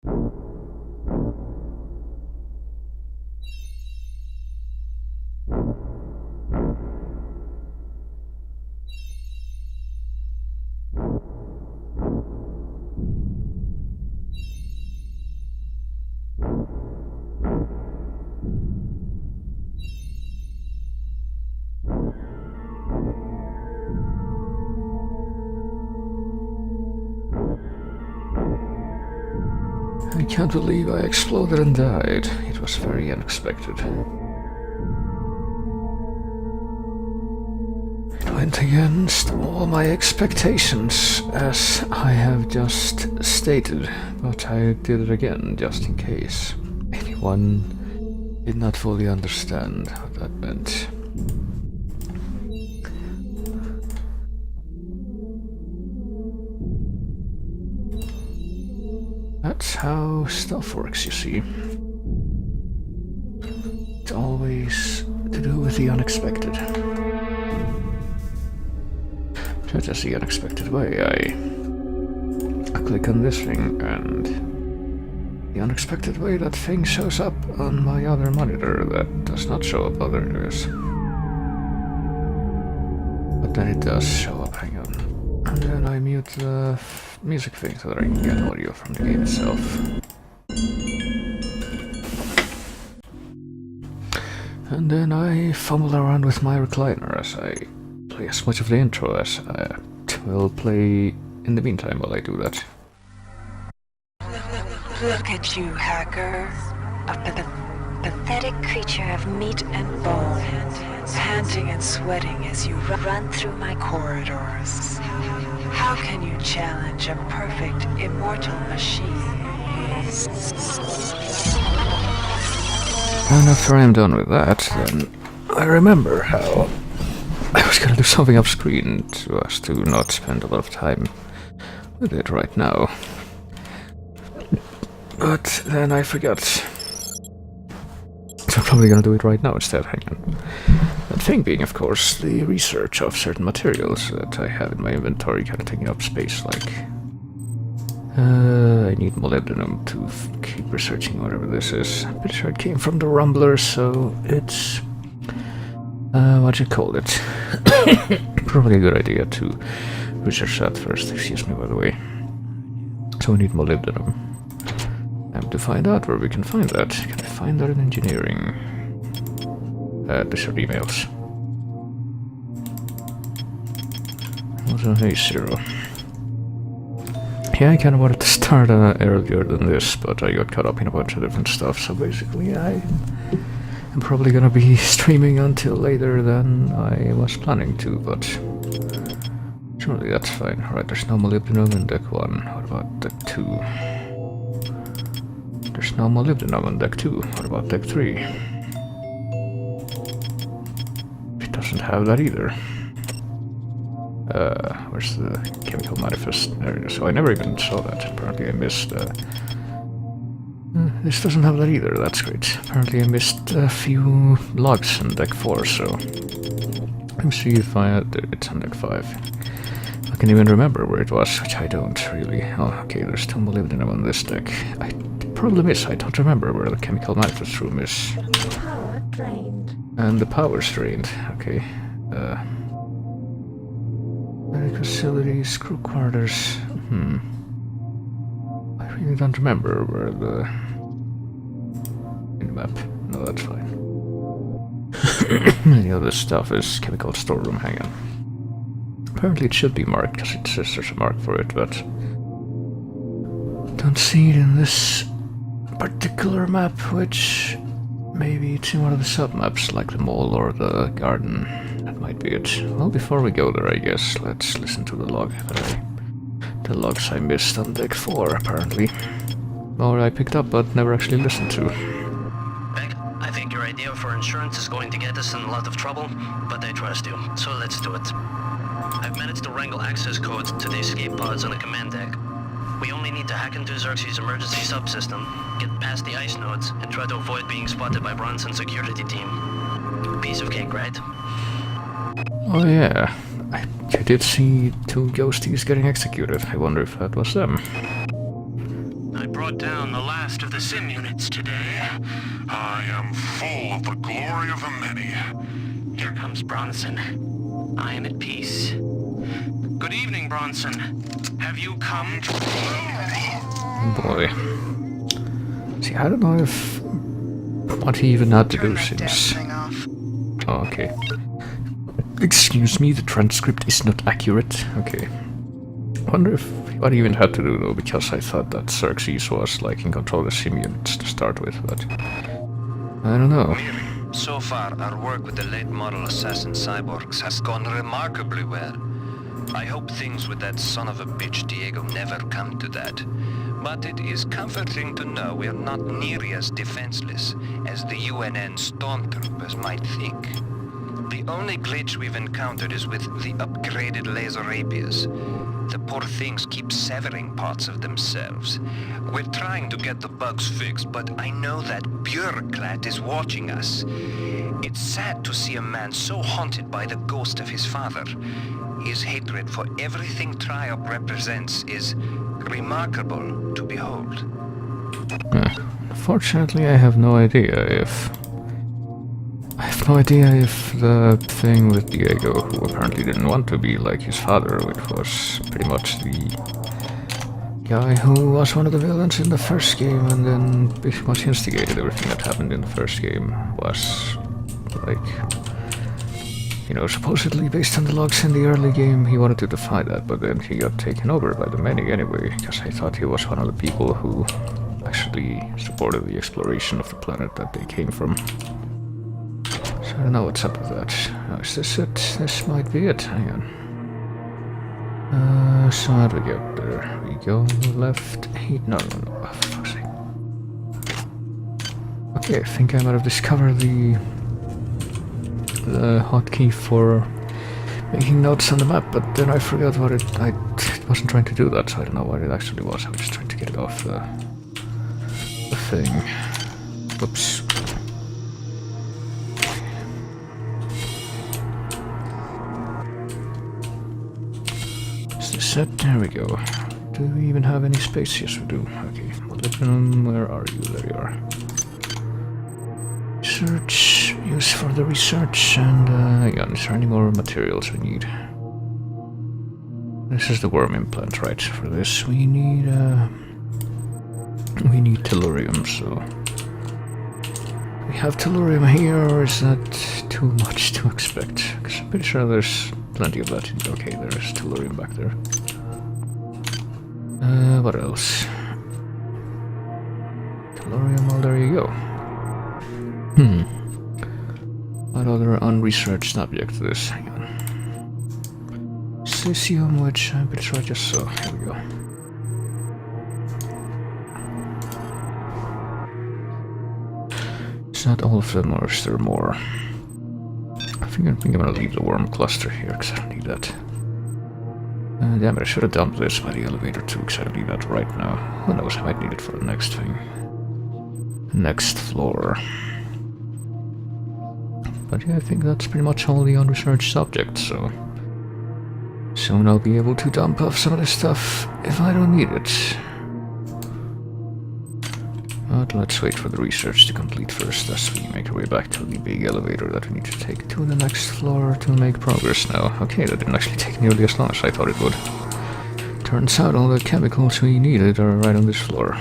I can't believe I exploded and died. It was very unexpected. It went against all my expectations, as I have just stated, but I did it again just in case anyone did not fully understand what that meant. That's how stuff works, you see. It's always to do with the unexpected. Such as the unexpected way, I click on this thing and the unexpected way that thing shows up on my other monitor that does not show up other areas. But then it does show up, hang on. And then I mute the music thing so that I can get audio from the game itself. And then I fumble around with my recliner as I play as much of the intro as I will play in the meantime while I do that. Look at you, hacker. A pathetic creature of meat and bone, panting and sweating as you run through my corridors. How can you challenge a perfect, immortal machine? And after I'm done with that, then I remember how I was gonna do something off screen so as to not spend a lot of time with it right now. But then I forgot. So I'm probably gonna do it right now instead, hang on. That thing being, of course, the research of certain materials that I have in my inventory kind of taking up space, like... I need molybdenum to keep researching whatever this is. I'm pretty sure it came from the Rumbler, so it's... what you call it? Probably a good idea to research that first, excuse me by the way. So we need molybdenum. And to find out where we can find that, can I find that in engineering? These are emails. What's on A0? Yeah, I kinda wanted to start earlier than this, but I got caught up in a bunch of different stuff, so basically I'm probably gonna be streaming until later than I was planning to, but surely that's fine. Alright, there's no molybdenum in deck 1. What about deck 2? There's no molybdenum on deck 2. What about deck 3? It doesn't have that either. Where's the chemical manifest? There it is. So I never even saw that. Apparently I missed... this doesn't have that either, that's great. Apparently I missed a few logs in deck 4, so... Let me see if it's on deck 5. I can even remember where it was, which I don't really. Oh, okay, there's 2 molybdenum on this deck. The problem is, I don't remember where the chemical manifest room is. Power drained. And the power's drained, okay. Facilities, crew quarters. I really don't remember where the... in the map. No, that's fine. Any other stuff is chemical storeroom, hang on. Apparently it should be marked, because it says there's a mark for it, but... don't see it in this particular map, which... maybe it's in one of the sub-maps, like the mall or the garden. That might be it. Well, before we go there, I guess, let's listen to the log the logs I missed on deck 4, apparently. Or I picked up, but never actually listened to. Beck, I think your idea for insurance is going to get us in a lot of trouble, but I trust you, so let's do it. I've managed to wrangle access codes to the escape pods on the command deck. We only need to hack into Xerxes' emergency subsystem, get past the ice nodes, and try to avoid being spotted by Bronson's security team. Piece of cake, right? Oh yeah, I did see 2 ghosties getting executed. I wonder if that was them. I brought down the last of the sim units today. I am full of the glory of the many. Here comes Bronson. I am at peace. Good evening, Bronson. Have you come to... Boy. See, I don't know if what he even had to do seems... Oh, okay. Excuse me, the transcript is not accurate. Okay. Wonder if what he even had to do though, because I thought that Xerxes was like in control of the sim units to start with, but I don't know. So far, our work with the late model assassin cyborgs has gone remarkably well. I hope things with that son of a bitch Diego never come to that. But it is comforting to know we are not nearly as defenseless as the UNN stormtroopers might think. The only glitch we've encountered is with the upgraded laser rapiers. The poor things keep severing parts of themselves. We're trying to get the bugs fixed, but I know that bureaucrat is watching us. It's sad to see a man so haunted by the ghost of his father. His hatred for everything Triop represents is remarkable to behold. Fortunately, I have no idea if... the thing with Diego, who apparently didn't want to be like his father, which was pretty much the guy who was one of the villains in the first game and then pretty much instigated everything that happened in the first game, was like... You know, supposedly based on the logs in the early game, he wanted to defy that, but then he got taken over by the many anyway, because I thought he was one of the people who actually supported the exploration of the planet that they came from. So I don't know what's up with that. Oh, is this it? This might be it. Hang on. So how do we get there? We go left. No. Oh, for fuck's sake. Okay, I think I might have discovered the hotkey for making notes on the map, but then I forgot what it... I wasn't trying to do that, so I don't know what it actually was. I was just trying to get it off the thing. Whoops. Is this set? There we go. Do we even have any space? Yes, we do. Okay. Molybdenum, where are you? There you are. Research, use for the research, and hang on, is there any more materials we need? This is the worm implant, right? For this we need tellurium, so... We have tellurium here, or is that too much to expect? Because I'm pretty sure there's plenty of that. Okay, there's tellurium back there. What else? Tellurium, well, there you go. What other unresearched object this? Hang on. Cesium, which I'm pretty sure I just saw. Here we go. It's not all of them, or is there more? I think I'm gonna leave the worm cluster here, because I don't need that. Damn it, I should have dumped this by the elevator too, because I don't need that right now. Who knows, I might need it for the next thing. Next floor. But yeah, I think that's pretty much all the unresearched subjects, so... Soon I'll be able to dump off some of this stuff if I don't need it. But let's wait for the research to complete first as we make our way back to the big elevator that we need to take to the next floor to make progress now. Okay, that didn't actually take nearly as long as I thought it would. Turns out all the chemicals we needed are right on this floor.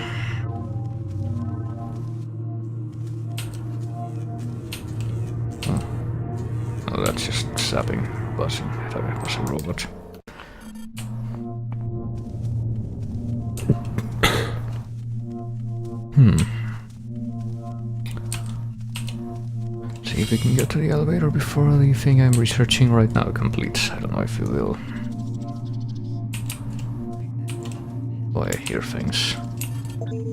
Oh, that's just sapping, buzzing. I thought it was a robot. See if we can get to the elevator before the thing I'm researching right now completes. I don't know if we will. Boy, I hear things.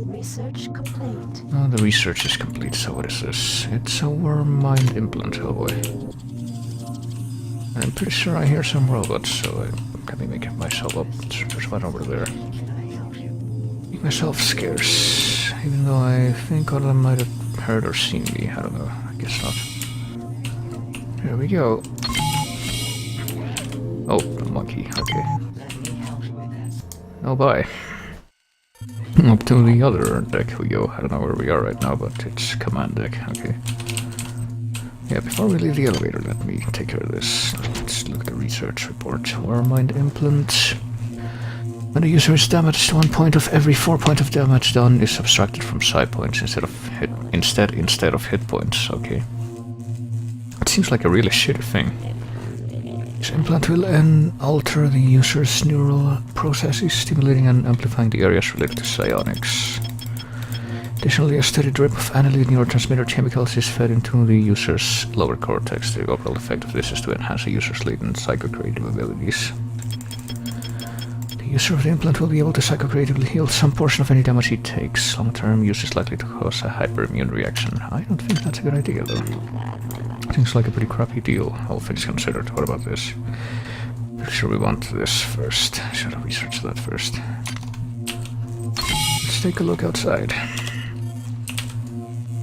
Research complete. Oh, the research is complete, so what is this? It's a worm mind implant, oh boy. I'm pretty sure I hear some robots, so let me make myself up. There's one over there. Make myself scarce, even though I think all of them might have heard or seen me. I don't know, I guess not. Here we go. Oh, a monkey, okay. Oh, bye. Up to the other deck we go. I don't know where we are right now, but it's command deck. Okay. Yeah, before we leave the elevator, let me take care of this. Let's look at the research report. War mind implant. When the user is damaged, 1 point of every 4 points of damage done is subtracted from psi points instead of hit points. Okay. It seems like a really shitty thing. This implant will alter the user's neural processes, stimulating and amplifying the areas related to psionics. Additionally, a steady drip of annulid neurotransmitter chemicals is fed into the user's lower cortex. The overall effect of this is to enhance the user's latent psychocreative abilities. The user of the implant will be able to psychocreatively heal some portion of any damage he takes. Long-term use is likely to cause a hyperimmune reaction. I don't think that's a good idea, though. Seems like a pretty crappy deal, all things considered. What about this? Pretty sure we want this first. Should have researched that first. Let's take a look outside.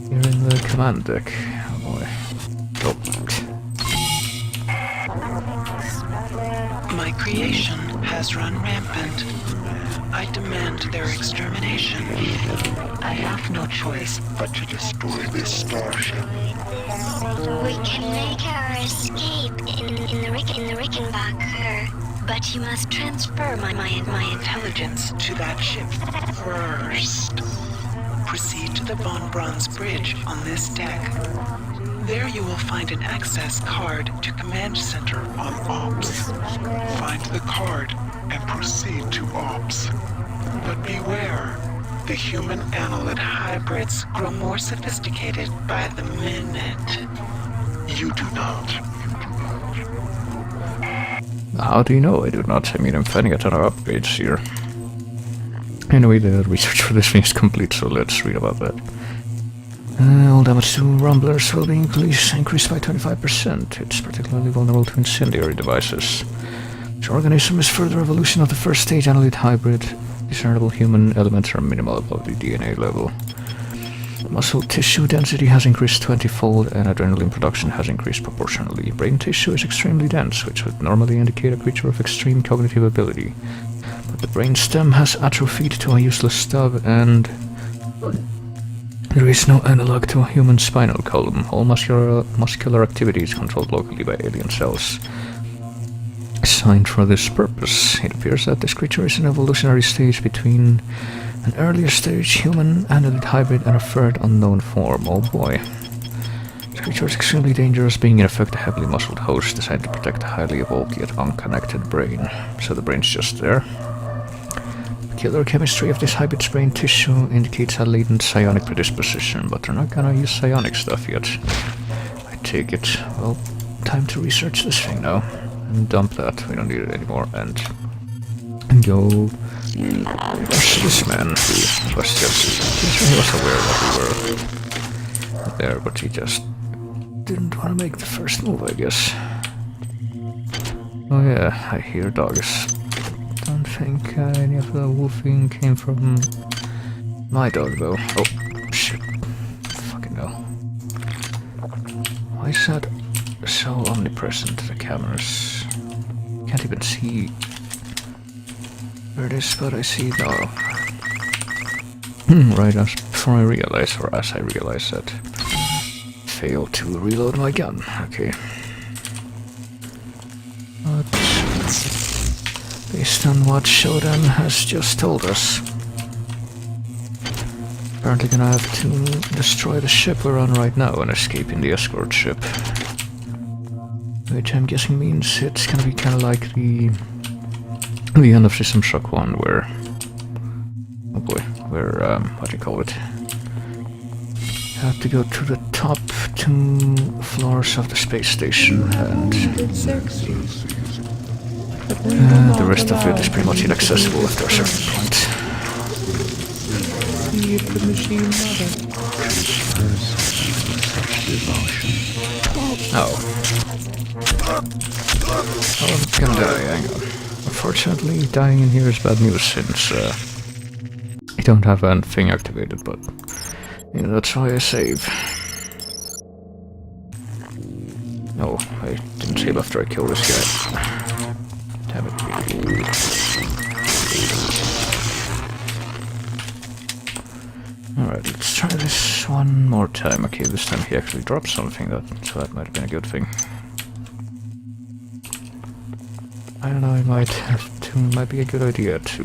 Here in the command deck. Oh boy. Oh. My creation has run rampant. I demand their extermination. I have no choice but to destroy this starship. We can make our escape in the Rickenbacker, but you must transfer my Intelligence to that ship first. Proceed to the Von Braun's bridge on this deck. There you will find an access card to Command Center on Ops. Find the card and proceed to Ops. But beware, the human annelid hybrids grow more sophisticated by the minute. You do not. How do you know I do not? I mean, I'm finding a ton of upgrades here. Anyway, the research for this thing is complete, so let's read about that. All damage to rumblers will be increased by 25%. It's particularly vulnerable to incendiary devices. This organism is further evolution of the first stage annelid hybrid. Discernible human elements are minimal above the DNA level. Muscle tissue density has increased 20-fold and adrenaline production has increased proportionally. Brain tissue is extremely dense, which would normally indicate a creature of extreme cognitive ability. But the brain stem has atrophied to a useless stub and there is no analog to a human spinal column. All muscular activity is controlled locally by alien cells. Assigned for this purpose, it appears that this creature is an evolutionary stage between an earlier stage human annelid hybrid and a third unknown form. Oh boy. This creature is extremely dangerous, being in effect a heavily muscled host designed to protect a highly evolved yet unconnected brain. So the brain's just there. The peculiar chemistry of this hybrid's brain tissue indicates a latent psionic predisposition, but they're not gonna use psionic stuff yet. I take it. Well, time to research this thing now. And dump that, we don't need it anymore, and go rush this man who was just, he was aware that we were there, but he just didn't want to make the first move, I guess. Oh yeah, I hear dogs. Don't think any of the wolfing came from my dog though. Oh, shit. Fucking hell. Why is that so omnipresent, the cameras? Can't even see where it is, but I see it now. Right as before I realize, or as I realize that. Failed to reload my gun. Okay. But based on what Shodan has just told us, apparently gonna have to destroy the ship we're on right now and escape in the escort ship. Which I'm guessing means it's gonna be kinda like the end of System Shock 1 where... Oh boy, where, what do you call it? You have to go to the top 2 floors of the space station and... the rest of it is pretty much inaccessible after a certain point. See if the machine Oh. Oh, I'm gonna die, hang on. Unfortunately, dying in here is bad news since I don't have anything activated, but yeah, that's why I save. No, I didn't save after I killed this guy. Damn it. Alright, let's try this one more time. Okay, this time he actually dropped something, so that might have been a good thing. I don't know, it might be a good idea to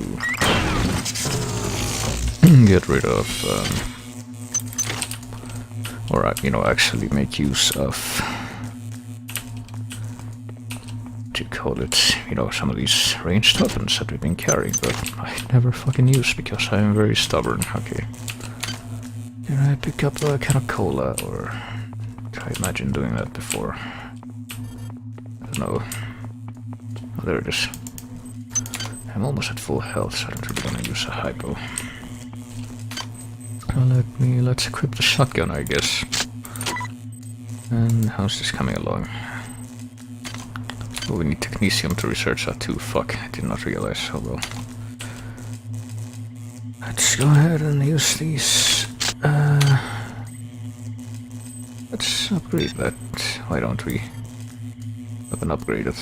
get rid of, or you know, actually make use of, what do you call it, you know, some of these ranged weapons that we've been carrying, but I never fucking use because I am very stubborn. Okay. Did I pick up a can of cola, or I imagine doing that before? I don't know. Oh, there it is. I'm almost at full health, so I don't really want to use a hypo. Well, let's equip the shotgun, I guess. And how's this coming along? Oh, we need technetium to research that too. Fuck, I did not realize. Oh well. Let's go ahead and use these. Let's upgrade that. Why don't we? Weapon upgraded.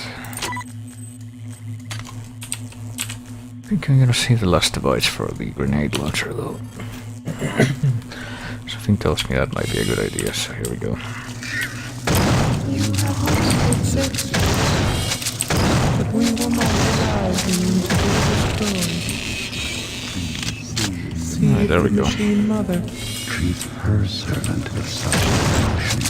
I think I'm gonna save the last device for the grenade launcher though. Something tells me that might be a good idea, so here we go. You have whispered sexy, but we will not allow you to be destroyed. See Right, there we go. Machine Mother. Treat her servant with such devotion.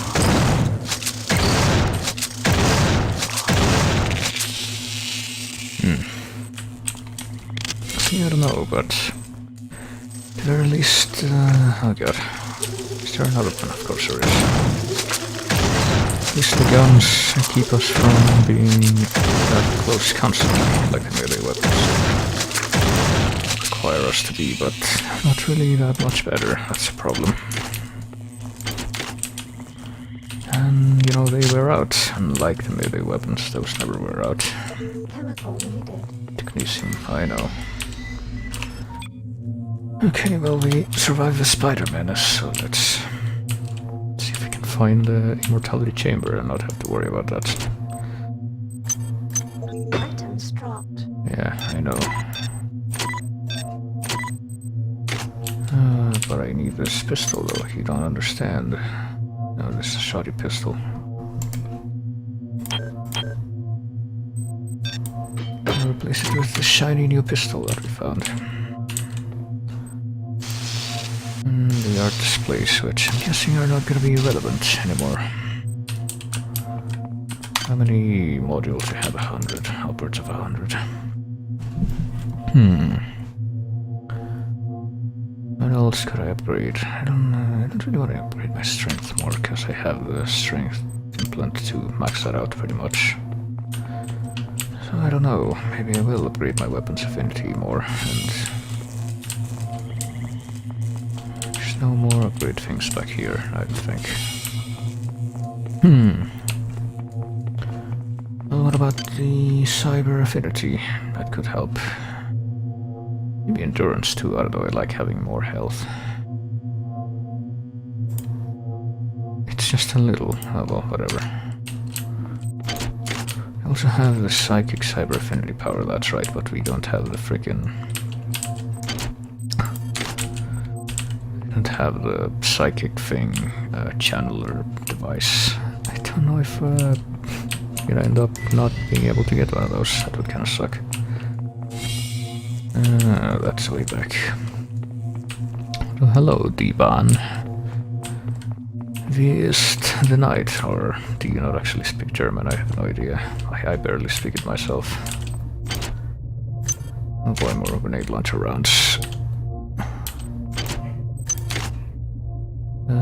See, I don't know, but at the very least, oh god, is there another one? Of course there is. At least the guns keep us from being that close constantly, like the melee weapons require us to be, but not really that much better. That's a problem. And, you know, they wear out, unlike the melee weapons, those never wear out. Chemical needed. Technetium, I know. Okay, well, we survived the spider menace, so let's see if we can find the immortality chamber and not have to worry about that. Items dropped. Yeah, I know. But I need this pistol, though. You don't understand. No, this is a shoddy pistol. I'll replace it with the shiny new pistol that we found. The art displays, which I'm guessing are not going to be relevant anymore. How many modules do we have? 100. Upwards of 100. What else could I upgrade? I don't really want to upgrade my strength more, because I have the strength implant to max that out pretty much. So I don't know, maybe I will upgrade my weapons affinity more, and there's no more upgrade things back here, I don't think. Well, what about the cyber affinity? That could help. Maybe endurance too, I don't know, I like having more health. It's just a little, oh well, whatever. I also have the psychic cyber affinity power, that's right, but we don't have the frickin'... We don't have the psychic thing, channeler device. I don't know if we're gonna end up not being able to get one of those, that would kinda suck. That's way back. Well, hello, Divan. Wie ist the night? Or do you not actually speak German? I have no idea. I barely speak it myself. Oh boy, more grenade launcher rounds. I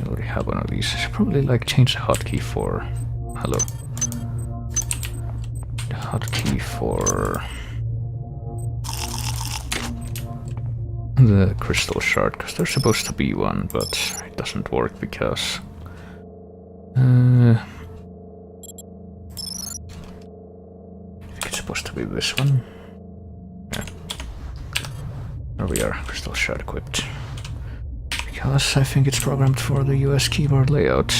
already have one of these. I should probably like change the hotkey for... Hello. Hotkey for the crystal shard, because there's supposed to be one, but it doesn't work because I think it's supposed to be this one. Yeah. There we are, crystal shard equipped. Because I think it's programmed for the US keyboard layout.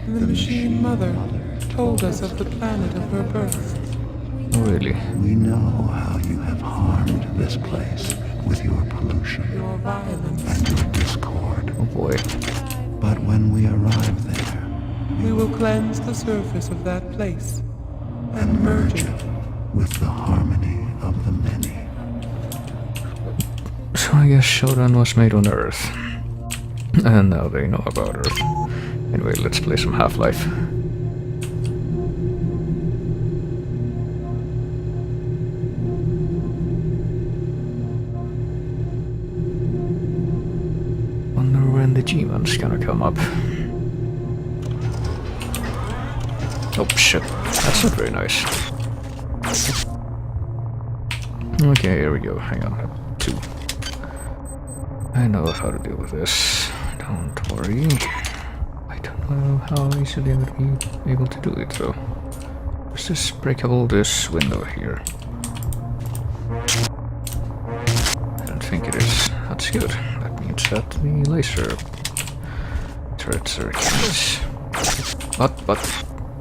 The Machine Mother told us of the planet of her birth. Oh, really? We know how you have harmed this place with your pollution Your violence. and your discord. Oh boy. But when we arrive there We will cleanse the surface of that place and merge it with the harmony of the many. So I guess Shodan was made on Earth. And now they know about Earth. Anyway, let's play some Half-Life. Wonder when the G-Man's gonna come up. Oh shit, that's not very nice. Okay, here we go, hang on. 2. I know how to deal with this, don't worry. I don't know how easily I'm going to be able to do it though. Is this breakable, this window here? I don't think it is. That's good. That means that the laser turrets are cannons. But,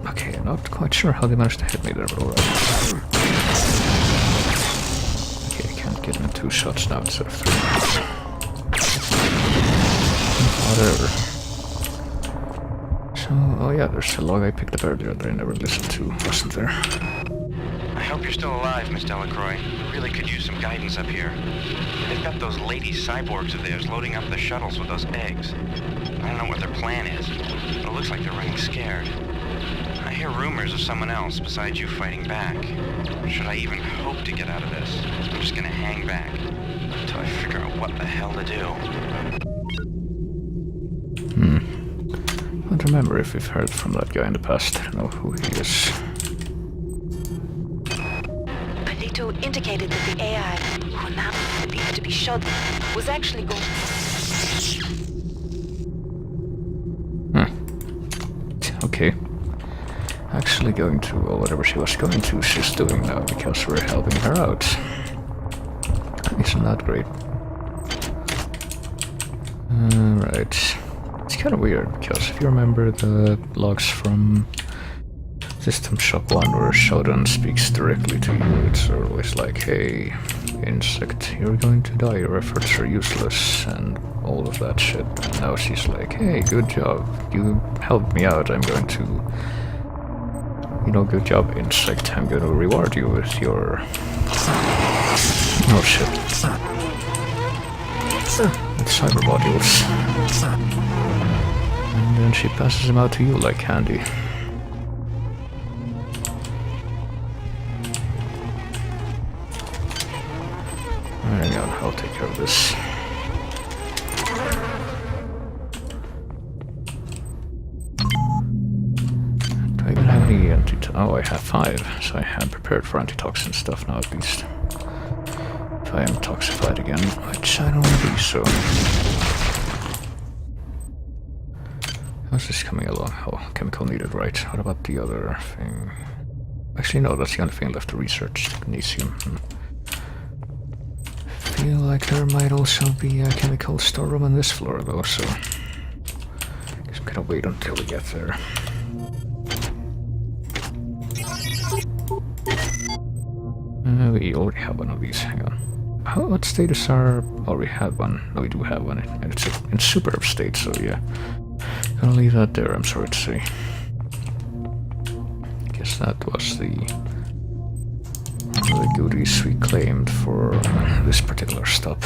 okay, I'm not quite sure how they managed to hit me there, but alright. Okay, I can't get them 2 shots now instead of 3. Whatever. So, oh yeah, there's a log I picked up earlier that I never listened to, wasn't there? I hope you're still alive, Miss Delacroix. We really could use some guidance up here. They've got those lady cyborgs of theirs loading up the shuttles with those eggs. I don't know what their plan is, but it looks like they're running scared. I hear rumors of someone else besides you fighting back. Should I even hope to get out of this? I'm just gonna hang back until I figure out what the hell to do. I don't remember if we've heard from that guy in the past. I don't know who he is. Palito indicated that the AI, who now appears to be shot, was actually going... Okay. Actually going to, or whatever she was going to, she's doing now because we're helping her out. Isn't that great? Right. It's kind of weird because if you remember the logs from System Shock 1 where Shodan speaks directly to you, it's always like, hey, insect, you're going to die, your efforts are useless, and all of that shit. And now she's like, hey, good job, you helped me out, I'm going to, you know, good job, insect, I'm going to reward you with your... Oh shit. With cyber modules. And then she passes them out to you like candy. Hang on, I'll take care of this. Do I even have any oh, I have 5, so I am prepared for antitoxin stuff now at least. If I am toxified again, which I don't want to be, so... How's this coming along? Oh, chemical needed, right. What about the other thing? Actually, no, that's the only thing left to research. Magnesium. Feel like there might also be a chemical storeroom on this floor, though, so... Guess I'm gonna wait until we get there. We already have one of these, hang on. What status are... Oh, we have one. No, we do have one, and it's in superb state, so yeah. Gonna leave that there, I'm sorry to say. Guess that was the goodies we claimed for this particular stop.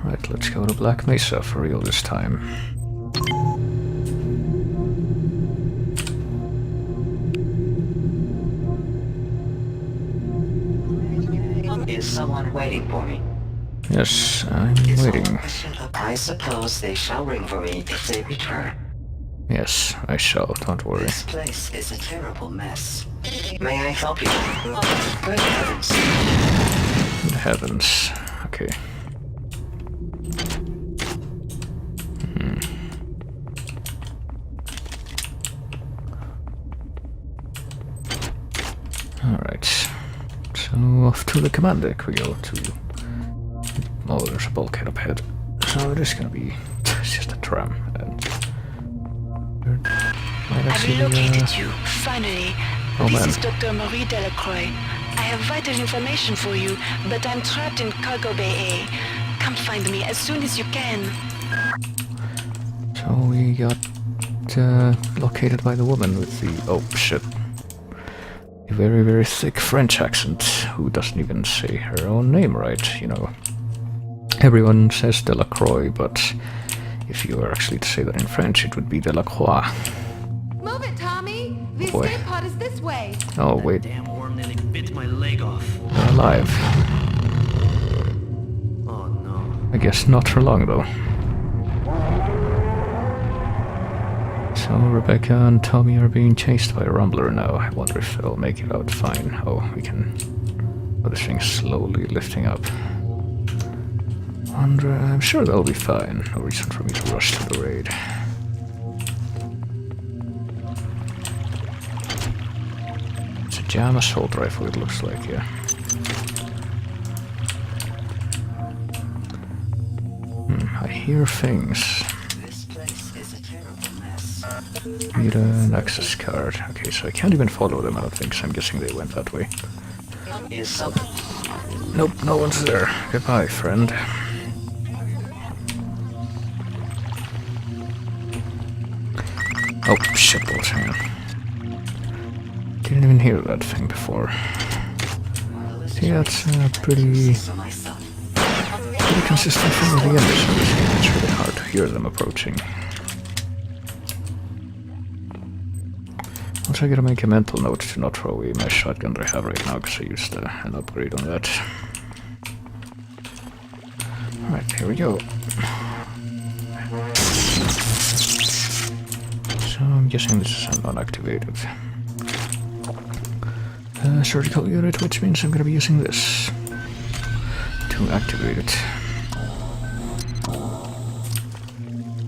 Alright, let's go to Black Mesa for real this time. Is someone waiting for me? Yes, I'm waiting. I suppose they shall ring for me if they return. Yes, I shall, don't worry. This place is a terrible mess. May I help you? Good heavens. Good heavens. Okay. Alright. So off to the command deck we go to. Oh, there's a bulkhead up ahead. So it is gonna be just a tram and I've located you, finally. Oh This man. is Dr. Marie Delacroix. I have vital information for you, but I'm trapped in Cargo Bay A. Come find me as soon as you can. So we got located by the woman with the... oh shit. A very, very thick French accent, who doesn't even say her own name right, you know. Everyone says Delacroix, but if you were actually to say that in French, it would be Delacroix. Move it, Tommy! The Boy. escape pod is this way! Oh, wait. Damn worm nearly bit my leg off. They're alive. Oh no. I guess not for long, though. So Rebecca and Tommy are being chased by a rumbler now. I wonder if they'll make it out fine. Oh, we can... oh, this thing's slowly lifting up. Wonder... I'm sure they'll be fine. No reason for me to rush to the raid. It's a jam assault rifle, it looks like, yeah. I hear things. This place is a terrible mess. Need an access card. Okay, so I can't even follow them, I don't think, so I'm guessing they went that way. Is something. Nope, no one's there. Goodbye, friend. Oh, shitballs, hang on. Didn't even hear that thing before. See, that's a pretty consistent thing with the enemies, so it's really hard to hear them approaching. Also, I gotta make a mental note to not throw away my shotgun that I have right now, because I used an upgrade on that. Alright, here we go. So I'm guessing this is unactivated. Surgical unit, which means I'm gonna be using this to activate it.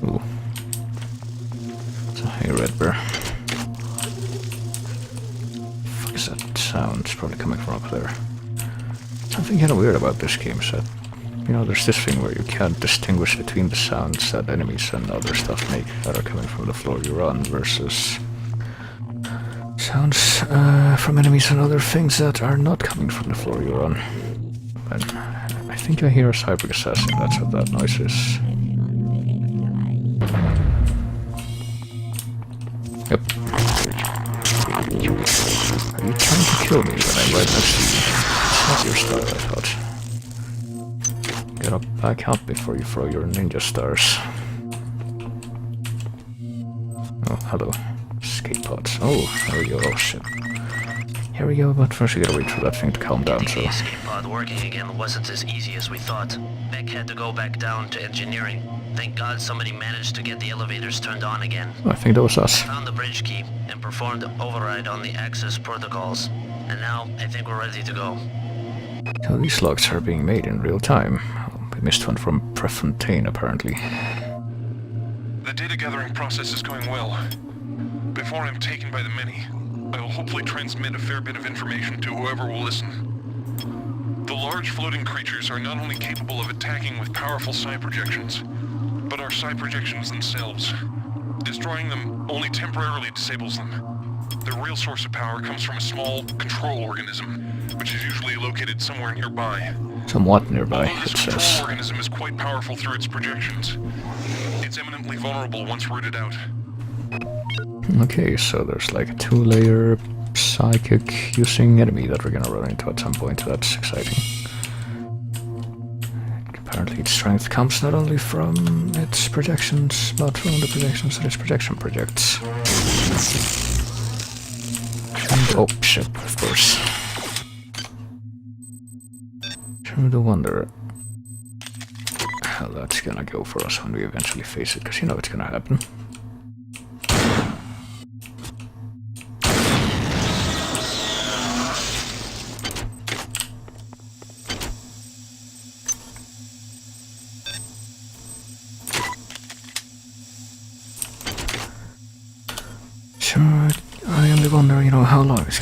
Ooh. So, hey, Red Bear. Fuck is that sound? It's probably coming from up there. Something kinda weird about this game set. You know, there's this thing where you can't distinguish between the sounds that enemies and other stuff make that are coming from the floor you're on versus sounds from enemies and other things that are not coming from the floor you're on. And I think I hear a cyber assassin, that's what that noise is. Yep. Are you trying to kill me when I'm right next to you? It's not your style, I thought. Gotta back up before you throw your ninja stars. Oh, hello. Escape pods. Oh, there we go. Oh, shit. Here we go, but first we gotta wait for that thing to calm down, so... The escape pod working again wasn't as easy as we thought. Beck had to go back down to engineering. Thank God somebody managed to get the elevators turned on again. I think that was us. Found the bridge key and performed override on the access protocols. And now, I think we're ready to go. So these logs are being made in real time. We missed one from Prefontaine, apparently. The data gathering process is going well. Before I'm taken by the many, I will hopefully transmit a fair bit of information to whoever will listen. The large floating creatures are not only capable of attacking with powerful psi projections, but are psi projections themselves. Destroying them only temporarily disables them. Their real source of power comes from a small control organism, which is usually located somewhere nearby. Somewhat nearby, Although this it control says. organism is quite powerful through its projections, it's eminently vulnerable once rooted out. Okay, so there's like a 2-layer psychic using enemy that we're gonna run into at some point. That's exciting. Apparently its strength comes not only from its projections, but from the projections that its projection projects. And, oh, shit, of course. Through the Wonder. How that's gonna go for us when we eventually face it, because you know it's gonna happen. Sure, I only wonder, you know, how much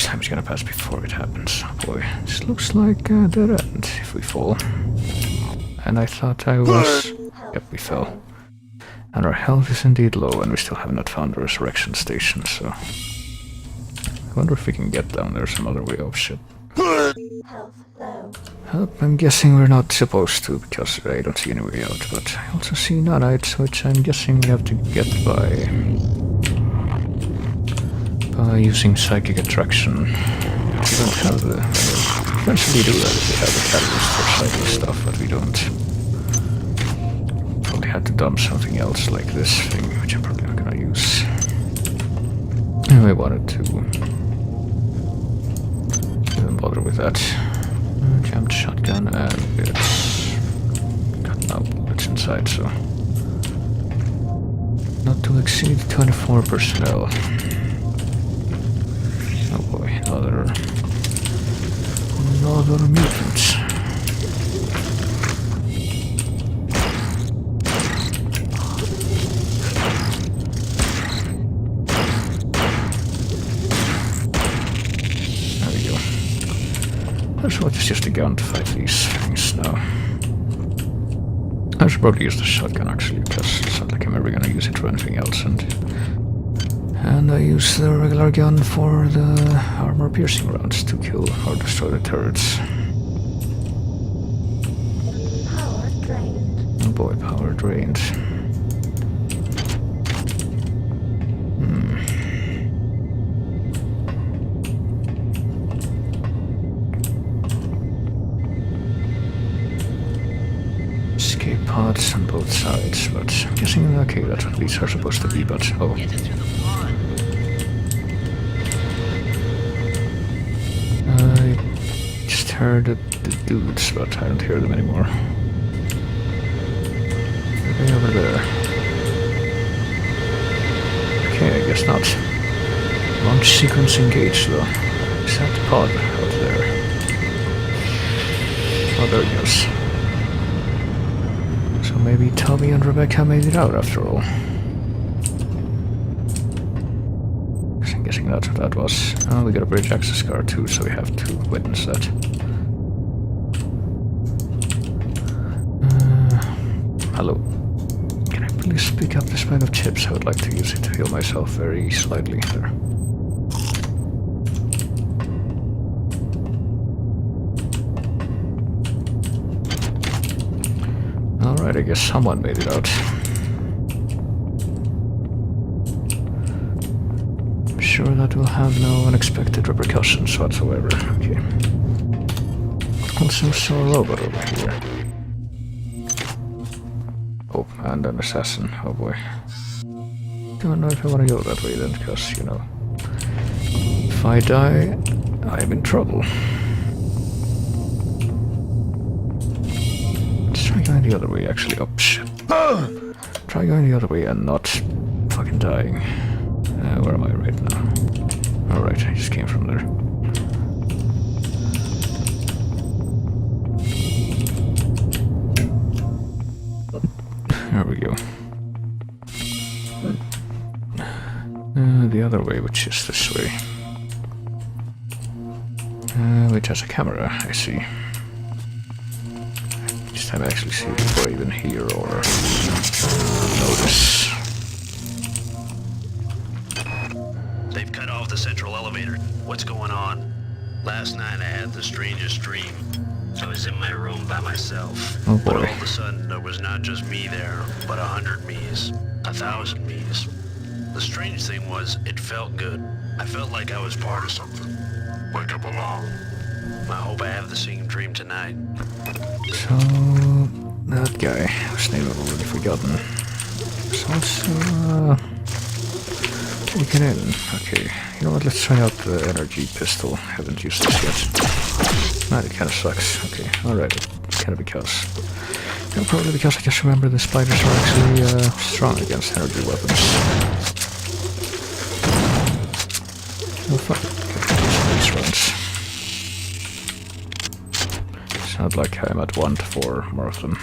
time is gonna pass before it happens. Oh boy, this looks like a dead end if we fall. And I thought I was... Yep, we fell. And our health is indeed low, and we still have not found the resurrection station, so... I wonder if we can get down there some other way. Oh shit. Health low. I'm guessing we're not supposed to, because I don't see any way out, but I also see nanites, which I'm guessing we have to get by using psychic attraction. We don't have the... Eventually do that if we have the catalyst for psychic stuff, but we don't. Probably had to dump something else like this thing, which I'm probably not gonna use. Anyway, I wanted to... Didn't bother with that. Jammed shotgun, and it's got no bullets inside, so not to exceed 24 personnel. Oh boy, another mutant. I should just use the gun to fight these things now. I should probably use the shotgun actually, because it's not like I'm ever gonna use it for anything else. And I use the regular gun for the armor-piercing rounds to kill or destroy the turrets. Power drained. Oh boy, power drained. Escape pods on both sides, but I'm guessing, okay, that's what these are supposed to be, but oh. I just heard the dudes, but I don't hear them anymore. Are they over there? Okay, I guess not. Launch sequence engaged though. Is that the pod out there? Oh, there it goes. So maybe Tommy and Rebecca made it out after all. I'm guessing that's what that was. Oh, we got a bridge access card too, so we have to witness that. Hello. Can I please pick up this bag of chips? I would like to use it to heal myself very slightly there. Alright, I guess someone made it out. I'm sure that will have no unexpected repercussions whatsoever. Okay. Also saw a robot over here. Oh, and an assassin. Oh boy. Don't know if I want to go that way then, because, you know, if I die, I'm in trouble. Try going the other way, actually. Oh, shit. Try going the other way and not fucking dying. Where am I right now? Alright, I just came from there. There we go. The other way, which is this way. Which has a camera, I see. This time I actually see it before I even hear or notice. They've cut off the central elevator. What's going on? Last night I had the strangest dream. I was in my room by myself. Oh boy. But all of a sudden there was not just me there, but 100 me's, 1,000 me's. The strange thing was, it felt good. I felt like I was part of something. Like I belong. I hope I have the same dream tonight. So, that guy, whose name I've already forgotten, is also taken in. Okay, you know what, let's try out the energy pistol. Haven't used this yet. Nah, it kinda sucks. Okay, alright, kinda because... Yeah, probably because I just remember the spiders are actually strong against energy weapons. Oh fuck, these runs. Sounds like I'm at 1 to 4 more of them.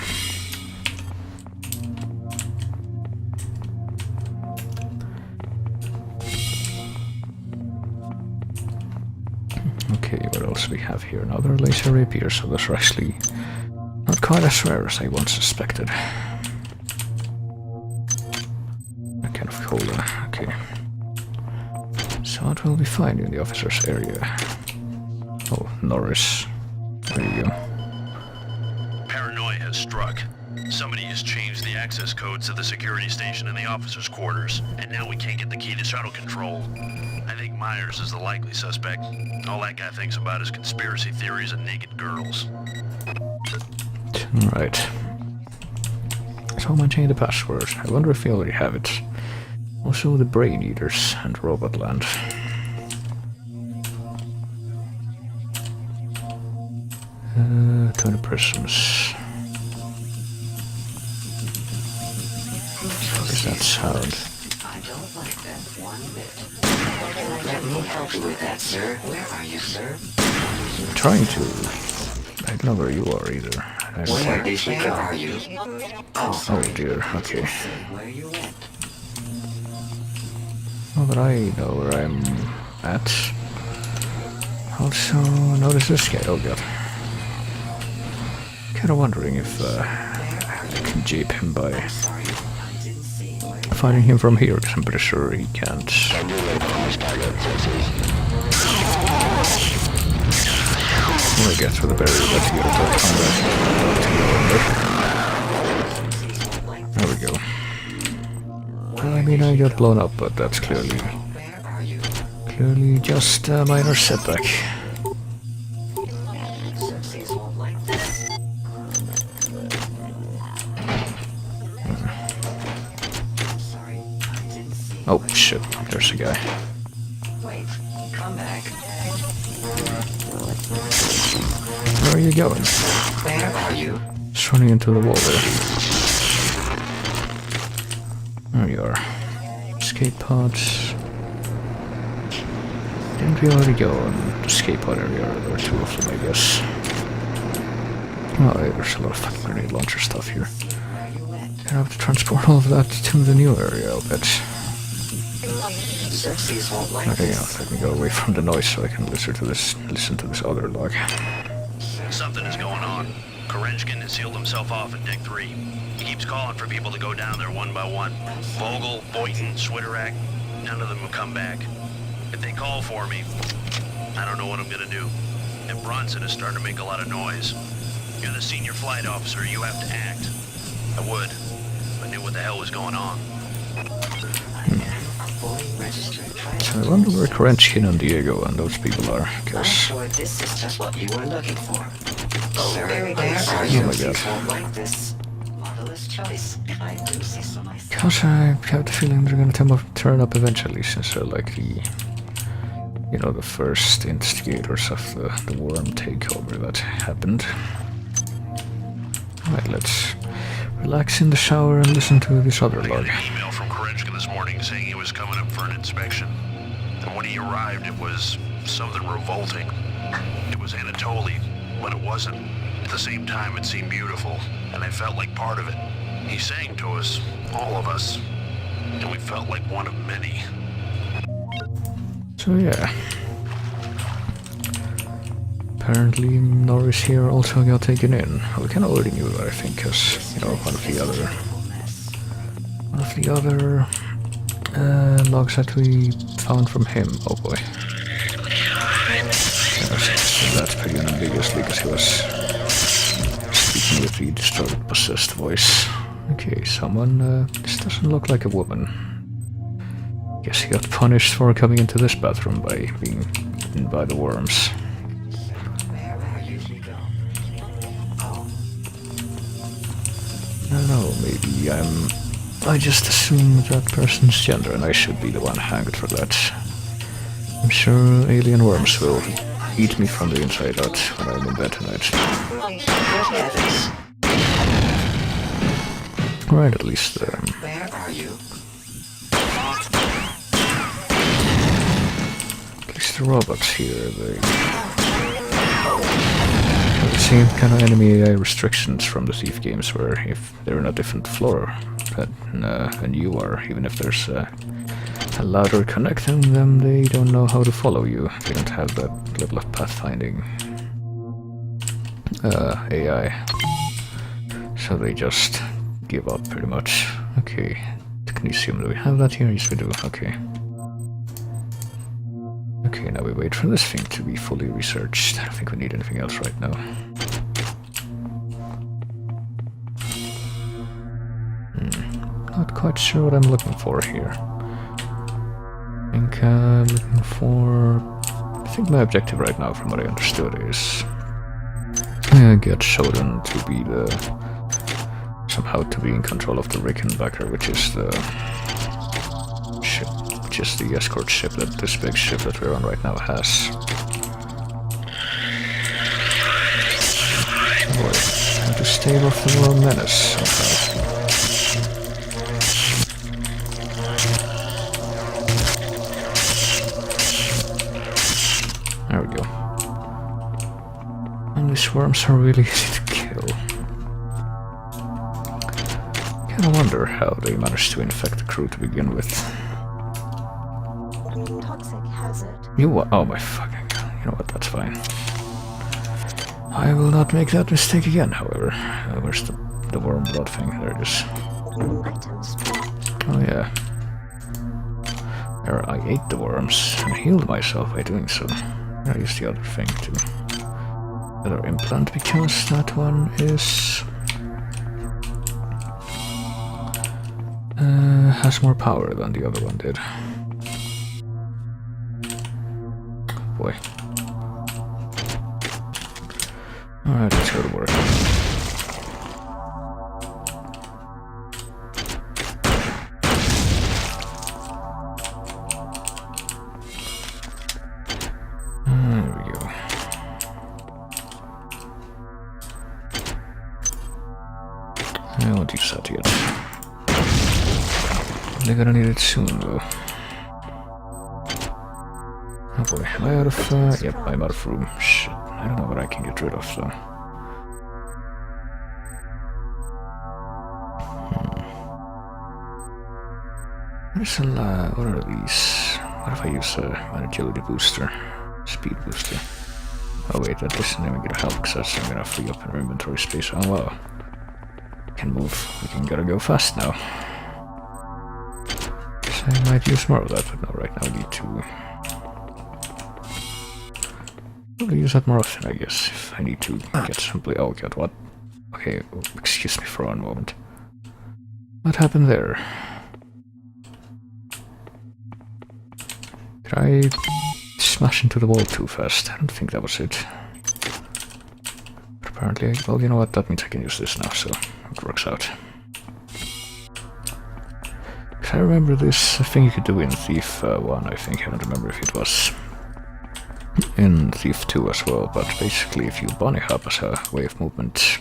Okay, what else do we have here? Another laser rapier, so those are actually not quite as rare as I once suspected. A kind of cola, okay. So what will we find in the officer's area? Oh, Norris. There you go. Paranoia has struck. Somebody has changed the access codes to the security station in the officers' quarters, and now we can't get the key to shuttle control. I think Myers is the likely suspect. All that guy thinks about is conspiracy theories and naked girls. Right. So maintaining the password. I wonder if we already have it. Also the Brain Eaters and Robotland. Turn the prisms. What is that sound? I don't like that one bit. Let me help you with that, sir. Where are you, sir? I'm trying to. I don't know where you are either. Where did you go? Are you? Oh dear, okay. Where you went? Well, but I know where I'm at. Also, notice this guy. Oh god. Kinda wondering if I can jape him by finding him from here, because I'm pretty sure he can't. When I get through the barrier, let's get a combat. There we go. Well, I mean, I got blown up, but that's clearly just a minor setback. Oh shit, there's a guy. Wait, come back. Where are you going? Where are you? Just running into the wall there. There you are. Escape pods. Didn't we already go on the escape pod area? There were two of them, I guess. Oh, there's a lot of fucking grenade launcher stuff here. I have to transport all of that to the new area, I'll bet. Okay, yeah, let me go away from the noise so I can listen to this other log. Something is going on. Korenchkin has sealed himself off in Deck 3. He keeps calling for people to go down there one by one. Vogel, Boynton, Switterak, none of them have come back. If they call for me, I don't know what I'm gonna do. And Bronson is starting to make a lot of noise. You're the senior flight officer, you have to act. I would, if I knew what the hell was going on. So I wonder where Korenchkin and Diego and those people are, because... Sure this is just what you were looking for. Oh my god. Because I have the feeling they're gonna turn up eventually, since they're like the... You know, the first instigators of the worm takeover that happened. Alright, let's relax in the shower and listen to this other log. I got an email from Korenchkin this morning saying he was coming up for an inspection. And when he arrived, it was something revolting. It was Anatoly, but it wasn't. At the same time, it seemed beautiful, and I felt like part of it. He sang to us, all of us, and we felt like one of many. So yeah. Apparently Norris here also got taken in. Well, we kind of already knew that, I think, because, you know, one of the other logs that we found from him. Oh boy. So that's pretty unambiguously because he was speaking with the distorted, possessed voice. Okay, someone, this doesn't look like a woman. Guess he got punished for coming into this bathroom by being eaten by the worms. I don't know, maybe I just assumed that person's gender and I should be the one hanged for that. I'm sure alien worms will eat me from the inside out when I'm in bed tonight. Right, at least Where are you? At least the robots here, they have the same kind of enemy AI restrictions from the Thief games, where if they're in a different floor than you are, even if there's a louder connecting them, they don't know how to follow you. They don't have that level of pathfinding AI. So they just give up pretty much. Okay, Technetium, do we have that here? Yes we do, okay. Okay, now we wait for this thing to be fully researched. I don't think we need anything else right now. Not quite sure what I'm looking for here. I think I'm looking for... I think my objective right now, from what I understood, is... get Shodan to be the... somehow to be in control of the Rickenbacker, which is the... ship, which is the escort ship that this big ship that we're on right now has. Boy, trying to stave off the world menace somehow. There we go. And these worms are really easy to kill. Kinda wonder how they managed to infect the crew to begin with. Toxic hazard. Oh my fucking god. You know what, that's fine. I will not make that mistake again, however. Where's the worm blood thing? There it is. Item spot. Oh yeah. There, I ate the worms and healed myself by doing so. I use the other thing too. The other implant, because that one is... has more power than the other one did. Boy. Alright, let's go to work. There we go. I won't use that yet. They're gonna need it soon, though. Oh boy, am I out of... yep, I'm out of room. Shit, I don't know what I can get rid of, though. There's a lot... what are these? What if I use an agility booster? Speed booster. Oh wait, that isn't even gonna help, because I'm gonna free up our inventory space. Oh wow. Can move. We can gotta go fast now. So I might use more of that, but no, right now I need to... I'll use that more often, I guess, if I need to get simply... Oh god, what? Okay, excuse me for one moment. What happened there? Did I smash into the wall too fast? I don't think that was it. But apparently, well, you know what? That means I can use this now, so it works out. I remember this thing you could do in Thief 1, I think. I don't remember if it was in Thief 2 as well, but basically if you bunny hop as a way of movement,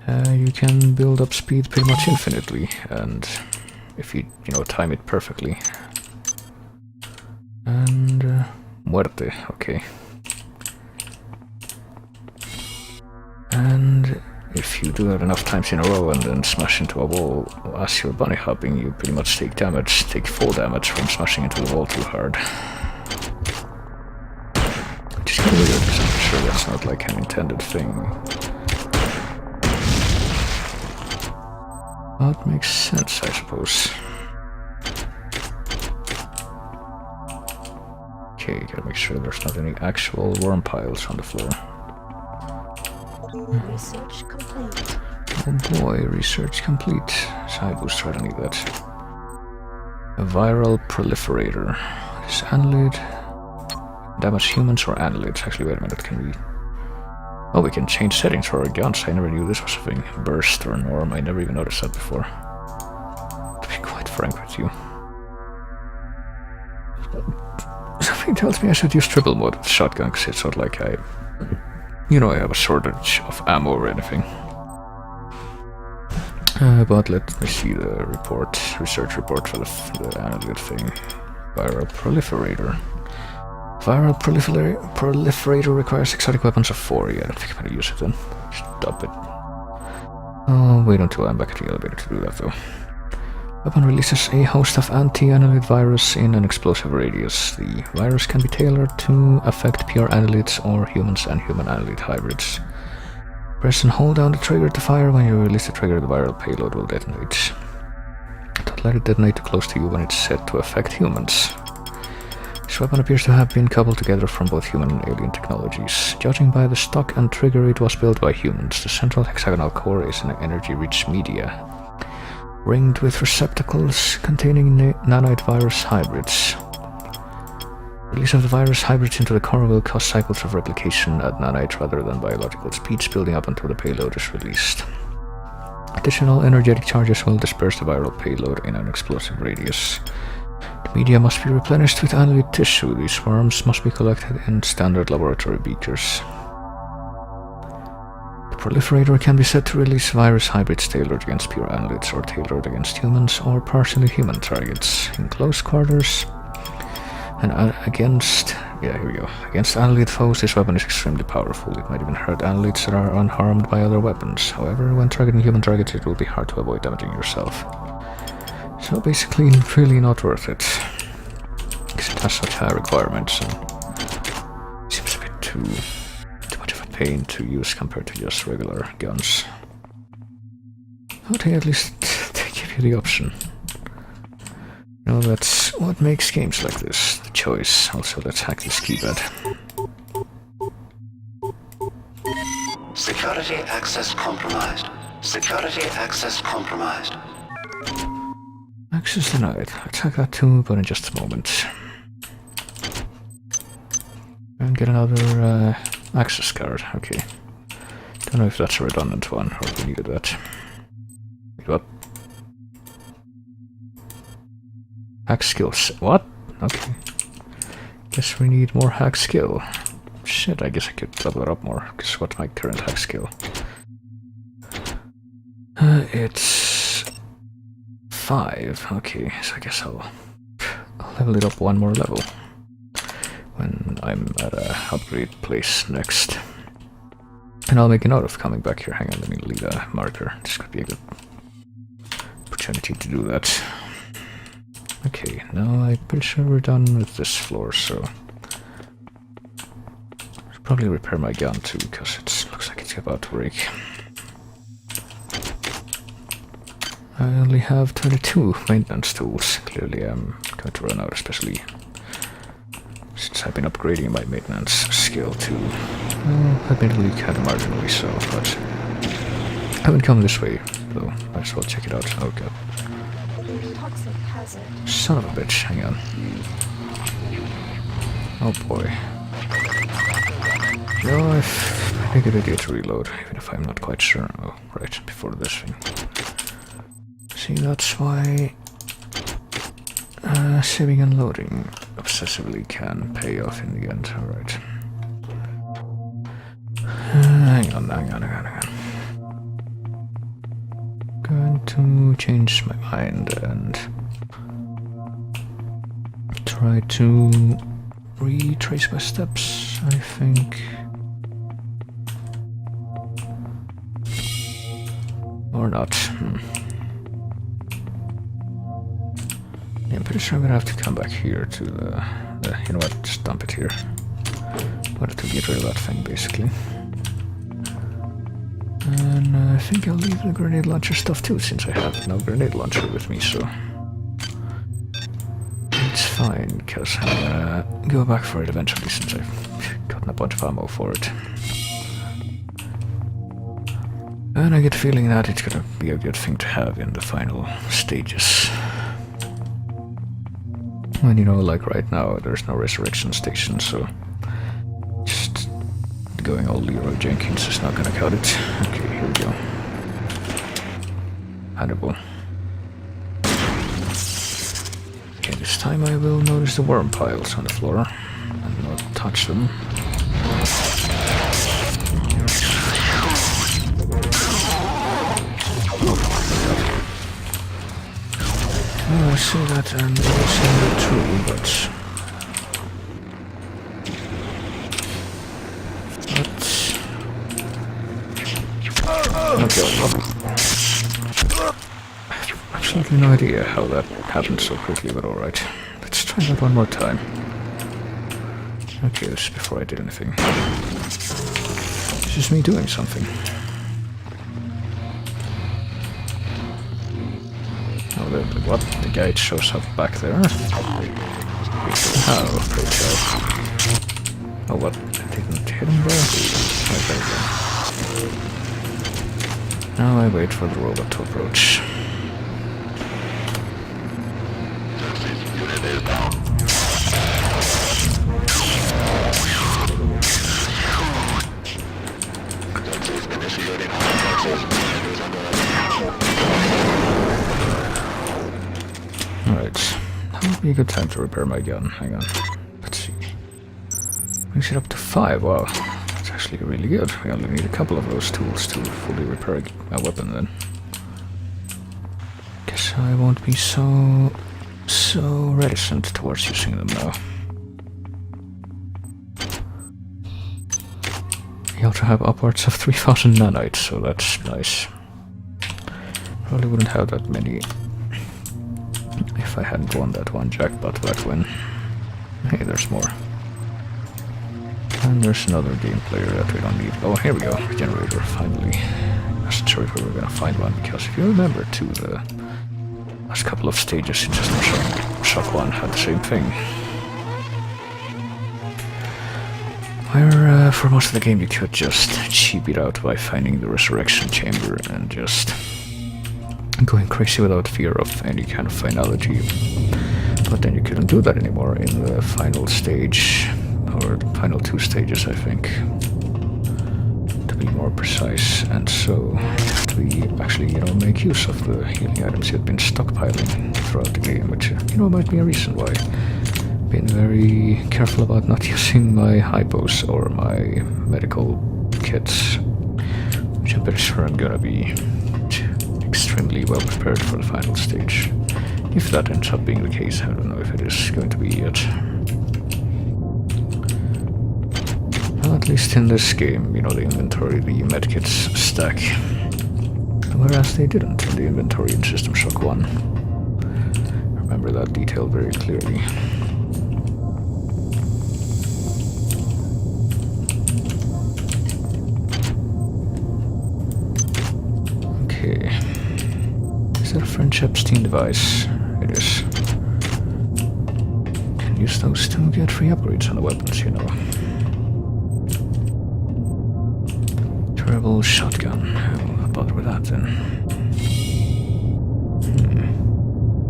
you can build up speed pretty much infinitely, and if you know, time it perfectly. And muerte, okay. And if you do that enough times in a row and then smash into a wall as you're bunny hopping, you pretty much take full damage from smashing into the wall too hard. Which is kind of weird, because I'm sure that's not like an intended thing. That makes sense, I suppose. Okay, gotta make sure there's not any actual worm piles on the floor. Research complete. Oh boy, research complete. Side booster, I don't need that. A viral proliferator. Is annelid damage humans or annelids? Actually, wait a minute, can we... Oh, we can change settings for our guns. I never knew this was a thing. Burst or norm, I never even noticed that before. To be quite frank with you. Something tells me I should use triple mode with shotgun, because it's not like I... You know, I have a shortage of ammo or anything. But let me see the report, research report for the annelid thing. Viral proliferator. Viral proliferator requires exotic weapons of 4. Yeah, I don't think I'm gonna use it then. Just dump it. I'll wait until I'm back at the elevator to do that though. Weapon releases a host of anti-annelid virus in an explosive radius. The virus can be tailored to affect pure annelids or humans and human annelid hybrids. Press and hold down the trigger to fire. When you release the trigger, the viral payload will detonate. Don't let it detonate too close to you when it's set to affect humans. This This weapon appears to have been cobbled together from both human and alien technologies. Judging by the stock and trigger, it was built by humans. The central hexagonal core is an energy-rich media, ringed with receptacles containing nanite virus hybrids. Release of the virus hybrids into the core will cause cycles of replication at nanite rather than biological speeds, building up until the payload is released. Additional energetic charges will disperse the viral payload in an explosive radius. The media must be replenished with annelid tissue. These worms must be collected in standard laboratory beakers. The proliferator can be set to release virus hybrids tailored against pure annelids or tailored against humans or partially human targets. In close quarters and against annelid foes, this weapon is extremely powerful. It might even hurt annelids that are unharmed by other weapons. However, when targeting human targets, it will be hard to avoid damaging yourself. So basically, really not worth it, because it has such high requirements and seems a bit too much of a pain to use compared to just regular guns. But at least they give you the option. You know, that's what makes games like this, the choice. Also, let's hack this keypad. Security access compromised. Security access compromised. Access denied. I'll check that too, but in just a moment. And get another access card. Okay. Don't know if that's a redundant one or if we needed that. Wait, what? Hack skills. What? Okay. Guess we need more hack skill. Shit, I guess I could level it up more, because what's my current hack skill? It's 5. Okay, so I guess I'll level it up one more level when I'm at a upgrade place next. And I'll make a note of coming back here. Hang on, let me leave a marker. This could be a good opportunity to do that. Okay, now I'm pretty sure we're done with this floor, so I'll probably repair my gun too, because it looks like it's about to break. I only have 22 maintenance tools. Clearly I'm going to run out, especially since I've been upgrading my maintenance skill to, admittedly kind of marginally so, but I haven't come this way, though. Might as well check it out. Oh god. Toxic hazard. Son of a bitch, hang on. Oh boy. No, I think it's a good idea to reload, even if I'm not quite sure. Oh, right, before this thing. See, that's why saving and loading obsessively can pay off in the end. Alright. Hang on. Going to change my mind and try to retrace my steps, I think. Or not. Yeah, I'm pretty sure I'm gonna have to come back here to the you know what, just dump it here. Wanted to get rid of that thing, basically. And I think I'll leave the grenade launcher stuff too, since I have no grenade launcher with me, so it's fine, because I'm gonna go back for it eventually, since I've gotten a bunch of ammo for it. And I get the feeling that it's gonna be a good thing to have in the final stages. And you know, like right now, there's no resurrection station, so just going all Leroy Jenkins is not gonna cut it. Okay, here we go. Hannibal. Okay, this time I will notice the worm piles on the floor and not touch them. Oh, I see that and I see that too, but okay, I have absolutely no idea how that happened so quickly, but alright. Let's try that one more time. Okay, this is before I did anything. This is me doing something. Oh, what? The guide shows up back there. How, pray tell? Oh, what? I didn't hit him there? Okay, now I wait for the robot to approach. Alright, that would be a good time to repair my gun. Hang on. Let's see. Brings it up to 5. Wow, that's actually really good. We only need a couple of those tools to fully repair my weapon then. Guess I won't be so reticent towards using them now. You also have upwards of 3000 nanites, so that's nice. Probably wouldn't have that many if I hadn't won that one jackpot back when. Hey, there's more. And there's another game player that we don't need. Oh, here we go. Generator, finally. I wasn't sure if we were gonna find one, because if you remember too, the last couple of stages in System Shock 1 had the same thing. Where for most of the game you could just cheap it out by finding the resurrection chamber and just going crazy without fear of any kind of finality. But then you couldn't do that anymore in the final stage, or the final 2 stages I think, to be more precise, and so you have to actually, make use of the healing items you've been stockpiling throughout the game, which, might be a reason why I've been very careful about not using my hypos or my medical kits, which I'm pretty sure I'm gonna be extremely well prepared for the final stage. If that ends up being the case, I don't know if it is going to be yet. Well, at least in this game, the inventory, the medkits stack. Whereas they didn't in the inventory in System Shock 1. I remember that detail very clearly. Okay. Is that a French Epstein device? It is. Can use those to get free upgrades on the weapons, Terrible shotgun. I will not bother with that then.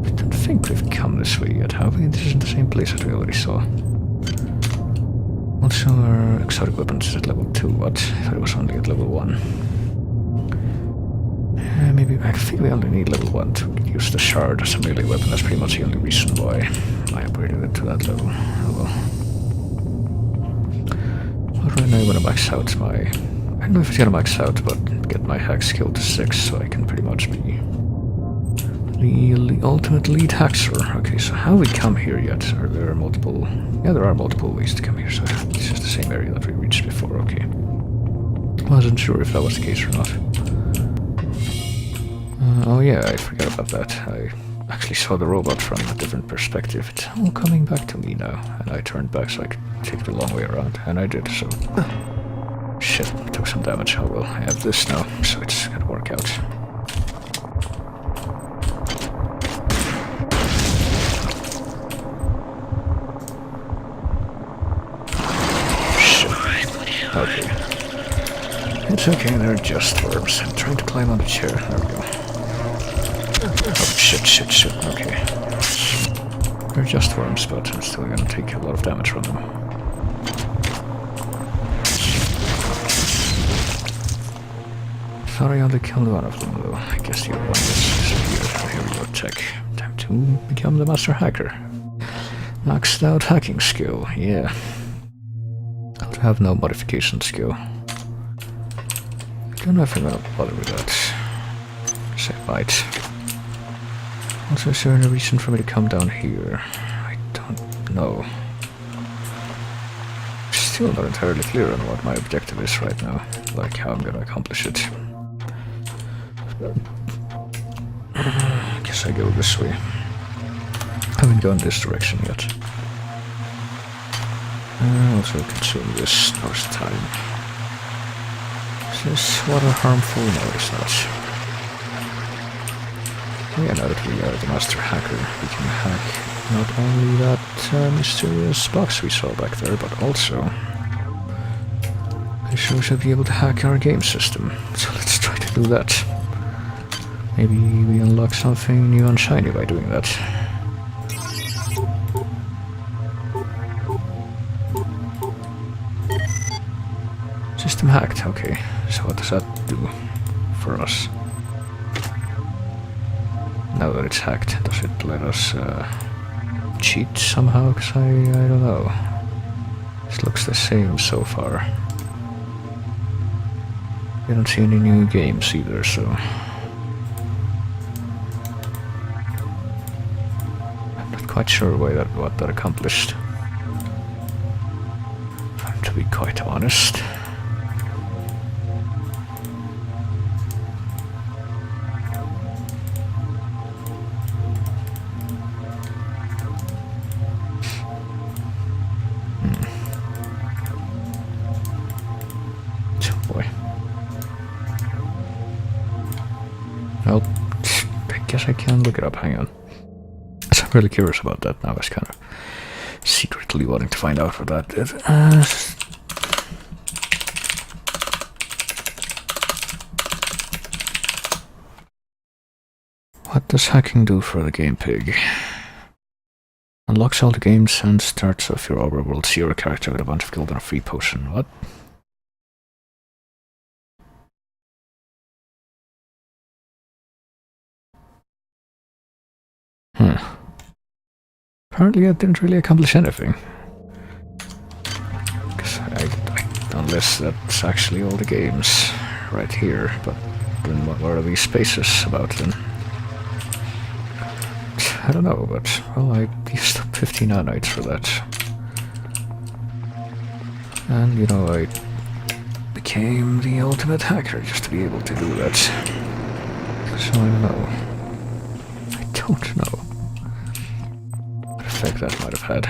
I don't think we've come this way yet, have we? This isn't the same place that we already saw. Also, our exotic weapons is at level 2, but I thought it was only at level 1. Maybe I think we only need level 1 to use the shard as a melee weapon. That's pretty much the only reason why I upgraded it to that level. Oh well. But right now I'm gonna max out my... I don't know if it's gonna max out, but get my hack skill to 6 so I can pretty much be the ultimate lead hacker. Okay, so how we come here yet? Are there multiple... Yeah, there are multiple ways to come here, so this is the same area that we reached before, okay. Wasn't sure if that was the case or not. Oh yeah, I forgot about that. I actually saw the robot from a different perspective. It's all coming back to me now, and I turned back so I could take the long way around, and I did, so... Shit, took some damage. Oh well, I have this now, so it's gonna work out. Shit. Okay. It's okay, they're just worms. I'm trying to climb on the chair. There we go. Oh, shit, okay. They're just worms, but I'm still gonna take a lot of damage from them. Thought I only killed one of them, though. I guess the other one just disappeared. Here we go, check. Time to become the master hacker. Maxed out hacking skill, yeah. I have no modification skill. I don't know if I'm gonna bother with that. Say might. Also, is there any reason for me to come down here? I don't know. Still not entirely clear on what my objective is right now, like how I'm gonna accomplish it. Guess I go this way. Haven't gone this direction yet. Also consume this first time. Is this water harmful? No, it's not. Yeah, now that we are the master hacker, we can hack not only that mysterious box we saw back there, but also it shows us be able to hack our game system. So let's try to do that. Maybe we unlock something new and shiny by doing that. System hacked, okay. So what does that do for us? Now that it's hacked, does it let us cheat somehow? Because I don't know. This looks the same so far. I don't see any new games either, so... I'm not quite sure what that accomplished. To be quite honest. Well, I guess I can look it up, hang on. So I'm really curious about that now. I was kind of secretly wanting to find out what that is. What does hacking do for the game pig? Unlocks all the games and starts off your overworld zero character with a bunch of gold and a free potion. What? Apparently it didn't really accomplish anything. Unless that's actually all the games right here, but then what are these spaces about then? I don't know, but well, I used up 15 nanites for that. And you know, I became the ultimate hacker just to be able to do that. So I don't know. I don't know what effect that might have had.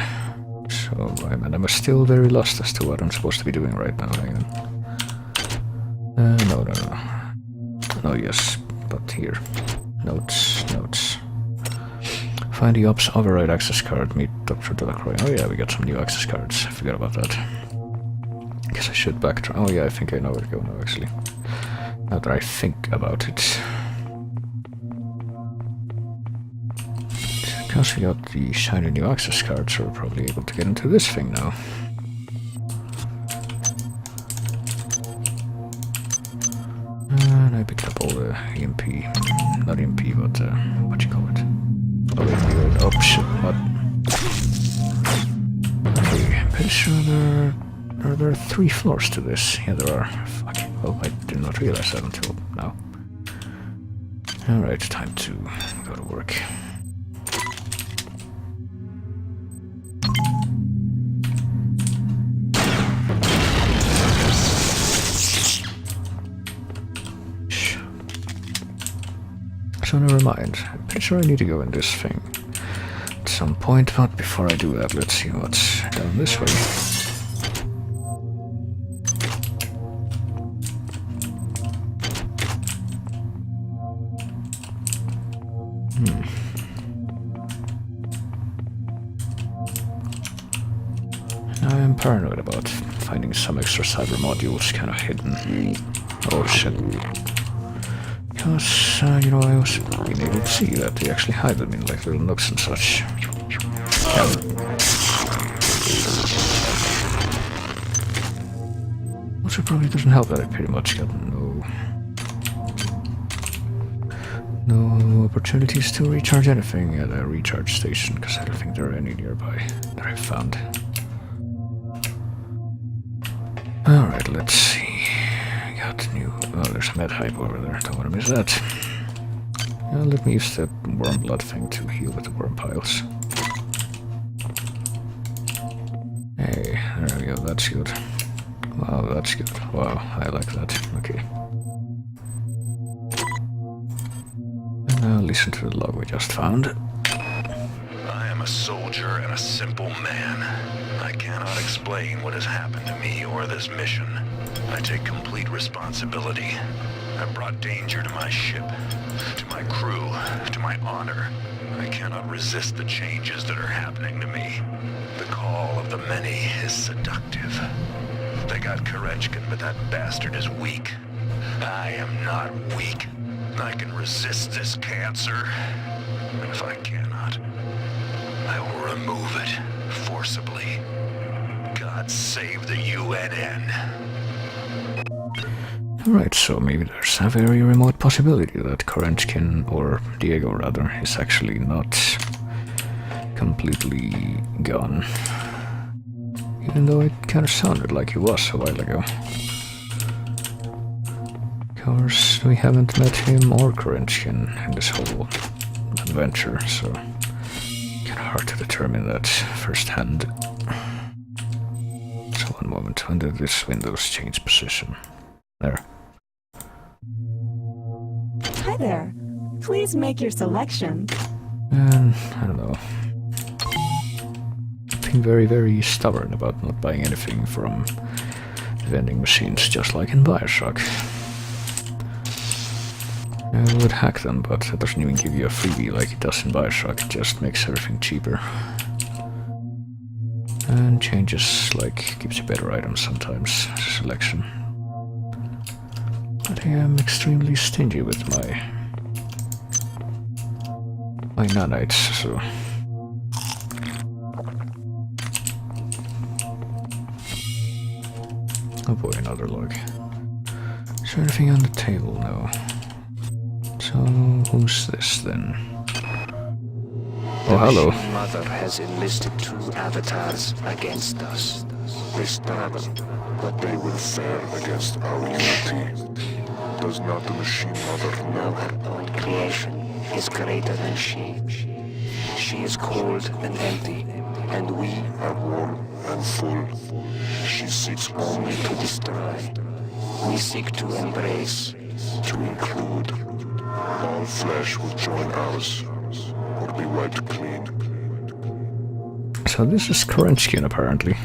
So I'm still very lost as to what I'm supposed to be doing right now. Hang on. No. No, yes, but here. Notes. Find the ops override access card, meet Dr. Delacroix. Oh yeah, we got some new access cards. I forgot about that. Guess I should backtrack. Oh yeah, I think I know where to go now, actually. Now that I think about it. Because we got the shiny new access cards, so we're probably able to get into this thing now. And I picked up all the EMP. Not EMP, but what you call it? Oh shit, what? Okay, I'm pretty sure there are 3 floors to this. Yeah, there are. Fuck. Oh, I did not realize that until now. Alright, time to go to work. So never mind. I'm pretty sure I need to go in this thing at some point, but before I do that, let's see what's down this way. I am paranoid about finding some extra cyber modules kind of hidden. Oh shit. Because, you know, I was being able to see that they actually hide them in like little nooks and such. Also probably doesn't help that I pretty much got no opportunities to recharge anything at a recharge station, because I don't think there are any nearby that I've found. Alright, let's see. Got new... Oh, there's a med hype over there. Don't want to miss that. Let me use that worm blood thing to heal with the worm piles. Hey, there we go. That's good. Wow, that's good. Wow, I like that. Okay. And now listen to the log we just found. I am a soldier and a simple man. I cannot explain what has happened to me or this mission. I take complete responsibility. I brought danger to my ship, to my crew, to my honor. I cannot resist the changes that are happening to me. The call of the many is seductive. They got Kerechkin, but that bastard is weak. I am not weak. I can resist this cancer. And if I cannot, I will remove it forcibly. God save the UNN. Alright, so maybe there's a very remote possibility that Kerechkin, or Diego rather, is actually not completely gone. Even though it kind of sounded like he was a while ago. Of course, we haven't met him or Kerechkin in this whole adventure, so kind of hard to determine that firsthand. So one moment, when did this Windows change position? There. Hi there. Please make your selection. And I don't know. Being very, very stubborn about not buying anything from vending machines, just like in Bioshock. I would hack them, but it doesn't even give you a freebie like it does in Bioshock. It just makes everything cheaper. And changes, like, gives you better items sometimes as a selection. But I am extremely stingy with my nanites, so... Oh boy, another log. Is there anything on the table? No. So, who's this then? Oh, hello. The Mother has enlisted 2 avatars against us. They struggle, but they will fare against our unity. Does not the Machine Mother know? Her own creation is greater than she. She is cold and empty, and we are warm and full. She seeks only to destroy. We seek to embrace, to include. All flesh will join ours, or be wiped clean. So this is Kerechkin, apparently.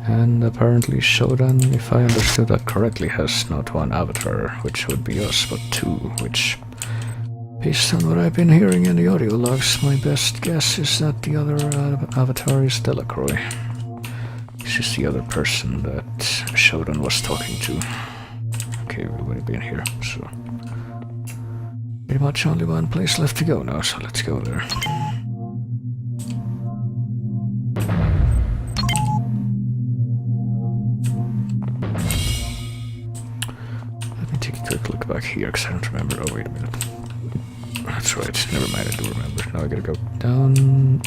And apparently Shodan, if I understood that correctly, has not 1 avatar, which would be us, but 2, which, based on what I've been hearing in the audio logs, my best guess is that the other avatar is Delacroix. This is the other person that Shodan was talking to. Okay, we've already been here, so... pretty much only 1 place left to go now, so let's go there. Let me take a quick look back here, because I don't remember. Oh, wait a minute. That's right, never mind, I do remember. Now I gotta go down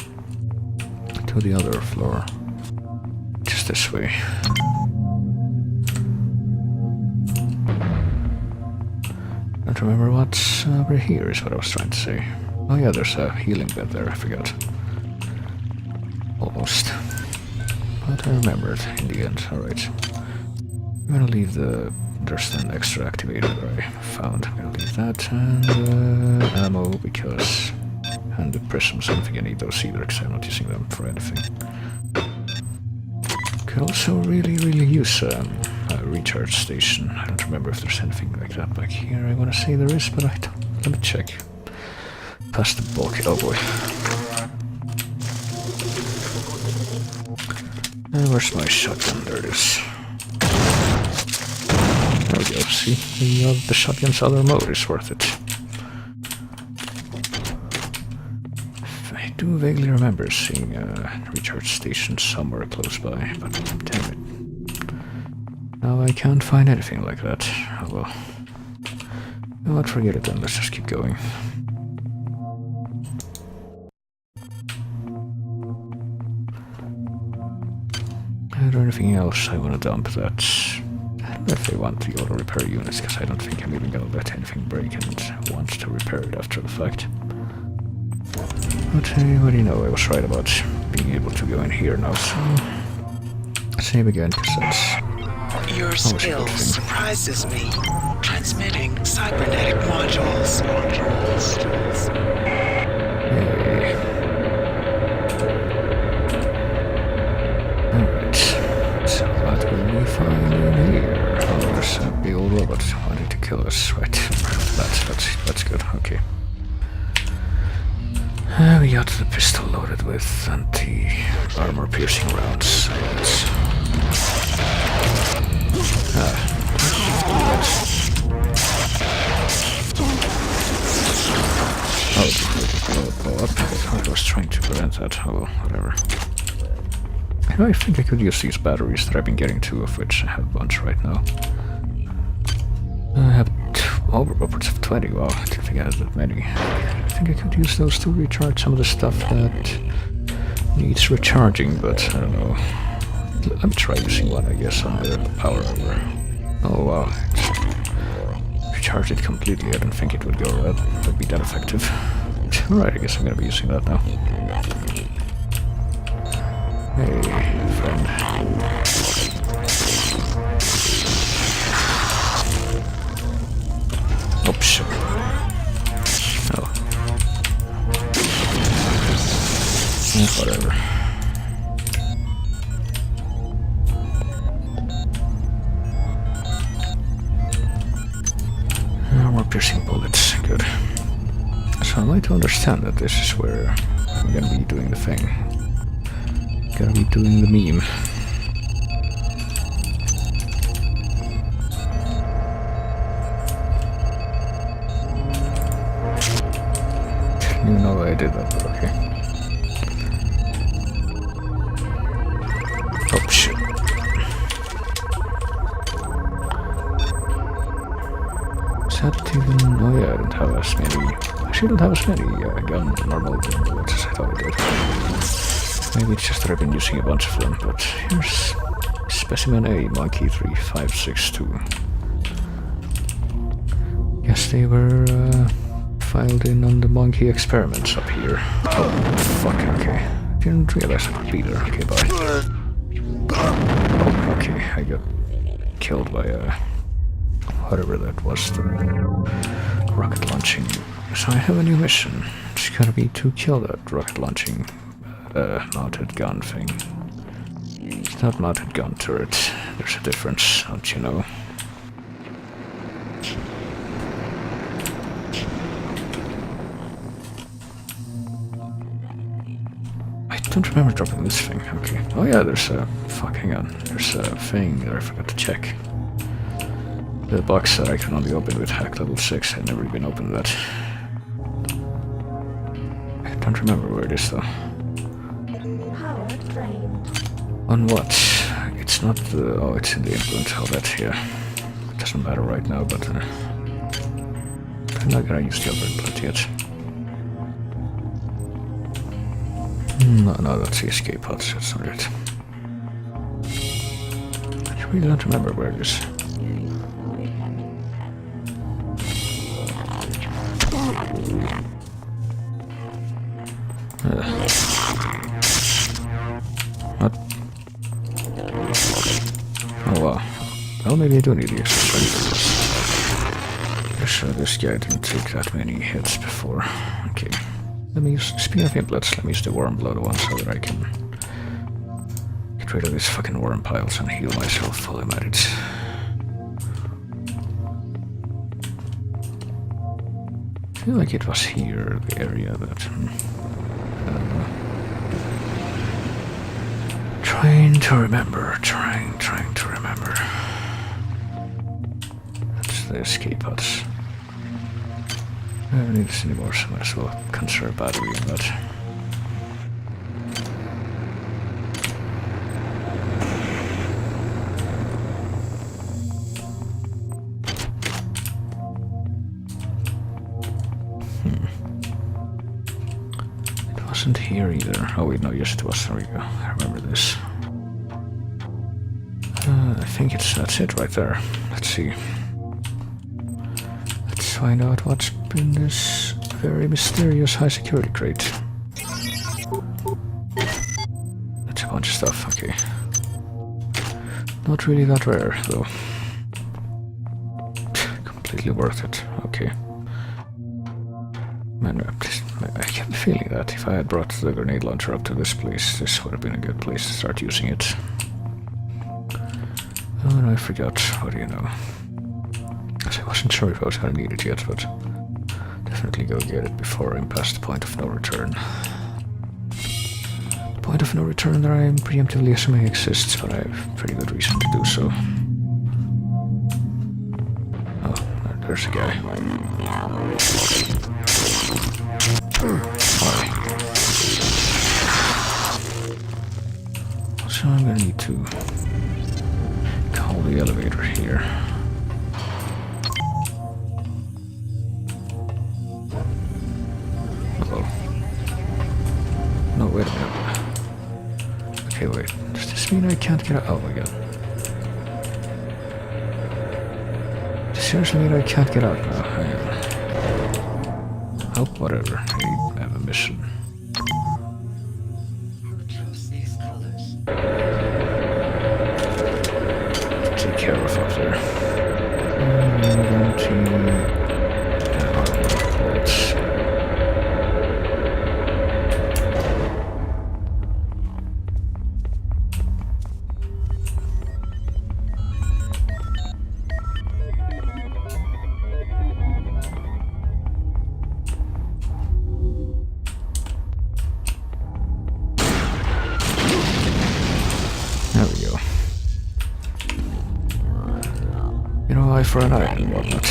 to the other floor. Just this way. I don't remember what's over here is what I was trying to say. Oh yeah, there's a healing bed there, I forgot. Almost. But I remembered in the end, alright. I'm gonna leave there's an extra activator that I found. I'm gonna leave that, and ammo, because... and the prisms, I don't think I need those either, because I'm not using them for anything. Could also really use a recharge station. I don't remember if there's anything like that back here. I want to say there is, but I don't. Let me check. Past the bulk. Oh boy. And where's my shotgun? There it is. There we go. See, the shotgun's other mode is worth it. I do vaguely remember seeing a recharge station somewhere close by, but damn it. Now I can't find anything like that. Oh well. No, let's forget it then, let's just keep going. Is there anything else I want to dump that... I don't know if they want the auto repair units, because I don't think I'm even gonna let anything break and want to repair it after the fact. But what do you know, I was right about being able to go in here now, so... save again, because that's... Your skill surprises me. Transmitting cybernetic modules. Yay. Alright, so that will be fine in here. Oh, there's a big old robot wanting to kill us, right? That's good, okay. We got the pistol loaded with anti-armor piercing rounds. So let's... I was trying to prevent that. Oh well, whatever. You know, I think I could use these batteries that I've been getting 2 of which I have a bunch right now. I have upwards of 20. Wow, I didn't think I had that many. I think I could use those to recharge some of the stuff that needs recharging, but I don't know. Let me try using one, I guess, on the power over. Oh wow, recharged it completely. I didn't think it would be that effective. Alright, I guess I'm gonna be using that now. Hey, friend. Oops. Oh. Whatever. More piercing bullets. Good. So am I to understand that this is where I'm gonna be doing the thing? Gonna be doing the meme. Didn't even know I did that, but okay. Oh shit. Is that even... Oh yeah, I don't have as many... Actually, I don't have as many normal gun bullets as I thought I did. Maybe it's just that I've been using a bunch of them, but here's Specimen A, Monkey 3562. Guess they were filed in on the monkey experiments up here. Oh, fuck, okay. Didn't realize I would be there. Okay, bye. Oh, okay, I got killed by whatever that was, the rocket launching. So I have a new mission. It's gotta be to kill that rocket launching mounted gun thing. It's not mounted gun turret. There's a difference, don't you know? I don't remember dropping this thing. Okay. Oh yeah, there's a... Fuck, hang on. There's a thing that I forgot to check. The box that I can only open with hack level 6. I've never even opened that. I don't remember where it is though. On what? It's not the... Oh, it's in the implant. Oh, that, yeah. It doesn't matter right now, but... I'm not gonna use the other implant yet. No, that's the escape pods. That's not it. I really don't remember where it is. What? Oh wow. Well, maybe I do need the extra strength for this. This guy didn't take that many hits before. Okay. Let me use... Speaking of implants, let me use the worm blood one so that I can get rid of these fucking worm piles and heal myself while I'm at it. I feel like it was here, the area that... Trying to remember. That's the escape pods. I don't need this anymore, so I might as well conserve battery in that. It wasn't here either. Oh wait, no, yes it was. There we go. I remember this. I think that's it right there. Let's see. Let's find out what's in this very mysterious high security crate. That's a bunch of stuff, okay. Not really that rare, though. Completely worth it, okay. Man, I get the feeling that if I had brought the grenade launcher up to this place, this would have been a good place to start using it. Oh, no, I forgot. What do you know? I wasn't sure if I was gonna need it yet, but definitely go get it before I'm past the point of no return. Point of no return that I'm preemptively assuming exists, but I have pretty good reason to do so. Oh, there's a guy. Hi. So I'm gonna need to call the elevator here. Hello. No, wait a minute. Okay, wait. Does this mean I can't get out? Oh my god. Does this seriously mean I can't get out now? Hang on. Oh, whatever. I have a mission. Take care of up there. I'm going to... bullets. There we go. You know, eye for an eye and whatnot.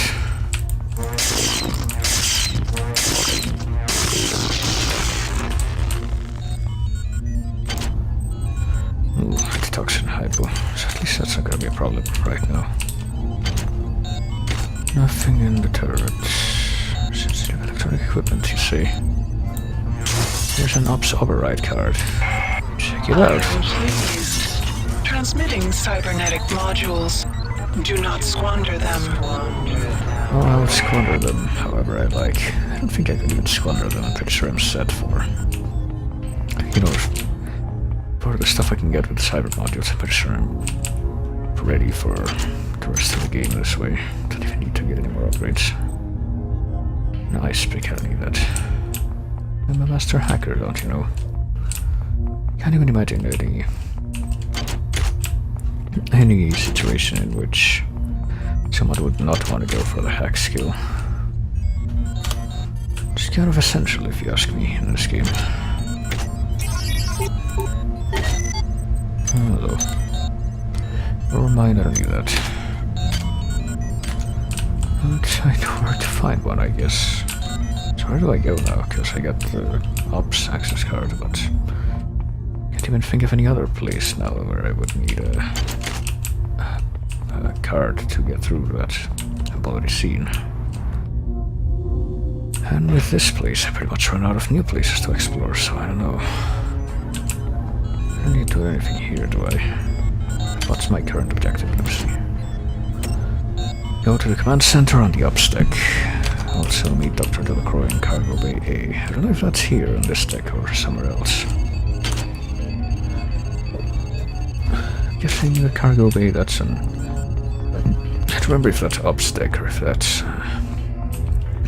Ooh, antitoxin hypo. So at least that's not gonna be a problem right now. Nothing in the turret. Sensitive electronic equipment, you see. There's an ops override card. Check it out. Transmitting cybernetic modules. Do not squander them. Well, I'll squander them however I like. I don't think I could even squander them. I'm pretty sure I'm set for... You know, for the stuff I can get with the cyber modules, I'm pretty sure I'm ready for the rest of the game this way. Don't even need to get any more upgrades. Nice, but I don't need that. I'm a master hacker, don't you know? Can't even imagine any situation in which someone would not want to go for the hack skill. It's kind of essential if you ask me in this game. Hello. Never mind, I don't need that. But I know where to find one, I guess. So where do I go now? Because I got the ops access card, but can't even think of any other place now where I would need a card to get through that I've already seen. And with this place, I pretty much run out of new places to explore, so I don't know. I don't need to do anything here, do I? What's my current objective? Let me see. Go to the command center on the ops deck. Also meet Dr. Delacroix in Cargo Bay A. I don't know if that's here on this deck or somewhere else. I'm guessing the Cargo Bay, that's an... I can't remember if that's ops deck or if that's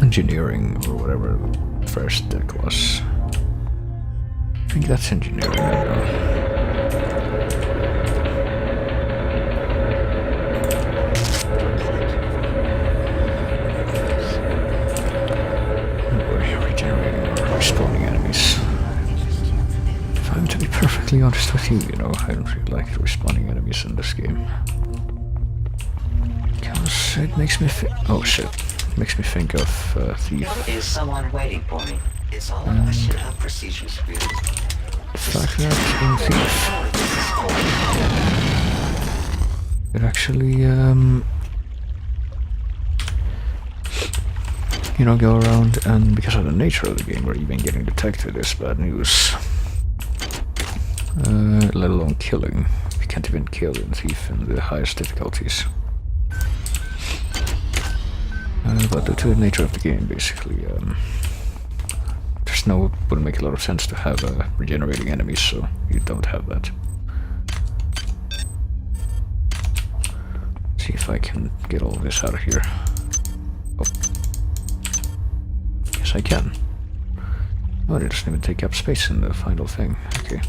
engineering or whatever the first deck was. I think that's engineering, I don't know. Respawning enemies. If I'm to be perfectly honest with you, you know, I don't really like respawning enemies in this game. Because it makes me oh shit. It makes me think of Thief. Is someone waiting for me? It's all a question of procedures, really. The fact that in Thief it actually you know, go around, and because of the nature of the game where even getting detected is bad news. Let alone killing. You can't even kill in Thief in the highest difficulties. But due to the nature of the game, basically, wouldn't make a lot of sense to have regenerating enemies, so you don't have that. See if I can get all this out of here. Oh. I can. Oh, it doesn't even take up space in the final thing. Okay.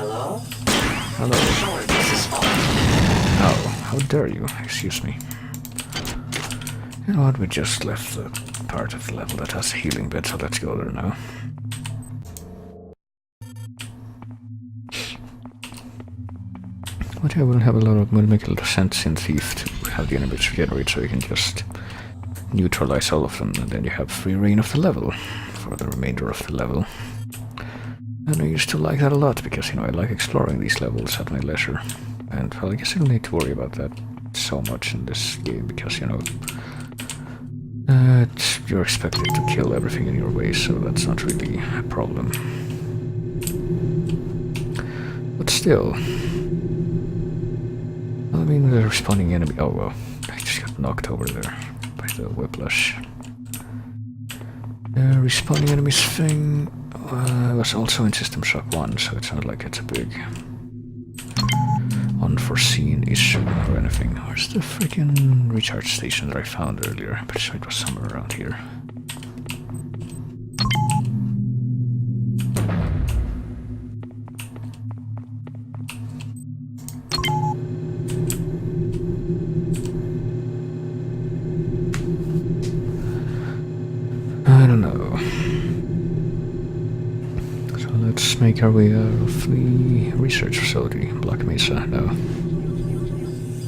Hello? Hello. Sure, this is fine. Oh, how dare you? Excuse me. You know what? We just left the part of the level that has a healing bit, so let's go there now. But yeah, we'll have a lot of, we'll make a lot of sense in Thief to have the enemies regenerate so you can just neutralize all of them, and then you have free reign of the level for the remainder of the level. And I used to like that a lot because, you know, I like exploring these levels at my leisure. And well, I guess I don't need to worry about that so much in this game because, you know, you're expected to kill everything in your way, so that's not really a problem. But still, I mean, the respawning enemy. Oh well, I just got knocked over there by the whiplash. The respawning enemies thing was also in System Shock 1, so it's not like it's a big unforeseen issue or anything. Where's the freaking recharge station that I found earlier? I'm pretty sure it was somewhere around here. I don't know. So let's make our way out of the research facility. Black Mesa, no.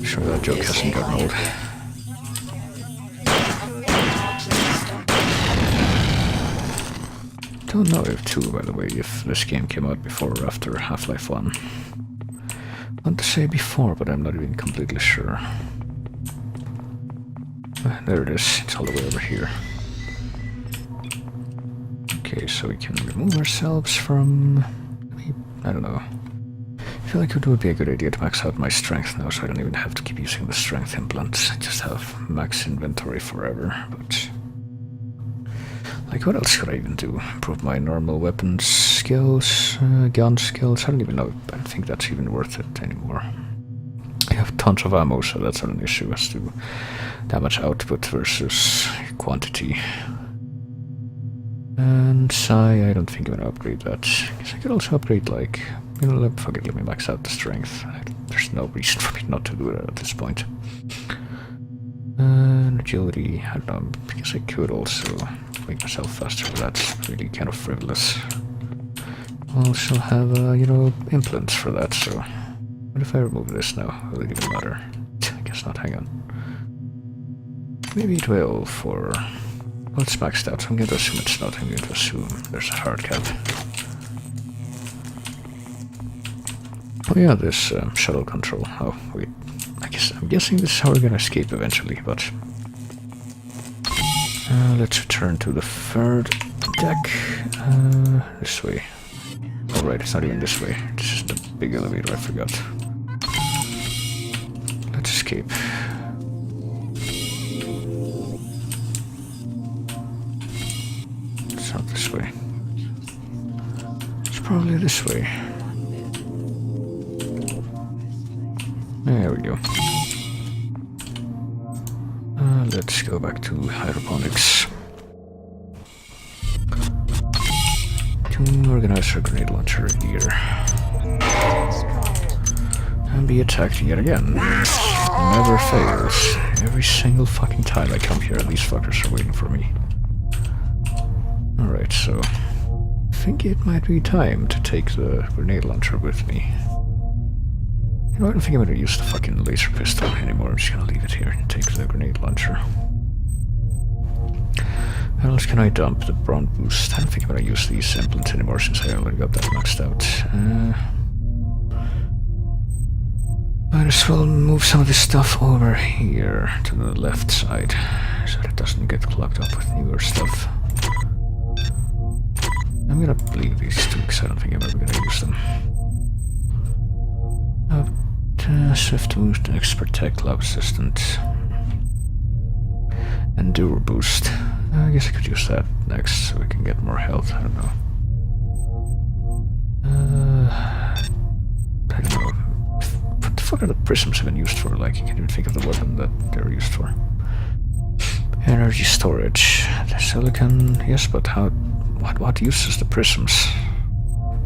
Sure that joke hasn't gotten old. Don't know if too, by the way, if this game came out before or after Half-Life 1. I want to say before, but I'm not even completely sure. There it is, it's all the way over here. Okay, so we can remove ourselves from... I don't know. I feel like it would be a good idea to max out my strength now, so I don't even have to keep using the strength implants. I just have max inventory forever, but... like, what else could I even do? Improve my normal weapons skills, gun skills? I don't even know. I don't think that's even worth it anymore. I have tons of ammo, so that's not an issue as to damage output versus quantity. And Psi, I don't think I'm gonna upgrade that. Because I could also upgrade, like, you know, fuck it, let me max out the strength. There's no reason for me not to do that at this point. And agility, I don't know, because I could also make myself faster, but that's really kind of frivolous. I also have, you know, implants for that, so... what if I remove this now? Will it even matter? I guess not, hang on. Maybe it will for... well, it's maxed out, so I'm going to assume it's not. I'm going to assume there's a hard cap. Oh yeah, this shuttle control. Oh, wait. I'm guessing this is how we're going to escape eventually, but... let's return to the third deck. This way. Alright, it's not even this way. This is the big elevator, I forgot. Let's escape. It's not this way. It's probably this way. There we go. Let's go back to hydroponics. To organize our grenade launcher here. And be attacked yet again. Never fails. Every single fucking time I come here, these fuckers are waiting for me. Alright, so... I think it might be time to take the grenade launcher with me. You know, I don't think I'm gonna use the fucking laser pistol anymore. I'm just gonna leave it here and take the grenade launcher. What else can I dump? The Brawn Boost. I don't think I'm gonna use these implants anymore since I already got that maxed out. Might as well move some of this stuff over here to the left side so that it doesn't get clogged up with newer stuff. I'm gonna leave these two because I don't think I'm ever gonna use them. Swift Boost, Expert Tech, Lab Assistant, Endure Boost. I guess I could use that next so we can get more health. I don't know. I don't know. What the fuck are the prisms even used for? Like, I can't even think of the weapon that they're used for. Energy storage. The silicon, yes, but how? What use is the prisms?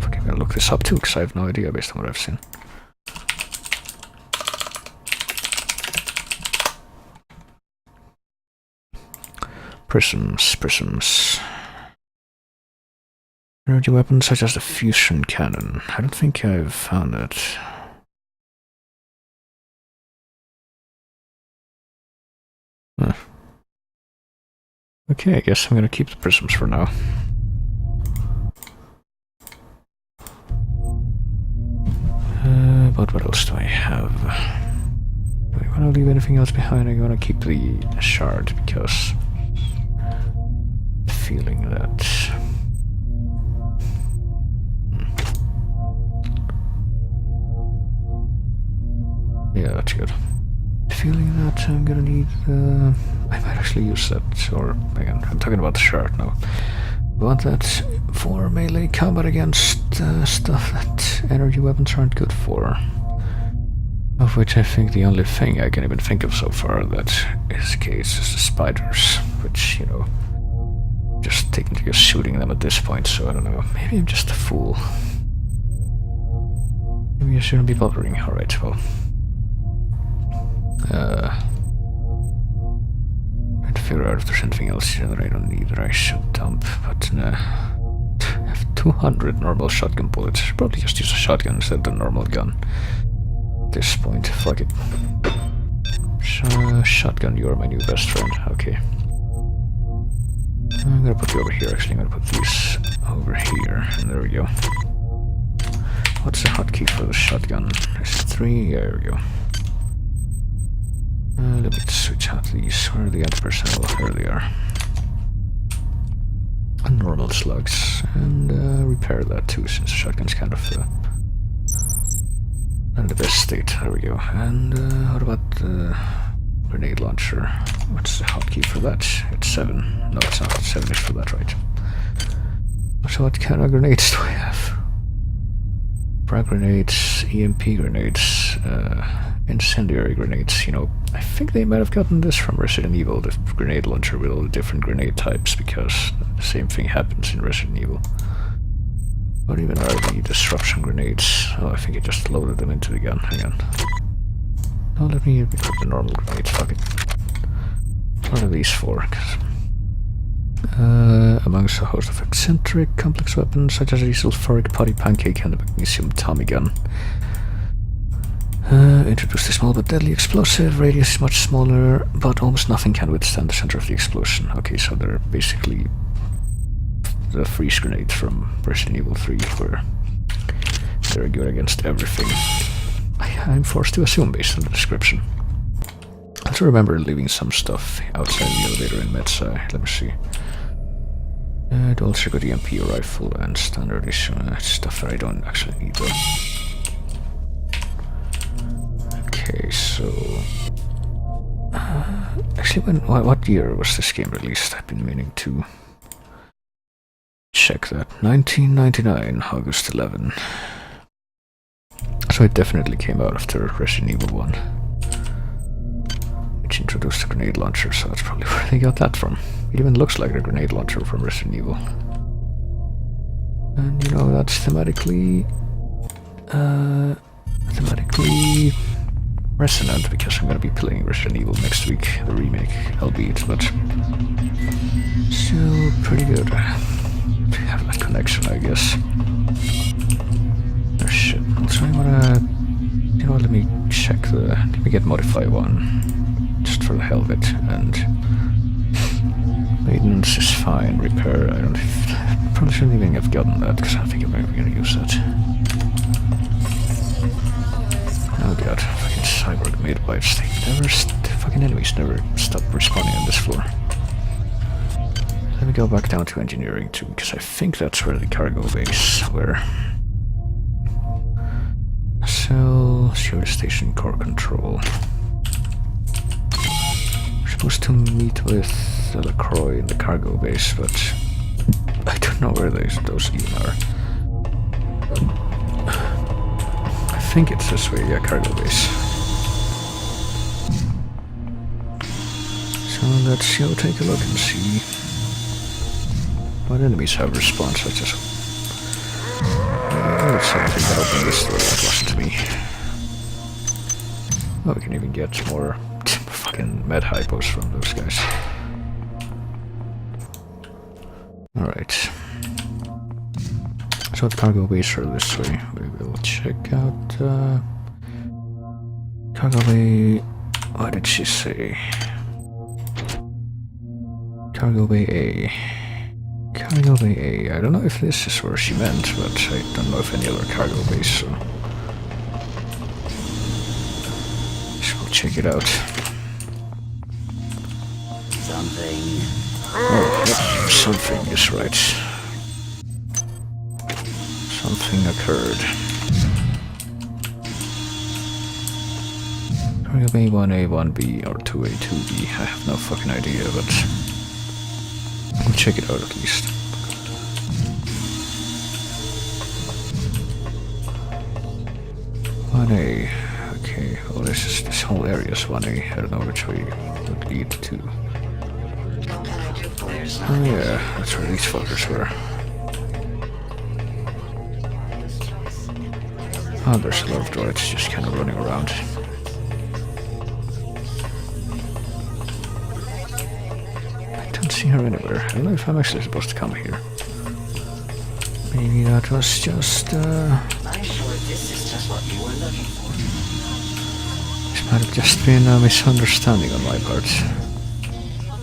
I'm gonna look this up too, because I have no idea based on what I've seen. Prisms. Energy weapons such as the fusion cannon. I don't think I've found it. Huh. Okay, I guess I'm gonna keep the prisms for now. But what else do I have? Do I want to leave anything else behind? I'm gonna keep the shard because feeling that. Yeah, that's good. Feeling that I'm gonna need. I might actually use that. Or again, I'm talking about the shard now. Want that for melee combat against stuff that energy weapons aren't good for. Of which I think the only thing I can even think of so far that is the case is the spiders, which, you know, just technically shooting them at this point, so I don't know. Maybe I'm just a fool. Maybe I shouldn't be bothering. Alright, well. Trying to figure out if there's anything else here that I don't need that I should dump, but I have 200 normal shotgun bullets. I should probably just use a shotgun instead of the normal gun. At this point, fuck it. Shotgun, you are my new best friend. Okay. I'm gonna put you over here, actually. I'm gonna put these over here, and there we go. What's the hotkey for the shotgun? Is it 3? Yeah, there we go. Let me switch out these. Where are the anti-personnel? There they are. And normal slugs. And repair that too, since the shotgun's kind of in the best state. There we go. And what about the grenade launcher? What's the hotkey for that? It's 7. No, it's not. 7 is for that, right? So what kind of grenades do I have? Frag grenades, EMP grenades, incendiary grenades. You know, I think they might have gotten this from Resident Evil, the grenade launcher with all the different grenade types, because the same thing happens in Resident Evil. What even are the disruption grenades? Oh, I think it just loaded them into the gun. Hang on. Oh, let me equip the normal grenades. Fuck it. What are these for? Amongst a host of eccentric, complex weapons such as the sulfuric potty pancake and the magnesium Tommy gun. Introduced a small but deadly explosive. Radius is much smaller, but almost nothing can withstand the center of the explosion. Okay, so they're basically the freeze grenades from Resident Evil 3, where they're good against everything. I'm forced to assume based on the description. I also remember leaving some stuff outside the elevator in Metsa. Let me see. Dual circuit EMP rifle and standard edition stuff that I don't actually need though. Okay, so actually, what year was this game released? I've been meaning to check that. 1999, August 11. So it definitely came out after Resident Evil 1, which introduced a grenade launcher, so that's probably where they got that from. It even looks like a grenade launcher from Resident Evil. And you know, that's thematically resonant, because I'm gonna be playing Resident Evil next week, the remake, albeit, but still pretty good. To have that connection, I guess. Oh shit. Also, I wanna, you know, let me check let me get Modify 1, just for the hell of it, and maintenance is fine, repair, I probably shouldn't even have gotten that, because I don't think I'm ever gonna use that. Oh god, fucking cyborg made bites, fucking enemies never stop respawning on this floor. Let me go back down to engineering too, because I think that's where the cargo base were. So, security station, core control. We're supposed to meet with LaCroix in the cargo base, but I don't know where those even are. I think it's this way, yeah, cargo base. So let's go take a look and see what enemies have respawned, such as Let's something that opened this door that wasn't me. Oh, we can even get more fucking med hypos from those guys. Alright. So the cargo bays are this way. We will check out cargo bay. What did she say? Cargo bay A. Cargo bay A. I don't know if this is where she meant, but I don't know if any other cargo bays, so we'll check it out. Something. Oh, yep, something is right. Something occurred. Cargo bay 1A, 1B, or 2A, 2B. I have no fucking idea, but we'll check it out at least. One A. Okay, well this whole area is 1A. I don't know which way it would lead to. Oh yeah, that's where these fuckers were. Oh, there's a lot of droids just kind of running around. I don't see her anywhere. I don't know if I'm actually supposed to come here. Maybe that was just, I'm sure this is just what you were looking for. This might have just been a misunderstanding on my part.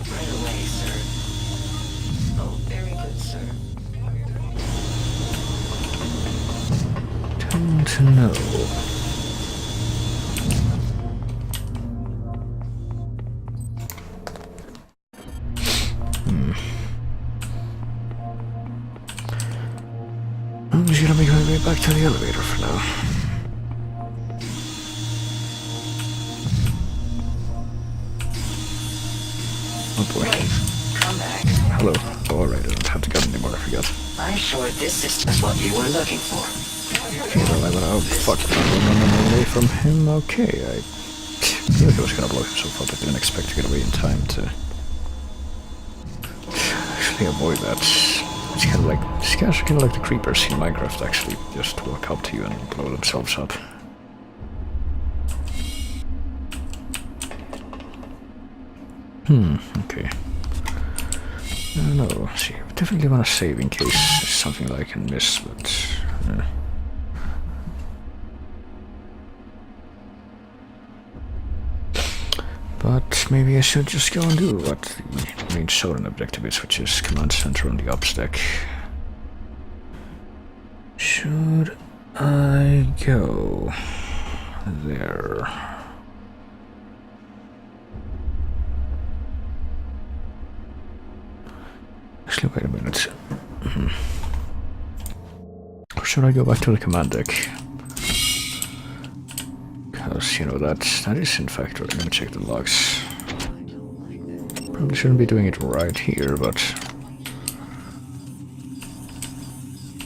Right away, sir. Oh, very good, sir. Don't know. I'm just gonna make my way back to the elevator for now. Oh boy. Come back. Hello. Oh, alright, I don't have the gun anymore, I forgot. I'm sure this is just what you were looking for. Okay, well, oh fuck, I'm away from him. Okay, I knew he was gonna blow himself up. I didn't expect to get away in time to actually avoid that. It's kind of like, these guys are kind of like the creepers in Minecraft, actually. Just walk up to you and blow themselves up. Okay. I don't know. See, I definitely want to save in case there's something that I can miss, but but maybe I should just go and do what the main Shodan objective is, which is command center on the ops deck. Should I go there? Actually, wait a minute. Or should I go back to the command deck? Because, you know, that is in fact right. Let me check the logs. Probably shouldn't be doing it right here, but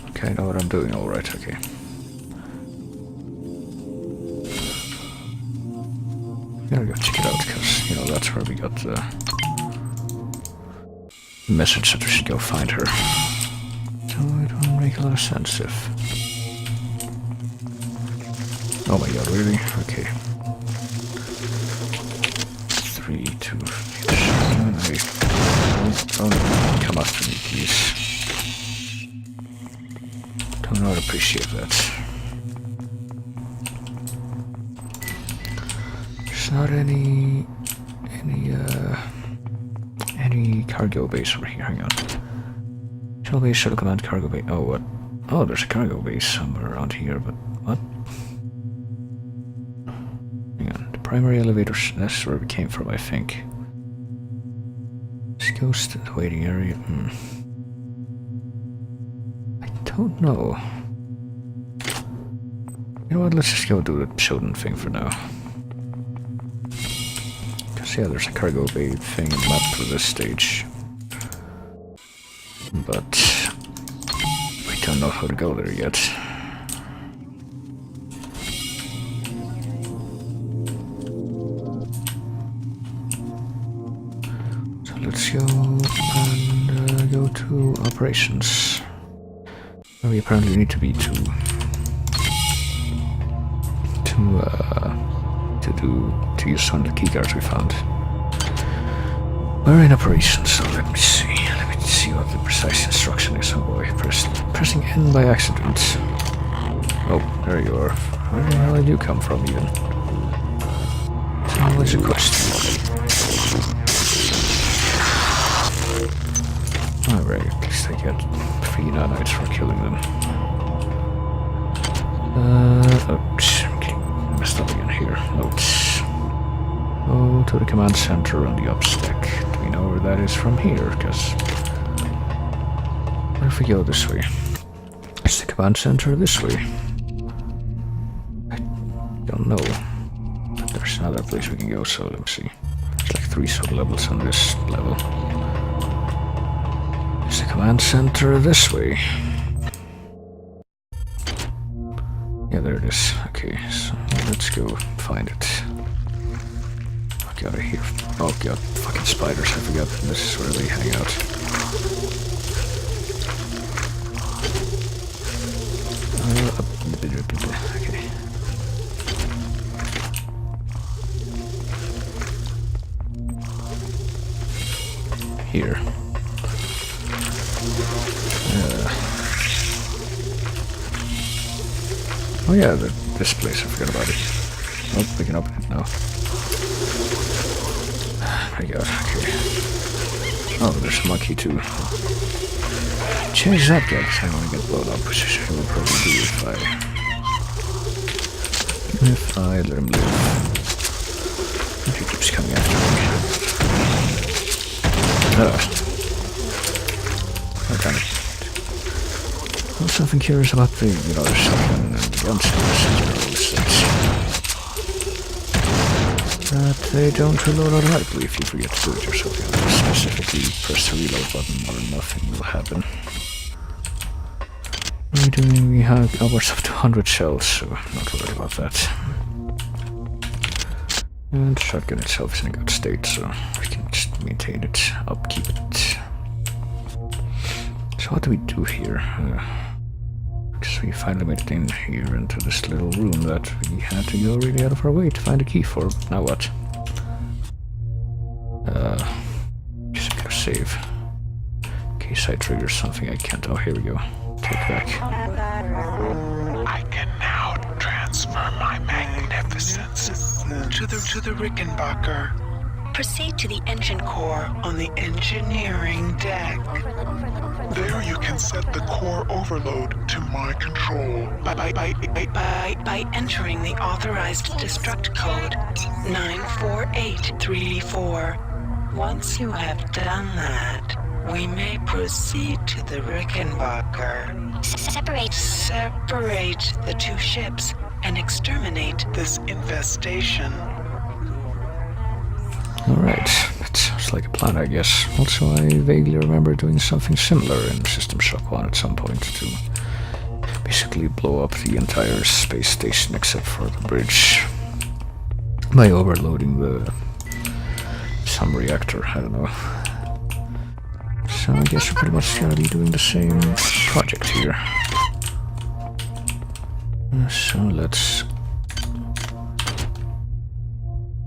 okay, I know what I'm doing, alright, okay. I'm gonna go check it out, because, you know, that's where we got the message that we should go find her. So it won't make a lot of sense if... Oh my god, really? Okay. 3, 2, 7, 8. Don't come after me, please. Don't not appreciate that. There's not any cargo base over here. Hang on. Shuttle base, shuttle command, cargo base. Oh, what? Oh, there's a cargo base somewhere around here, but what? Hang on. The primary elevator, that's where we came from, I think. This goes to the waiting area. I don't know. You know what? Let's just go do the Shodan thing for now. Yeah, there's a cargo bay thing mapped for this stage. But we don't know how to go there yet. So let's go and go to operations. Where we apparently need to be to to use some of the keycards we found. We're in operation, so let me see. Let me see what the precise instruction is. Oh boy, pressing N by accident. Oh, there you are. Where the hell did you come from, even? So what's the question? Alright, at least I get 3 nanites for killing them. Oops, okay, messed up again here. Notes. Go to the command center on the up stack. Do we know where that is from here? Because what if we go this way? Is the command center this way? I don't know. But there's another place we can go, so let me see. There's like 3 sub-levels on this level. Is the command center this way? Yeah, there it is. Okay, so let's go find it. Fuck out of here. Oh god, fucking spiders, I forgot this is where they hang out. Okay. Here. Oh yeah, this place, I forgot about it. Oh, we can open it now. My god, okay. Oh, there's a monkey too. Change that guy, because I want to get blown up, which I will probably do if I let him live. He keeps coming after me. Oh, damn it. I'm something curious about the, the shotgun and the guns that they don't reload automatically if you forget to do it yourself. You have to specifically press the reload button or nothing will happen. We have upwards of 200 shells, so I'm not worried about that. And the shotgun itself is in a good state, so we can just maintain it, upkeep it. So what do we do here? Because we finally made it in here into this little room that we had to go really out of our way to find a key for. Now what? Just go save. In case I trigger something I can't. Oh, here we go. Take back. I can now transfer my magnificence to the Rickenbacker. Proceed to the engine core on the engineering deck. There you can set the core overload to my control. By entering the authorized destruct code 94834. Once you have done that, we may proceed to the Rickenbacker. Separate the 2 ships and exterminate this infestation. Alright, that sounds like a plan, I guess. Also, I vaguely remember doing something similar in System Shock 1 at some point to basically blow up the entire space station except for the bridge by overloading some reactor, I don't know. So I guess we're pretty much gonna be doing the same project here. So let's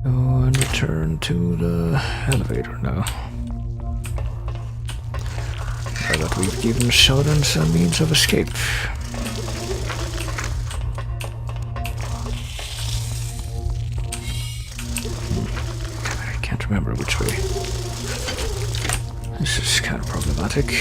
go and return to the elevator now. Now that we've given Sheldon some means of escape. I can't remember which way. This is kind of problematic.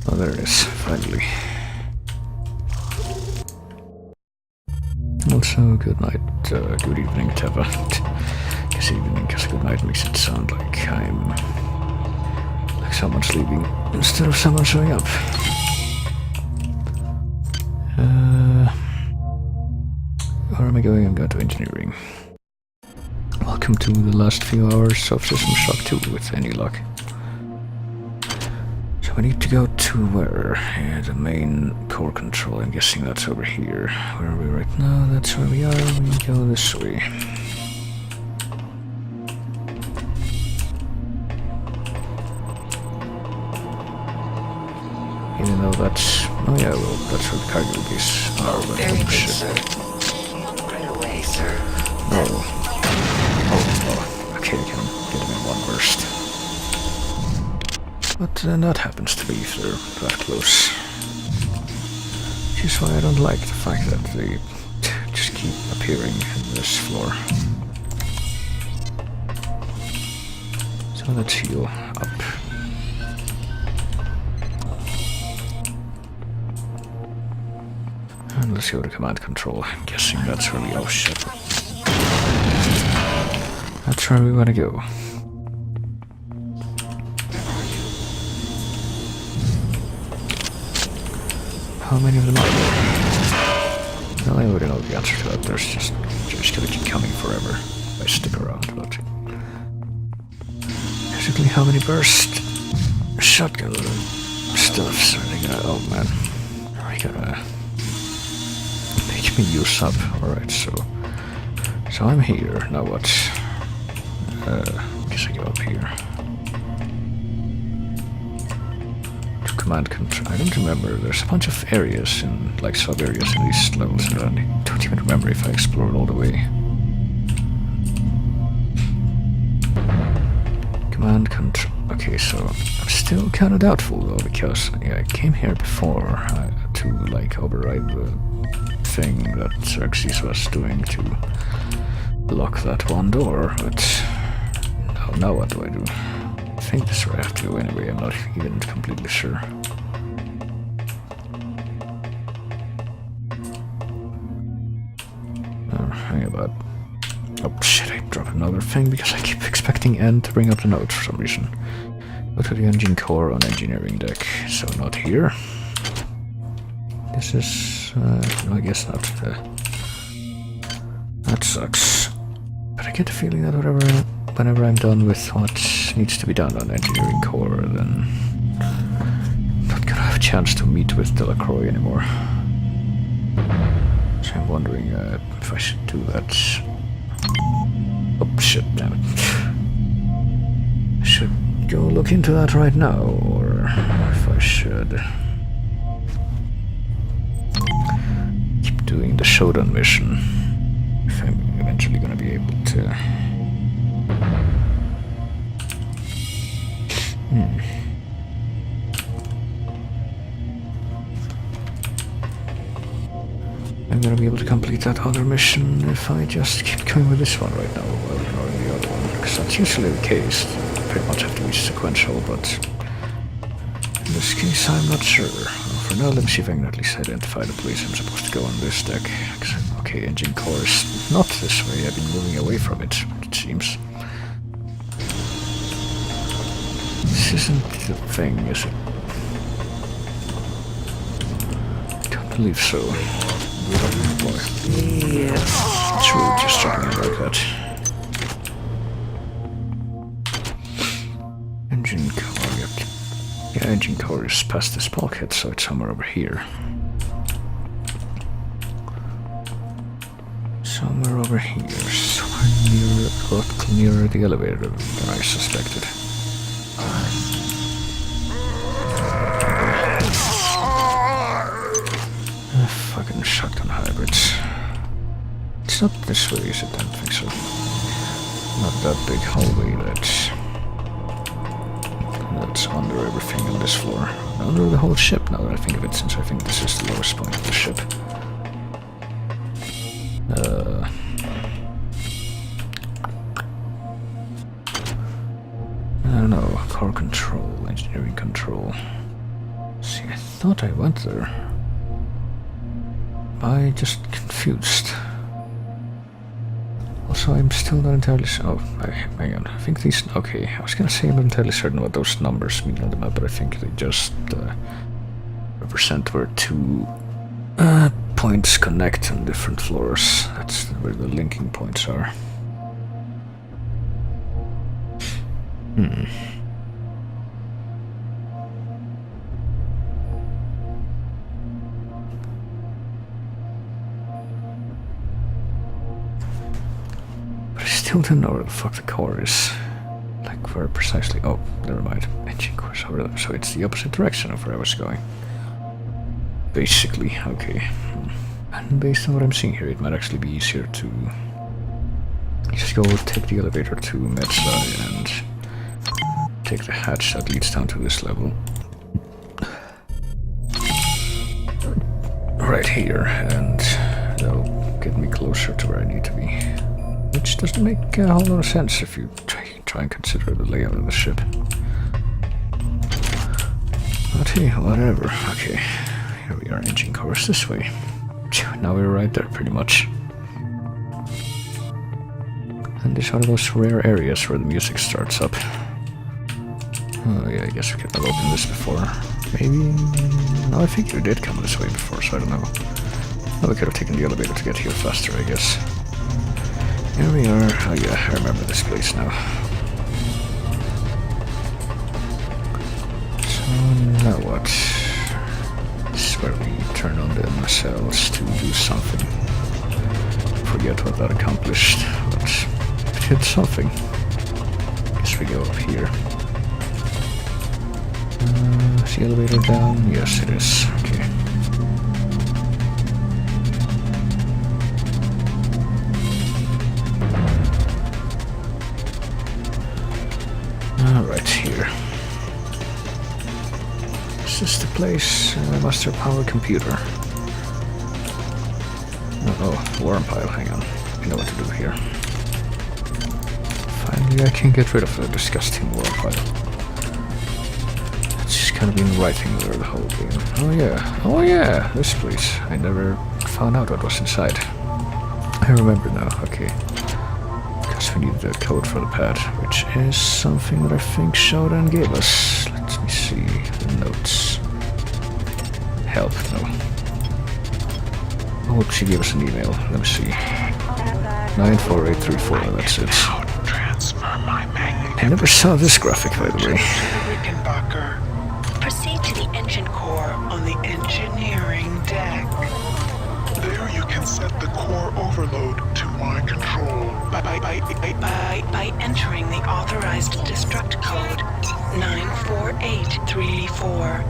Oh, there it is, finally. Also, good night, good evening, Teva. Guess evening, because good night makes it sound like like someone's leaving instead of someone showing up. Where am I going? I'm going to engineering. Welcome to the last few hours of System Shock 2 with any luck. So we need to go to to where? Yeah, the main core control. I'm guessing that's over here. Where are we right now? That's where we are. We go this way. Even though that's... Oh yeah, well, that's where the cargo bays are. But Very good, shit. sir. Right away, sir. Oh. Oh. Okay, I can get them in one burst. But then that happens to be if they're that close. Which is why I don't like the fact that they just keep appearing in this floor. So let's heal up. And let's go to command control. I'm guessing that's where we... Oh shit. That's where we want to go. How many of them are there? Well, I already know the answer to that. They're just gonna keep coming forever if I stick around, but... Basically, how many burst shotgun stuffs are they gonna... Oh man. I gotta... make me use up. Alright, so I'm here. Now what? Guess I go up here. Command control. I don't remember. There's a bunch of areas in, like, sub-areas in these levels, and I don't even remember if I explored all the way. Command control. Okay, so I'm still kind of doubtful though, because yeah, I came here before to like override the thing that Xerxes was doing to lock that one door, but now what do I do? I think this is where I have to go anyway, I'm not even completely sure. Hang about. Oh shit, I dropped another thing because I keep expecting N to bring up the notes for some reason. Go to the engine core on engineering deck, so not here. This is... no, I guess not. That sucks. But I get the feeling that whenever I'm done with what needs to be done on engineering core, then I'm not gonna have a chance to meet with Delacroix anymore. So I'm wondering if I should do that. Oh shit, damn it. I should go look into that right now, or if I should keep doing the Shodan mission, if I'm eventually gonna be able to. I'm gonna be able to complete that other mission if I just keep going with this one right now while ignoring the other one, because that's usually the case. You pretty much have to be sequential, but in this case I'm not sure. Well, for now, let me see if I can at least identify the place I'm supposed to go on this deck. Okay, engine core is not this way. I've been moving away from it seems. This isn't the thing, is it? I don't believe so. Yeah, it's really just starting out like that. Engine core, yep. Yeah, engine core is past this bulkhead, so it's somewhere over here. Somewhere over here, somewhere a lot nearer the elevator than I suspected. Fucking shotgun hybrids. It's not this way, is it? I don't think so. Not that big hallway that's under everything on this floor. Under the whole ship, now that I think of it, since I think this is the lowest point of the ship. I don't know. Core control, engineering control. See, I thought I went there. I just confused. Also, I'm still not entirely sure. Oh, hang on. I think these. Okay, I was gonna say I'm not entirely certain what those numbers mean on the map, but I think they just represent where two points connect on different floors. That's where the linking points are. still don't know where the fuck the core is. Like, where precisely? Oh, never mind. Engine core's over there, so it's the opposite direction of where I was going. Basically, okay. And based on what I'm seeing here, it might actually be easier to just go take the elevator to Metsa and take the hatch that leads down to this level. Right here, and that'll get me closer to where I need to be. Which doesn't make a whole lot of sense if you try and consider the layout of the ship. But hey, whatever. Okay, here we are, engine course this way. Now we're right there, pretty much. And this is one of those rare areas where the music starts up. Oh yeah, I guess we could have opened this before. Maybe... No, I think you did come this way before, so I don't know. Oh, we could have taken the elevator to get here faster, I guess. Here we are. Oh yeah, I remember this place now. So, now what? This is where we turn on the nacelles to do something. Forget what that accomplished, but it did something. Guess we go up here. Is the elevator down? Yes, it is. Okay. Alright, here. Is this the place? Master power computer. Oh, worm pile, hang on. I know what to do here. Finally I can get rid of the disgusting worm pile. It's just kind of been writing there the whole game. Oh yeah, this place. I never found out what was inside. I remember now, okay. Because we need the code for the pad, which is something that I think Shodan gave us. Let me see the notes. Help, no. Oh, she gave us an email. Let me see. 94834, that's it. I never saw this graphic, by the way. Proceed to the engine core on the engineering deck. There you can set the core overload to my control. By entering the authorized destruct code 94834.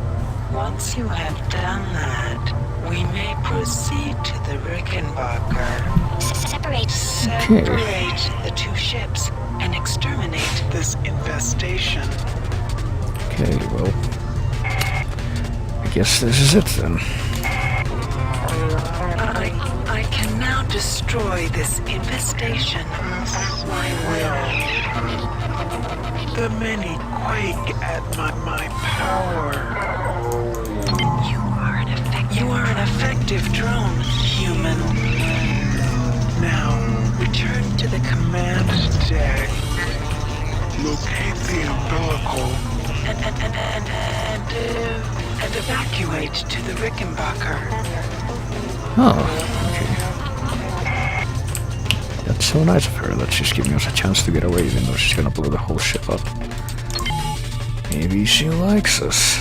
Once you have done that, we may proceed to the Rickenbacker. Separate the two ships and exterminate this infestation. Okay, well, I guess this is it then. I can now destroy this infestation at my will. The many quake at my power. You are an effective drone, human. Now, return to the command deck. Locate the umbilical. And evacuate to the Rickenbacker. Oh, okay. That's so nice of her that she's giving us a chance to get away even though she's gonna blow the whole ship up. Maybe she likes us.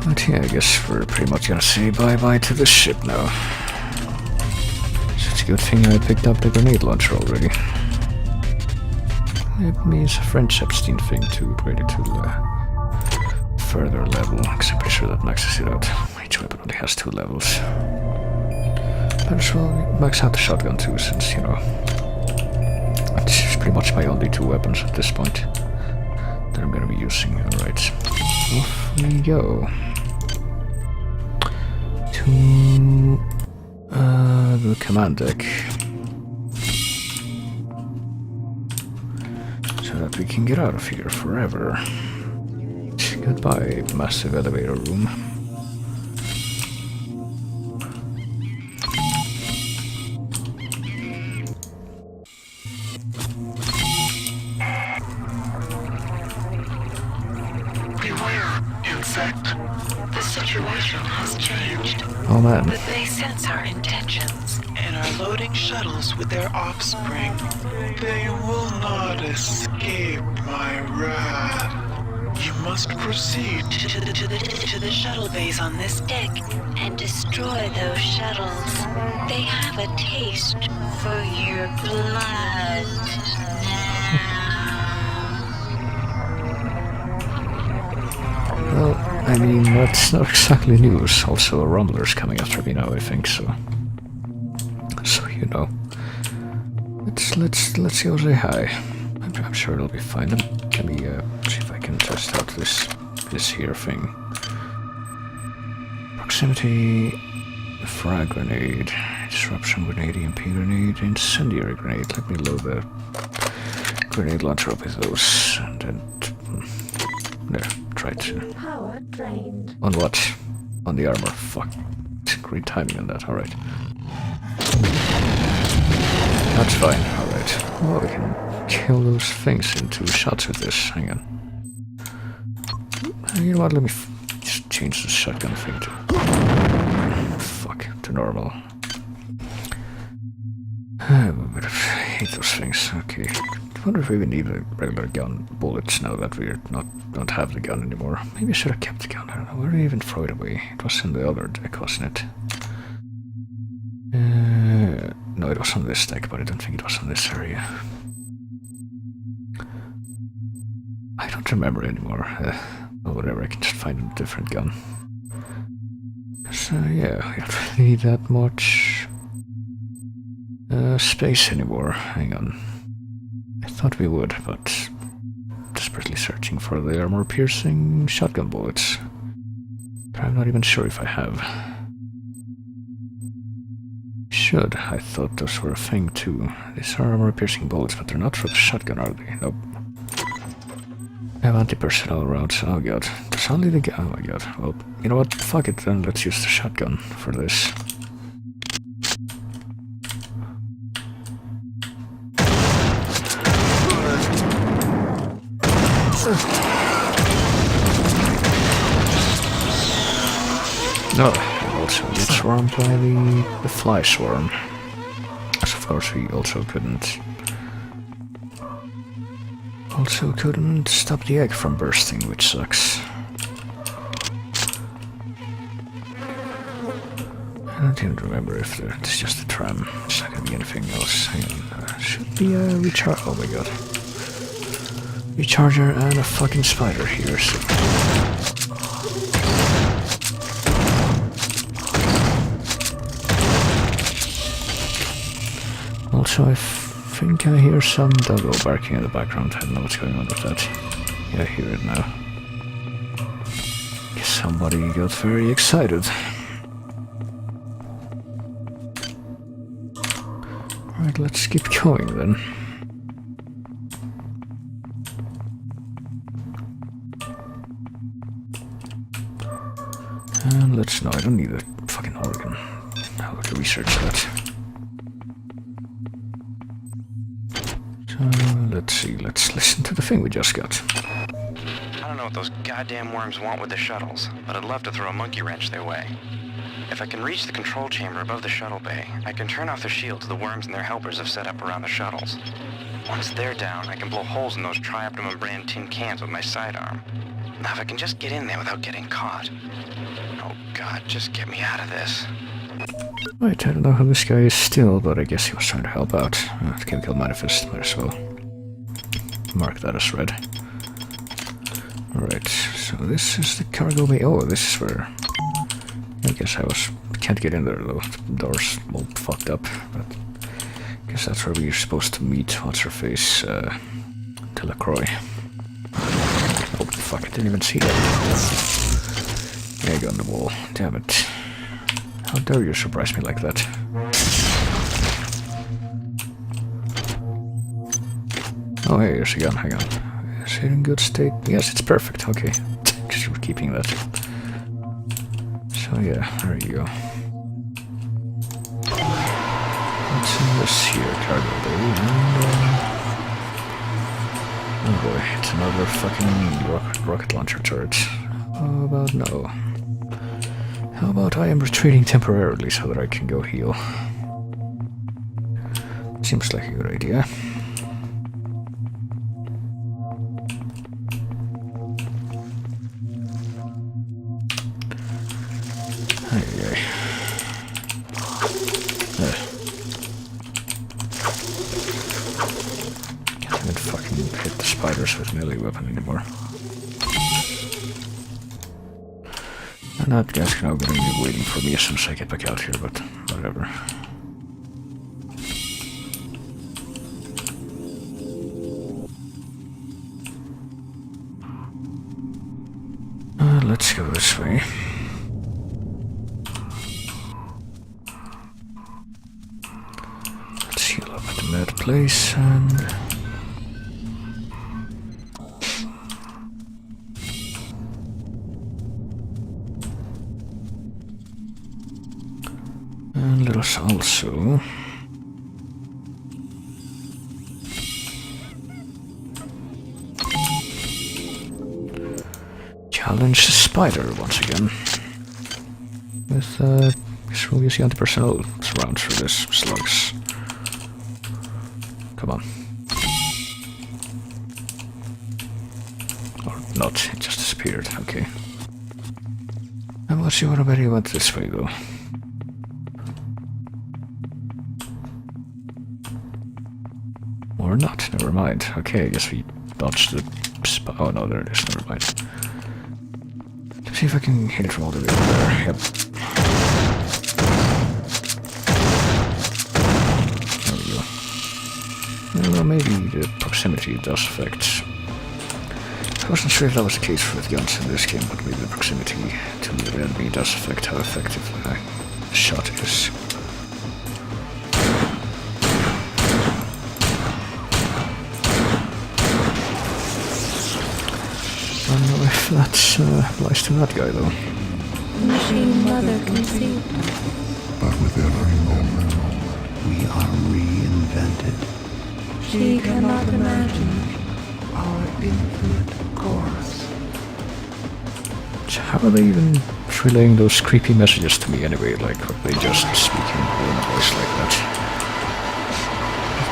But yeah, I guess we're pretty much gonna say bye-bye to the ship now. So it's a good thing I picked up the grenade launcher already. It means a French Epstein thing to upgrade it to further level, because I'm pretty sure that maxes it out. Each weapon only has 2 levels. Might as well max out the shotgun too, since, you know, it's pretty much my only 2 weapons at this point that I'm gonna be using. Alright, off we go. To the command deck. So that we can get out of here forever. Goodbye, massive elevator room. Beware, insect. The situation has changed. Oh man. But they sense our intentions and are loading shuttles with their offspring. They will not escape my wrath. You must proceed to the shuttle bays on this deck and destroy those shuttles. They have a taste for your blood Well, I mean, that's not exactly news. Also, a rumbler's coming after me now, I think, so... So, you know. Let's go say hi. I'm sure it'll be fine. Let me see if I can test out this here thing. Proximity, frag grenade, disruption grenade, EMP grenade, incendiary grenade. Let me load the grenade launcher up with those, and then there. Try to. Power drained. On what? On the armor. Fuck. Great timing on that. All right. That's fine. All right. Oh, we can kill those things in 2 shots with this. Hang on. You know what? Let me just change the shotgun thing to... Fuck. To normal. I hate those things. Okay. I wonder if we even need a regular gun bullets now that we don't have the gun anymore. Maybe I should have kept the gun. I don't know. Where did I even throw it away? It was in the other deck, wasn't it? No, it was on this deck, but I don't think it was on this area. I don't remember anymore. Well, whatever, I can just find a different gun. So, yeah, I don't really need that much space anymore. Hang on. I thought we would, but desperately searching for the armor-piercing shotgun bullets. But I'm not even sure if I have. Should. I thought those were a thing too. These are armor-piercing bullets, but they're not for the shotgun, are they? Nope. I have anti-personnel rounds. Oh god. There's only the gun. Oh my god. Well, you know what? Fuck it then. Let's use the shotgun for this. No, also get swarmed by the fly swarm. So of course we also couldn't stop the egg from bursting, which sucks. I don't even remember if it's just a tram. It's not gonna be anything else. Hang on. Should be a recharge. Oh my god. Recharger and a fucking spider here, so. Also, I think I hear some doggo barking in the background. I don't know what's going on with that. Yeah, I hear it now. Guess somebody got very excited. Alright, let's keep going then. And let's... no, I don't need a fucking organ. I'll have to research that. So, let's see, let's listen to the thing we just got. I don't know what those goddamn worms want with the shuttles, but I'd love to throw a monkey wrench their way. If I can reach the control chamber above the shuttle bay, I can turn off the shields the worms and their helpers have set up around the shuttles. Once they're down, I can blow holes in those Tri-Optimum brand tin cans with my sidearm. Now if I can just get in there without getting caught. Oh god, just get me out of this. Right, I don't know who this guy is still, but I guess he was trying to help out. The chemical manifest, might as well mark that as red. Alright, so this is the cargo bay. Oh, this is where... I guess can't get in there though. The door's all fucked up, but I guess that's where we're supposed to meet. What's her face? Delacroix. Oh, fuck, I didn't even see that. Egg on the wall. Damn it. How dare you surprise me like that? Oh, hey, here's a gun. Hang on. Is it in good state? Yes, it's perfect. Okay. Because you were keeping that. So, yeah, there you go. What's in this here cargo bay? Oh boy, it's another fucking rocket launcher turret. How about no? How about I am retreating temporarily so that I can go heal? Seems like a good idea. fucking hit the spiders with melee weapon anymore. And that guy's now gonna be waiting for me as soon as I get back out here, but whatever. Let's go this way. Let's heal up at the med place and... And let us also... challenge the spider once again. With, guess we'll use the anti-personnel rounds for this slugs. Come on. Or not, it just disappeared, okay. And what's your what you went this way though? Or not, never mind. Okay, I guess we dodged the oh no, there it is, never mind. Let's see if I can hit it from all the way over there. Yep. There we go. Well, maybe the proximity does affect. I wasn't sure if that was the case with guns in this game, but maybe the proximity to the enemy does affect how effective the shot is. I don't know if that applies to that guy though. Machine mother conceived. But with every moment, we are reinvented. She cannot imagine Our infinite chorus. So how are they even relaying those creepy messages to me anyway? Like, are they just speaking in a voice like that?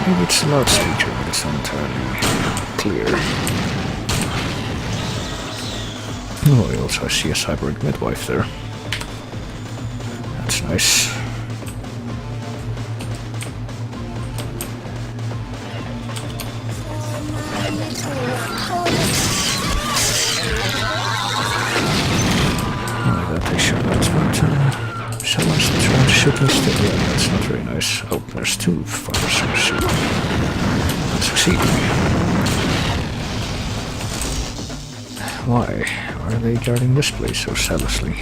Maybe it's a loudspeaker, but it's not entirely clear. Oh, I also see a cyborg midwife there. That's nice. Oh, I got a picture of that, but someone's trying to shoot me still. Yeah, that's not very nice. Oh, there's two fighters who shoot. Succeeding. Why are they guarding this place so zealously?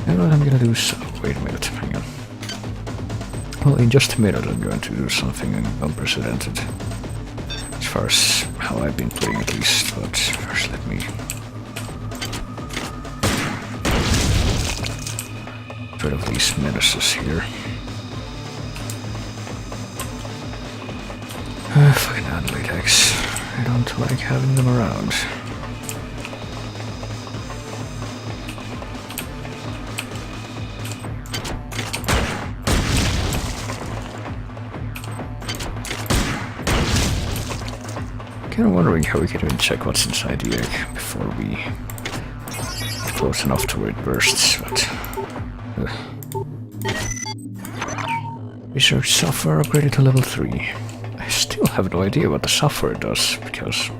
You know what I'm gonna do? So, wait a minute, hang on. Well, in just a minute I'm going to do something unprecedented. As far as how I've been playing at least, but first let me... get rid of these menaces here. Fucking latex. I don't like having them around. Kind of wondering how we can even check what's inside the egg before we get close enough to where it bursts, but... Research software upgraded to level 3. I still have no idea what the software does, because,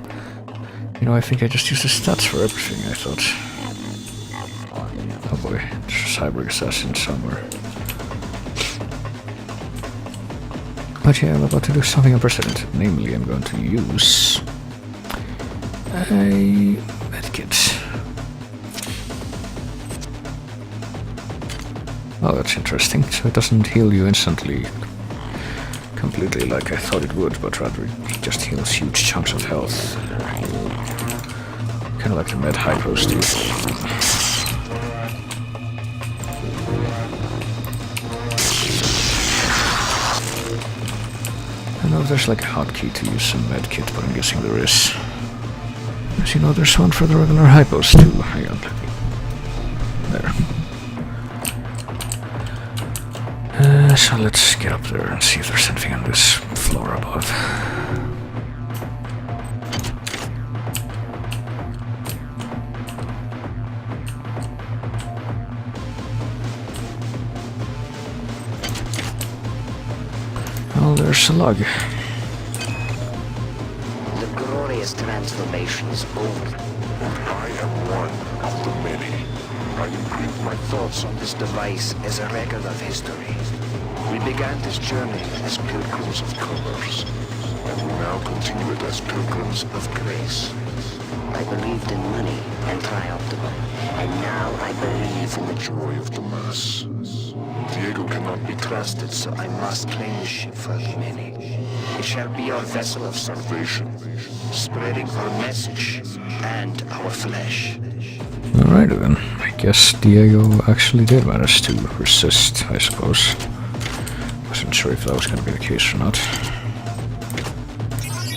you know, I think I just use the stats for everything, I thought. Oh boy, there's a cyber assassin somewhere. But yeah, I'm about to do something unprecedented. Namely, I'm going to use a medkit. Oh, that's interesting. So it doesn't heal you instantly completely like I thought it would, but rather it just heals huge chunks of health. Kind of like the med hypos do. I don't know if there's like a hotkey to use some medkit, but I'm guessing there is. As you know, there's one for the regular hypos too. Hang on. There. So let's get up there and see if there's anything on this floor above. Oh, there's a log. The glorious transformation is over. I am one of the many. I imprint my thoughts on This device is a record of history. We began this journey as pilgrims of commerce, and we now continue it as pilgrims of grace. I believed in money and triumphant, and now I believe in the joy of the mass. Diego cannot be trusted, so I must claim the ship for the many. It shall be our vessel of salvation, spreading our message and our flesh. Alright then, I guess Diego actually did manage to resist, I suppose. Wasn't sure if that was gonna be the case or not.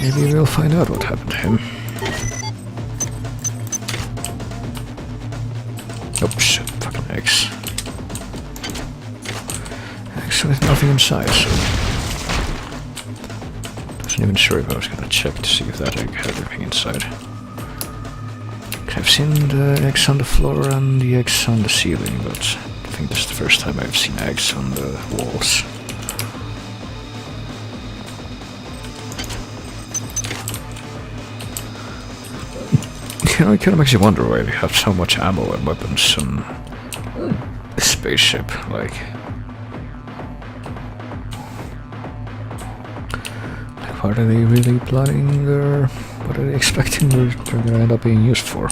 Maybe we'll find out what happened to him. Oh shit, fucking eggs. Eggs with nothing inside, so... Wasn't even sure if I was gonna check to see if that egg had everything inside. I've seen the eggs on the floor and the eggs on the ceiling, but I think this is the first time I've seen eggs on the walls. You know, I kind of makes you wonder why they have so much ammo and weapons on the spaceship, like... What are they really planning there? What are they expecting they're gonna end up being used for?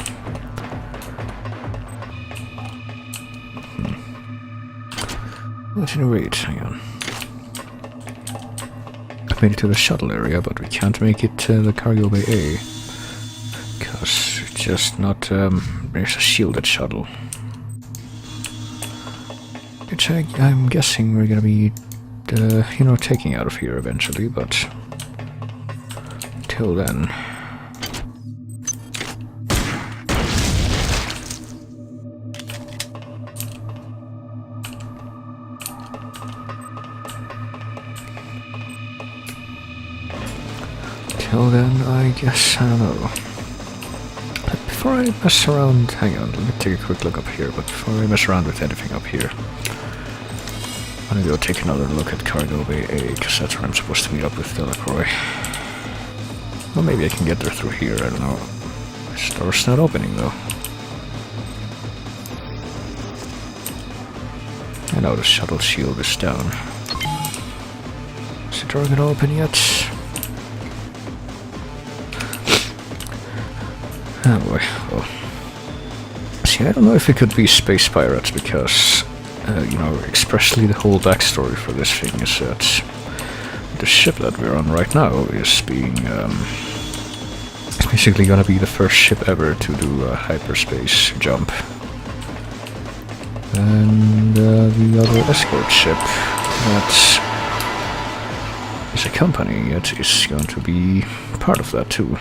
At any rate, hang on. I made it to the shuttle area, but we can't make it to the cargo bay A. Because it's just not, there's a shielded shuttle. Which I'm guessing we're gonna be, you know, taking out of here eventually, but... Till then... Till then, I guess, I don't know. Before I mess around, hang on, let me take a quick look up here, but before I mess around with anything up here, I'm gonna go take another look at Cargo Bay A, because that's where I'm supposed to meet up with Delacroix. Well, maybe I can get there through here, I don't know. This door's not opening, though. I know the shuttle shield is down. Is the door gonna open yet? Oh boy, well. See, I don't know if it could be space pirates, because, you know, expressly the whole backstory for this thing is that the ship that we're on right now is being, it's basically gonna be the first ship ever to do a hyperspace jump. And the other escort ship that is accompanying it is going to be part of that too.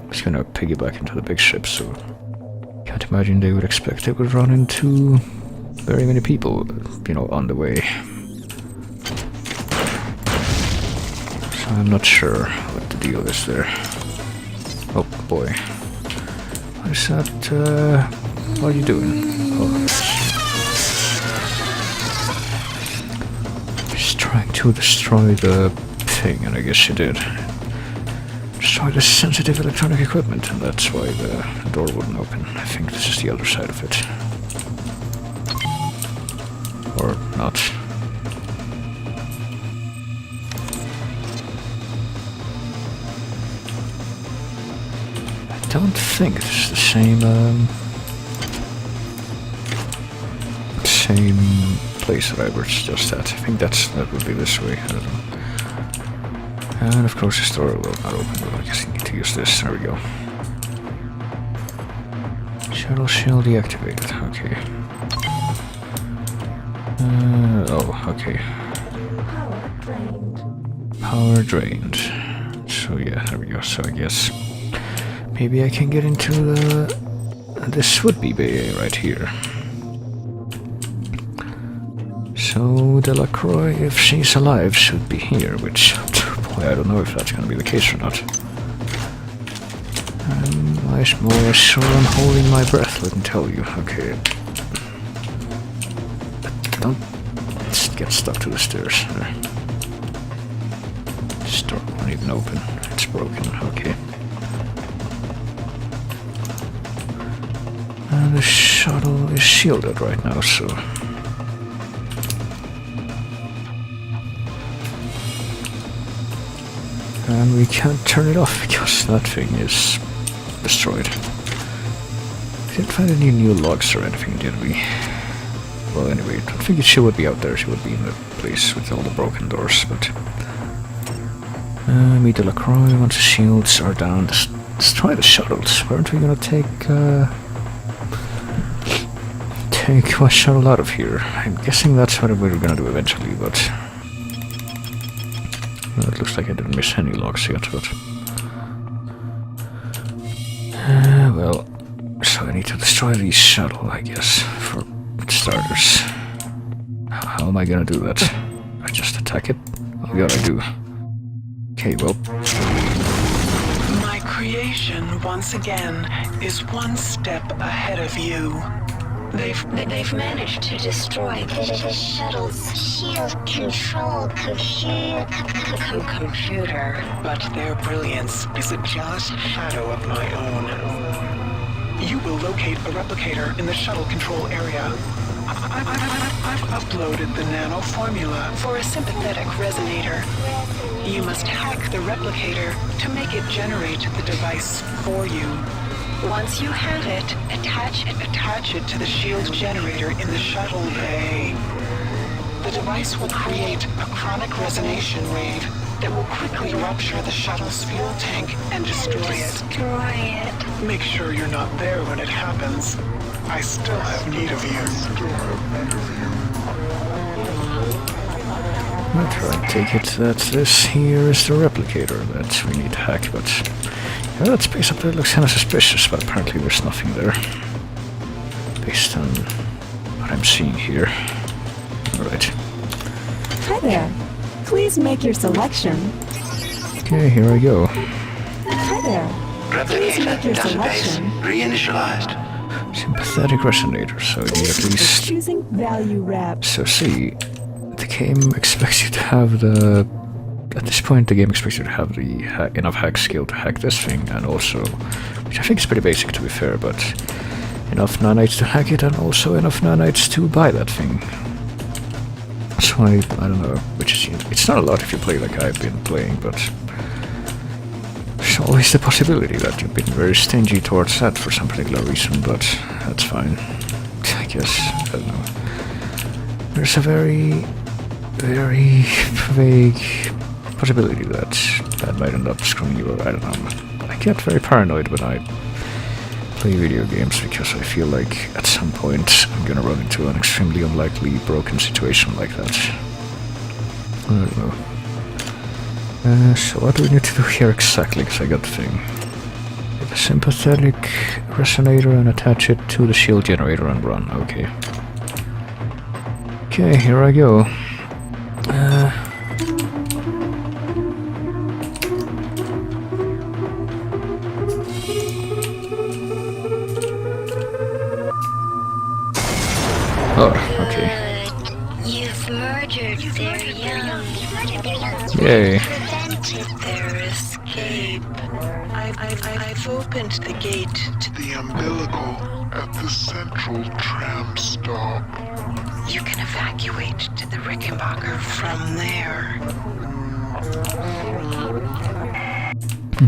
It's gonna piggyback into the big ship, so can't imagine they would expect they would run into very many people, you know, on the way. So I'm not sure what the deal is there. Oh boy. What is that, what are you doing? Oh. Just trying to destroy the thing, and I guess she did. Destroy the sensitive electronic equipment, and that's why the door wouldn't open. I think this is the other side of it. Or not. I don't think this is the same place that I was just at. I think that would be this way. I don't know. And of course this door will not open, but I guess I need to use this. There we go. Shuttle shield deactivated, okay. Oh, okay. Power drained. So yeah, there we go. So I guess maybe I can get into this would be bay right here. So Delacroix, if she's alive, should be here, which I don't know if that's gonna be the case or not. I'm more sure I'm holding my breath, let me tell you. Okay. Don't get stuck to the stairs. There. doesn't even open. It's broken, okay. And the shuttle is shielded right now, so... And we can't turn it off because that thing is destroyed. We didn't find any new logs or anything, did we? Well, anyway, I don't think she would be out there. She would be in the place with all the broken doors, but... meet the LaCroix once the shields are down. Destroy the shuttles. Weren't we gonna take one shuttle out of here? I'm guessing that's what we're gonna do eventually, but... Well, it looks like I didn't miss any logs yet, but... well... So I need to destroy the shuttle, I guess, for starters. How am I gonna do that? I just attack it? Oh god, I do. Okay, well... My creation, once again, is one step ahead of you. They've managed to destroy the shuttle's shield control computer. But their brilliance is a just shadow of my own. You will locate a replicator in the shuttle control area. I've uploaded the nano formula for a sympathetic resonator. You must hack the replicator to make it generate the device for you. Once you have it, attach it to the shield generator in the shuttle bay. The device will create a chronic resonation wave that will quickly rupture the shuttle's fuel tank and destroy it. Make sure you're not there when it happens. I still have need of you. I take it that this here is the replicator that we need to hack, but... Yeah, that space up there looks kind of suspicious, but apparently there's nothing there. Based on what I'm seeing here. Alright. Hi there. Please make your selection. Okay, here I go. Hi there. Please make your selection. Reinitialized. Sympathetic resonator, so you need at least... Choosing value wrap. So see, the game expects you to have the... At this point, the game expects you to have the enough hack skill to hack this thing, and also, which I think is pretty basic to be fair, but enough nanites to hack it, and also enough nanites to buy that thing. So I don't know, which is, it's not a lot if you play like I've been playing, but there's always the possibility that you've been very stingy towards that for some particular reason, but that's fine. I guess, I don't know. There's a very, very vague possibility that that might end up screwing you over. I don't know. I get very paranoid when I play video games because I feel like at some point I'm gonna run into an extremely unlikely broken situation like that. I don't know. So what do we need to do here exactly? Because I got the thing. Get a sympathetic resonator and attach it to the shield generator and run. Okay. Okay, here I go. Oh, okay. You've murdered their young. Yay. Prevented their escape. I've opened the gate to The umbilical at the central tram stop. You can evacuate to the Rickenbacker from there.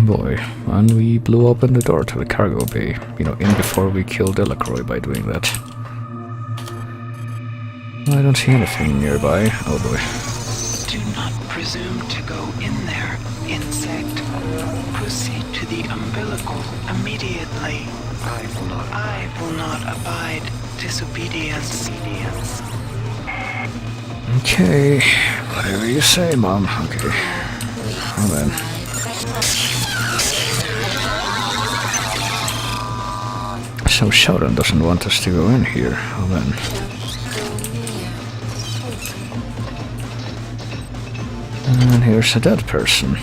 Boy, and we blew open the door to the cargo bay, you know, in before we killed Delacroix by doing that. I don't see anything nearby. Oh boy. Do not presume to go in there, insect. Proceed to the umbilical immediately. I will not abide disobedience. Okay, whatever you say, Mom. Okay. Well then. So Sheldon doesn't want us to go in here. Well then. And here's a dead person.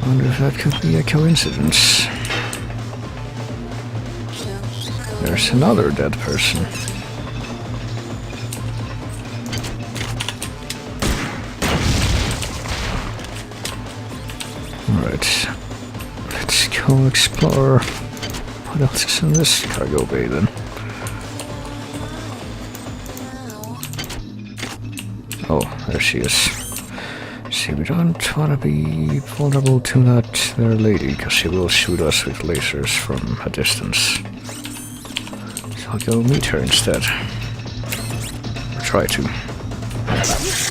Wonder if that could be a coincidence. There's another dead person. go explore what else is in this cargo bay then. Oh, there she is. See, we don't want to be vulnerable to that there lady, because she will shoot us with lasers from a distance. So I'll go meet her instead. Or try to.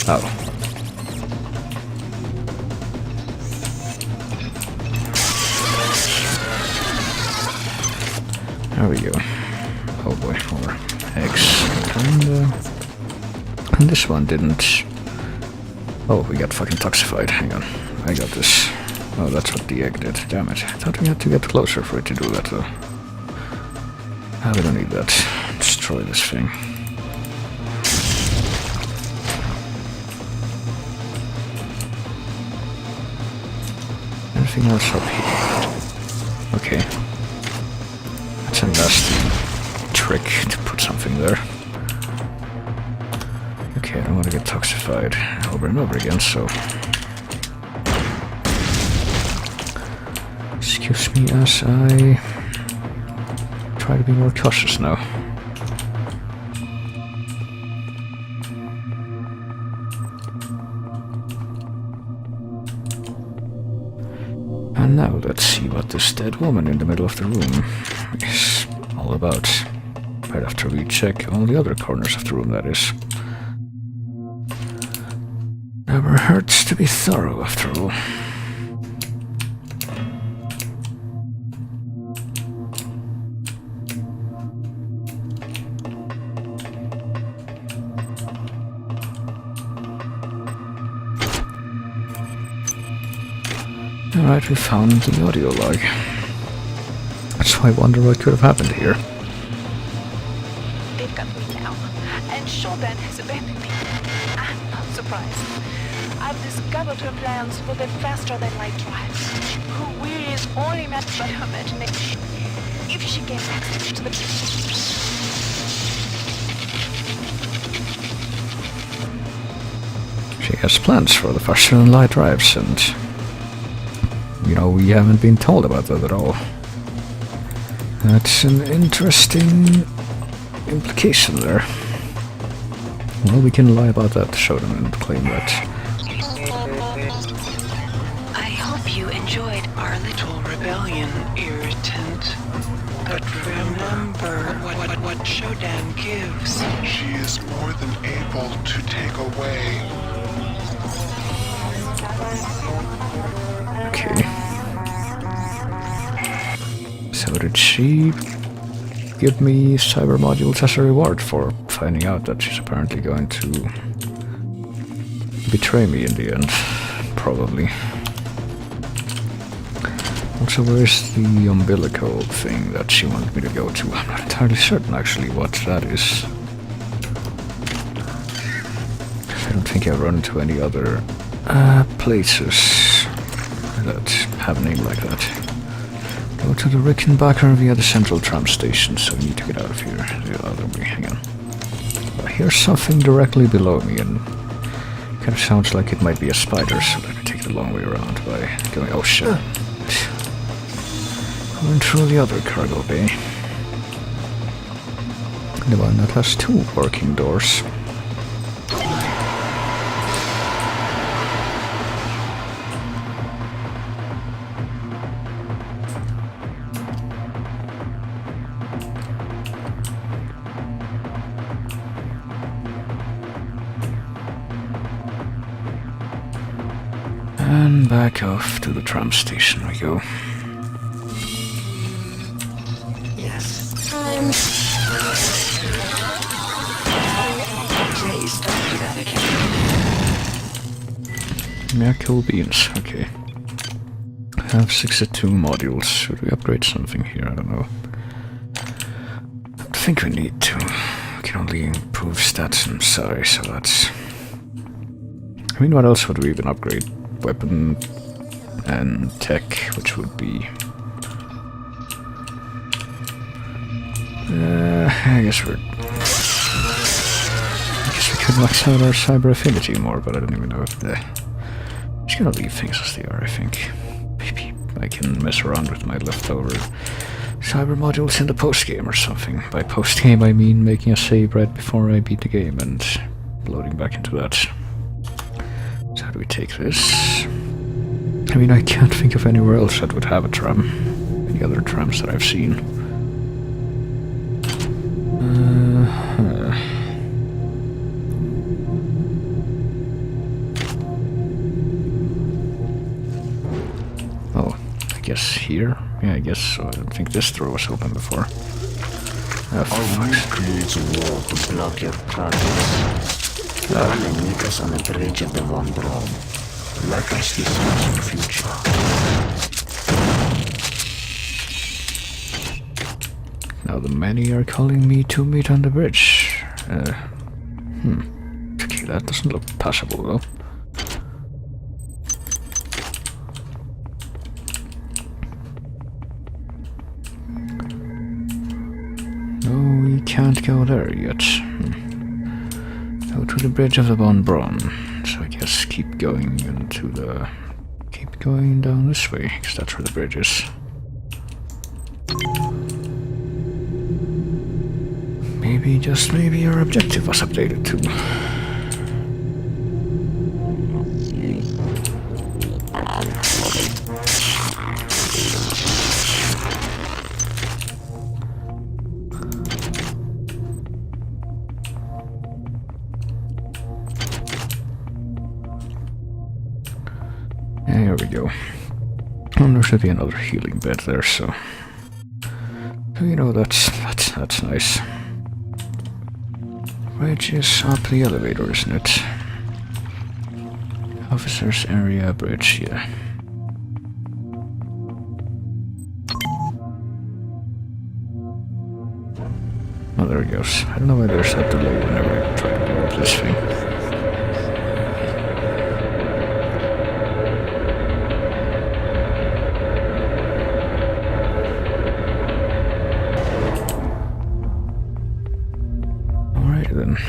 Oh. There we go. Oh boy, more eggs. And this one didn't... Oh, we got fucking toxified. Hang on. I got this. Oh, that's what the egg did. Damn it. I thought we had to get closer for it to do that, though. Ah, we don't need that. Destroy this thing. Anything else up here? Okay. That's a nasty trick to put something there. Okay, I don't want to get toxified over and over again, so... Excuse me as I try to be more cautious now. And now let's see what this dead woman in the middle of the room is all about. Right after we check all the other corners of the room, that is. Never hurts to be thorough, after all. Alright, we found the audio log. So I wonder what could have happened here. They've got me now, and Shodan has abandoned me. I'm not surprised. I've discovered her plans for the faster-than-light drive. Her will is only matched by her imagination. If she gains access to the... She has plans for the faster-than-light drives, and... you know, we haven't been told about that at all. That's an interesting implication there. Well, we can lie about that to show them and claim that. I hope you enjoyed our little rebellion, irritant. But remember what Shodan gives. She is more than able to take away. Okay. So did she give me cyber modules as a reward for finding out that she's apparently going to betray me in the end? Probably. Also, where's the umbilical thing that she wanted me to go to? I'm not entirely certain actually what that is. I don't think I've run into any other places that have a name like that. Go to the Rickenbacker via the central tram station, so we need to get out of here the other way. Hang on. I hear something directly below me, and it kind of sounds like it might be a spider, so let me take the long way around by going... Oh shit. Going through the other cargo bay. The one that has two working doors. And back off to the tram station we go. Yes. Please don't do that again. Yeah, kill beans. Okay. I have 62 modules. Should we upgrade something here? I don't know. I don't think we need to. We can only improve stats and size, so that's... I mean, what else would we even upgrade? Weapon and tech, which would be... I guess we could max out our cyber affinity more, but I don't even know if the... I'm just gonna leave things as they are, I think. I can mess around with my leftover cyber modules in the post-game or something. By post-game I mean making a save right before I beat the game and loading back into that. So how do we take this? I mean, I can't think of anywhere else that would have a tram. Any other trams that I've seen. Oh, I guess here? Yeah, I guess so. I don't think this door was open before. Our roof creates a wall to block your progress. They meet us on the bridge of the Von Braun. Let us discuss the future. Now the many are calling me to meet on the bridge. Okay, that doesn't look passable though. No, we can't go there yet. Go to the bridge of the Von Braun. So I guess keep going into the... Keep going down this way, because that's where the bridge is. Maybe, just maybe, our objective was updated too. There we go. And there should be another healing bed there, so you know, that's nice. Bridge is up the elevator, isn't it? Officers area bridge, yeah. Oh, there it goes. I don't know why there's that delay whenever I try to blow up this thing.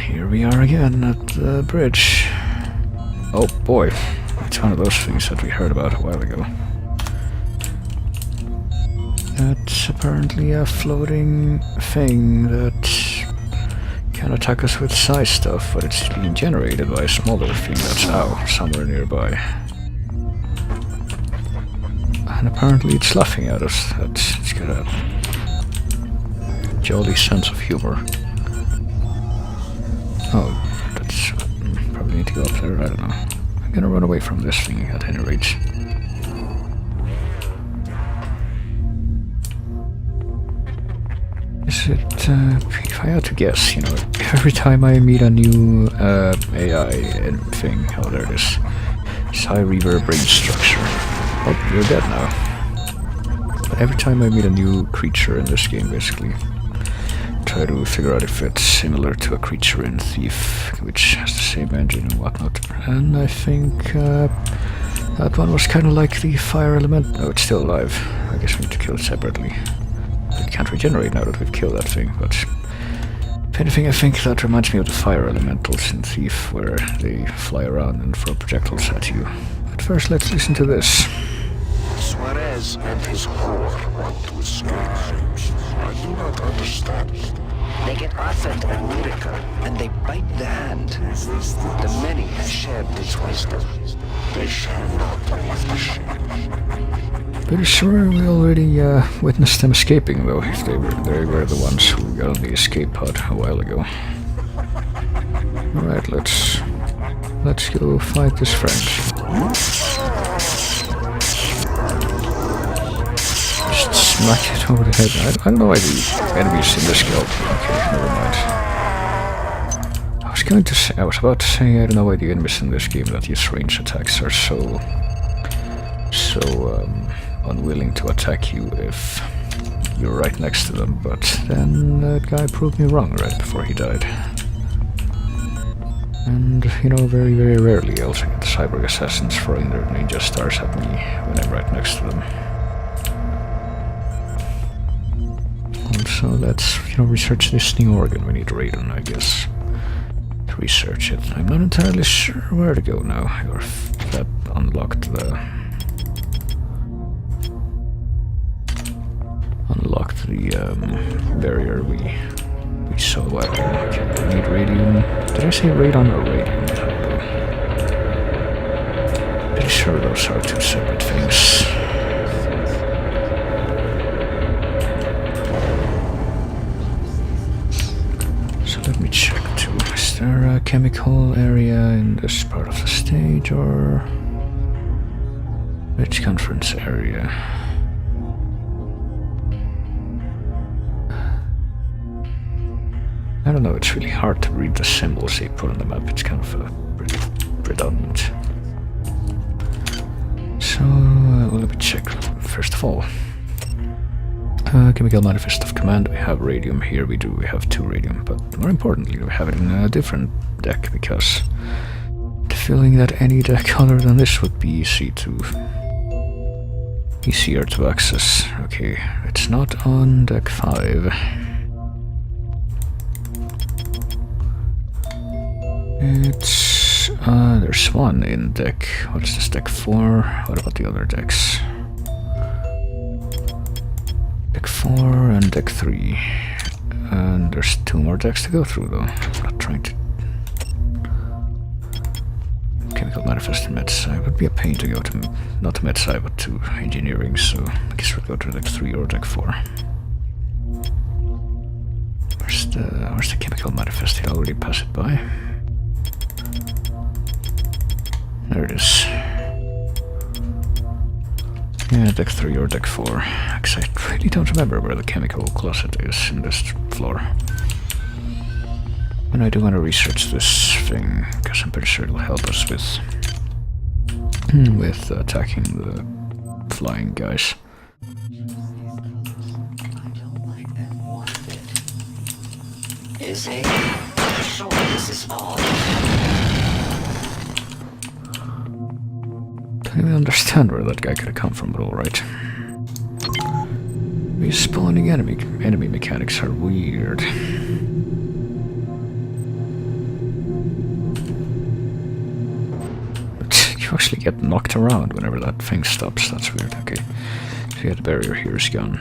Here we are again at the bridge. Oh boy, it's one of those things that we heard about a while ago. That's apparently a floating thing that can attack us with size stuff, but it's being generated by a smaller thing that's somewhere nearby. And apparently it's laughing at us. It's got a jolly sense of humor. Oh, that's... probably need to go up there, I don't know. I'm gonna run away from this thing at any rate. Is it... if I had to guess, you know, every time I meet a new AI thing... Oh, there it is. Psi Reaver brain structure. Oh, you're dead now. But every time I meet a new creature in this game, basically, try to figure out if it's similar to a creature in Thief, which has the same engine and whatnot. And I think that one was kind of like the fire element. No, it's still alive. I guess we need to kill it separately. It can't regenerate now that we've killed that thing, but if anything, I think that reminds me of the fire elementals in Thief, where they fly around and throw projectiles at you. But first, let's listen to this. Suarez and his horde want to escape. I do not understand. They get offered a miracle, and they bite the hand. The many have shared its wisdom. They shall not with the ship. Pretty sure we already witnessed them escaping, though, if they were the ones who got on the escape pod a while ago. Alright, let's go fight this friend. Smack it over the head. I don't know why the enemies in this guild. Okay, never mind. I was about to say I don't know why the enemies in this game that use range attacks are so unwilling to attack you if you're right next to them, but then that guy proved me wrong right before he died. And, you know, very, very rarely I also get the cyborg assassins throwing their ninja stars at me when I'm right next to them. So let's, you know, research this new organ. We need Raiden, I guess, to research it. I'm not entirely sure where to go now, or if that unlocked the the barrier we saw a while ago. Okay, we need radium. Did I say radon or radium? I don't know. Pretty sure those are two separate things. So let me check too. Is there a chemical area in this part of the stage, or which conference area? I don't know, it's really hard to read the symbols they put on the map. It's kind of redundant. So, well, let me check. First of all, chemical manifest of command. We have radium here. We have 2 radium, but more importantly, we have it in a different deck, because the feeling that any deck other than this would be easier to access. Okay, it's not on deck 5. It's there's one in deck. What is this, deck 4? What about the other decks? Deck 4 and deck 3. And there's 2 more decks to go through though. I'm not trying to... Chemical manifest in MedSci would be a pain to go to, not to MedSci but to engineering, so I guess we'll go to deck 3 or deck 4. Where's the chemical manifest? Did I already pass it by? There it is. Yeah, deck 3 or deck 4. Because I really don't remember where the chemical closet is in this floor. And I do want to research this thing, because I'm pretty sure it'll help us with attacking the flying guys. Is it? Sure, this is all. Don't even understand where that guy could have come from, but alright. Respawning enemy mechanics are weird. But you actually get knocked around whenever that thing stops. That's weird. Okay. So yeah, the barrier here is gone.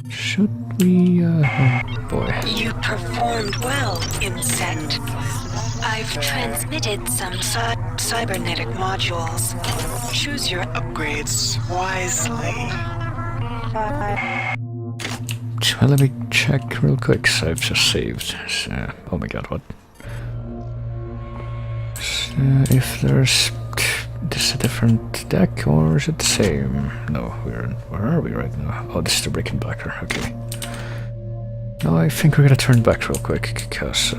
Should we, oh boy. You performed well, insect. I've transmitted some cybernetic modules. Choose your upgrades wisely. Well, let me check real quick, so I've just saved. So, oh my god, what? So, if there's... This is a different deck, or is it the same? No, where are we right now? Oh, this is the Rickenbacker, okay. No, I think we're gonna turn back real quick, because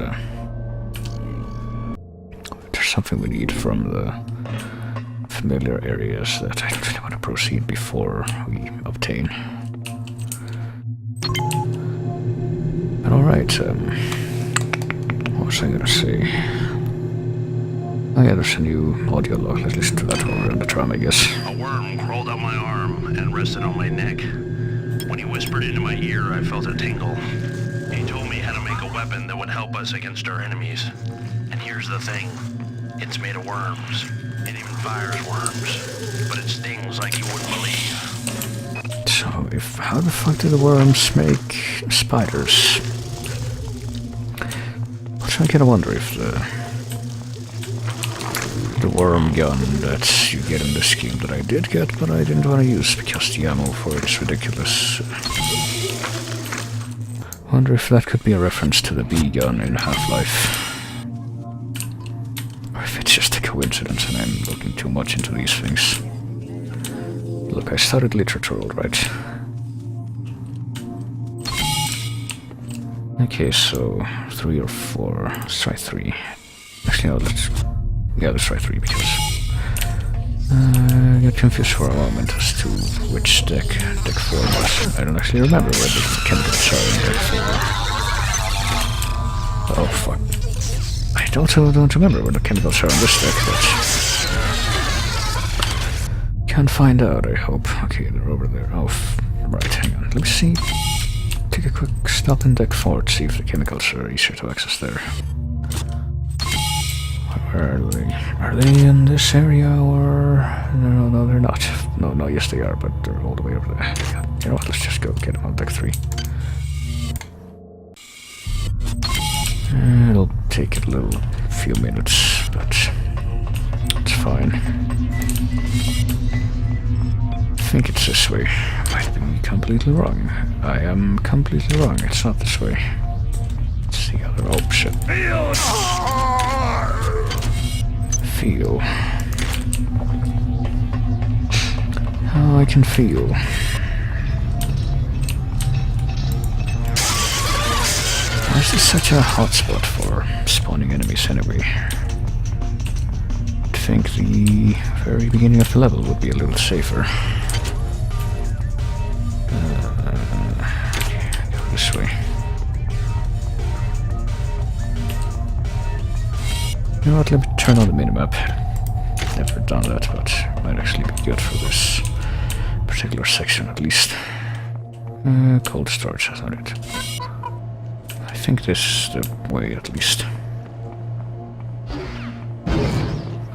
there's something we need from the familiar areas that I don't really want to proceed before we obtain. But alright, what was I gonna say? Oh yeah, there's a new audio log. Let's listen to that while we're in the tram, I guess. A worm crawled up my arm and rested on my neck. When he whispered into my ear, I felt a tingle. He told me how to make a weapon that would help us against our enemies. And here's the thing. It's made of worms. It even fires worms. But it stings like you wouldn't believe. So, how the fuck do the worms make spiders? Which I gotta wonder if the worm gun that you get in this game that I did get, but I didn't want to use because the ammo for it is ridiculous. Wonder if that could be a reference to the bee gun in Half-Life. Or if it's just a coincidence and I'm looking too much into these things. Look, I studied literature, alright. Okay, so 3 or 4. Let's try 3. Actually, no, let's try 3 because I got confused for a moment as to which deck 4 was. I don't actually remember where the chemicals are in deck 4. Oh fuck. I don't remember where the chemicals are in this deck, but can't find out, I hope. Okay, they're over there. Oh, right, hang on. Let me see. Take a quick stop in deck 4 to see if the chemicals are easier to access there. Where are they? Are they in this area or... No, they're not. No, yes they are, but they're all the way over there. You know what, let's just go get them on deck 3. It'll take a little few minutes, but it's fine. I think it's this way. Might be completely wrong. I am completely wrong. It's not this way. It's the other... Oh, shit. Feel. How I can feel. Why is this such a hotspot for spawning enemies anyway? I'd think the very beginning of the level would be a little safer. Go this way. You know what, let me turn on the minimap. Never done that, but might actually be good for this particular section at least. Cold storage, that's not it. I think this is the way at least.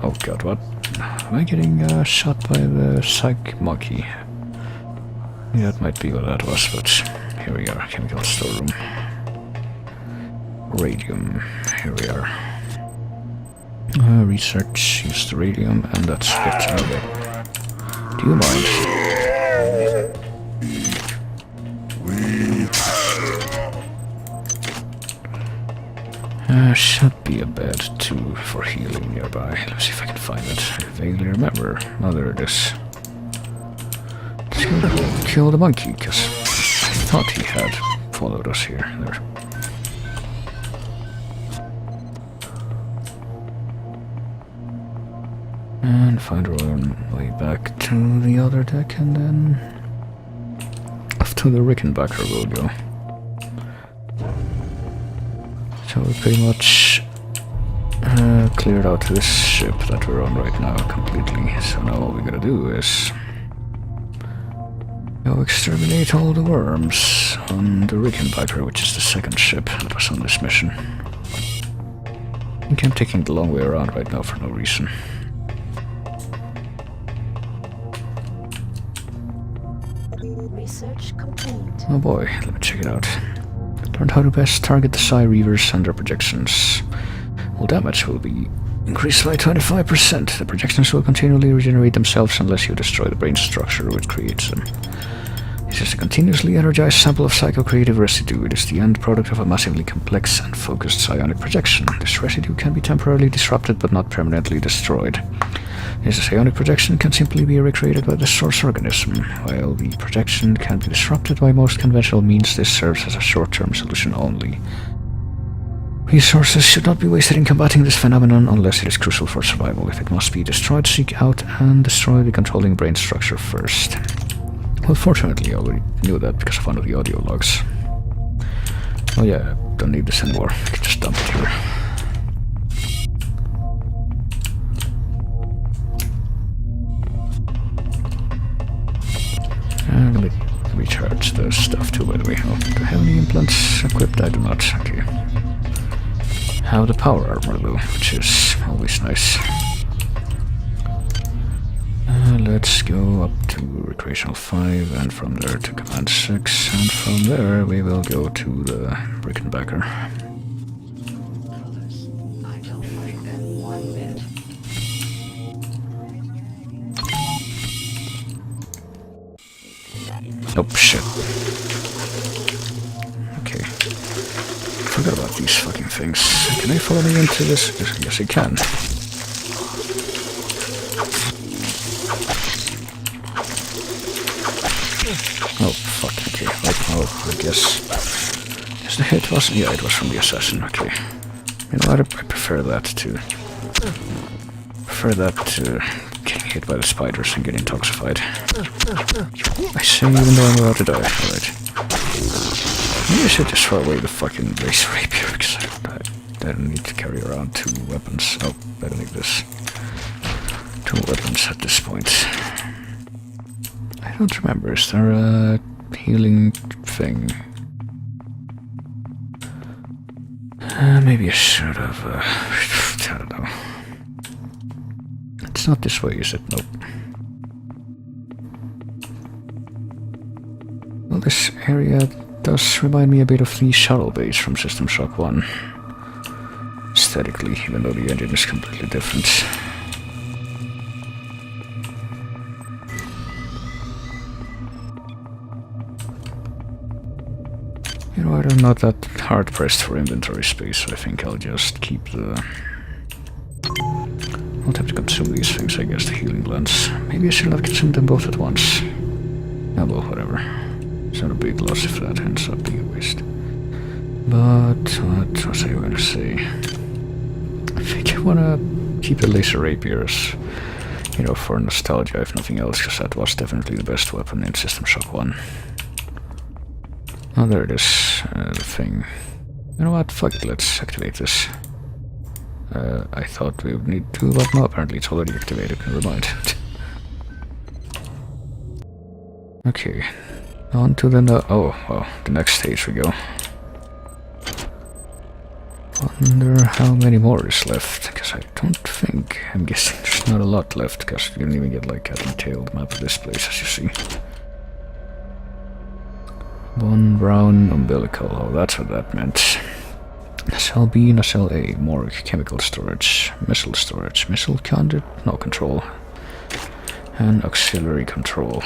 Oh god, what? Am I getting shot by the psych monkey? Yeah, that might be what that was, but here we are, chemical storeroom. Radium, here we are. Research, use the radium, and that's it. Okay. Do you mind? Should be a bed too for healing nearby. Let's see if I can find it. I vaguely remember. Oh, there it is. Let's go kill the monkey, because I thought he had followed us here. There. And find our own way back to the other deck, and then off to the Rickenbacker we'll go. So we pretty much cleared out this ship that we're on right now completely. So now all we gotta do is go exterminate all the worms on the Rickenbacker, which is the second ship that was on this mission. I think I'm taking the long way around right now for no reason. Research complete. Oh boy, let me check it out. Learned how to best target the Psi Reavers and their projections. All damage will be increased by 25%. The projections will continually regenerate themselves unless you destroy the brain structure which creates them. This is a continuously energized sample of psychocreative residue. It is the end product of a massively complex and focused psionic projection. This residue can be temporarily disrupted but not permanently destroyed. This psionic projection can simply be recreated by the source organism. While the projection can be disrupted by most conventional means, this serves as a short-term solution only. Resources should not be wasted in combating this phenomenon unless it is crucial for survival. If it must be destroyed, seek out and destroy the controlling brain structure first. Well, fortunately, I already knew that because of one of the audio logs. Oh yeah, don't need this anymore. I can just dump it here. And let me recharge the stuff too, by the way. Oh, do I have any implants equipped? I do not. Okay. Have the power armor though, which is always nice. Let's go up to Recreational 5 and from there to Command 6, and from there we will go to the Rickenbacker. I don't like them one bit. Oh shit. Okay. Forgot about these fucking things. Can I follow me into this? Yes I can. Oh fuck, okay. Oh, I guess the hit wasn't... Yeah, it was from the assassin, okay. You know what, I prefer that to... getting hit by the spiders and getting toxified. I say even though I'm about to die, alright. Maybe I should just throw away the fucking laser rapier because I don't need to carry around 2 weapons. Oh, I don't need this. 2 weapons at this point. I don't remember, is there a healing thing? Maybe I should have, I don't know. not this way, is it? Nope. Well, this area does remind me a bit of the shuttle base from System Shock 1. Aesthetically, even though the engine is completely different. You know, I'm not that hard pressed for inventory space, so I think I'll just keep the... I'll have to consume these things, I guess, the healing glands. Maybe I should have consumed them both at once. Oh well, whatever. It's not a big loss if that ends up being a waste. But what was I going to say? I think I want to keep the laser rapiers, you know, for nostalgia if nothing else, because that was definitely the best weapon in System Shock 1. Oh, there it is, the thing. You know what, fuck it, let's activate this. I thought we would need to, but no, apparently it's already activated, never mind. Okay, on to the oh, well, the next stage we go. Wonder how many more is left, because I don't think, I'm guessing there's not a lot left, because you don't even get like a detailed map of this place, as you see. One brown umbilical, oh that's what that meant. Cell B, Cell A, more chemical storage, missile conduit, no control, and auxiliary control.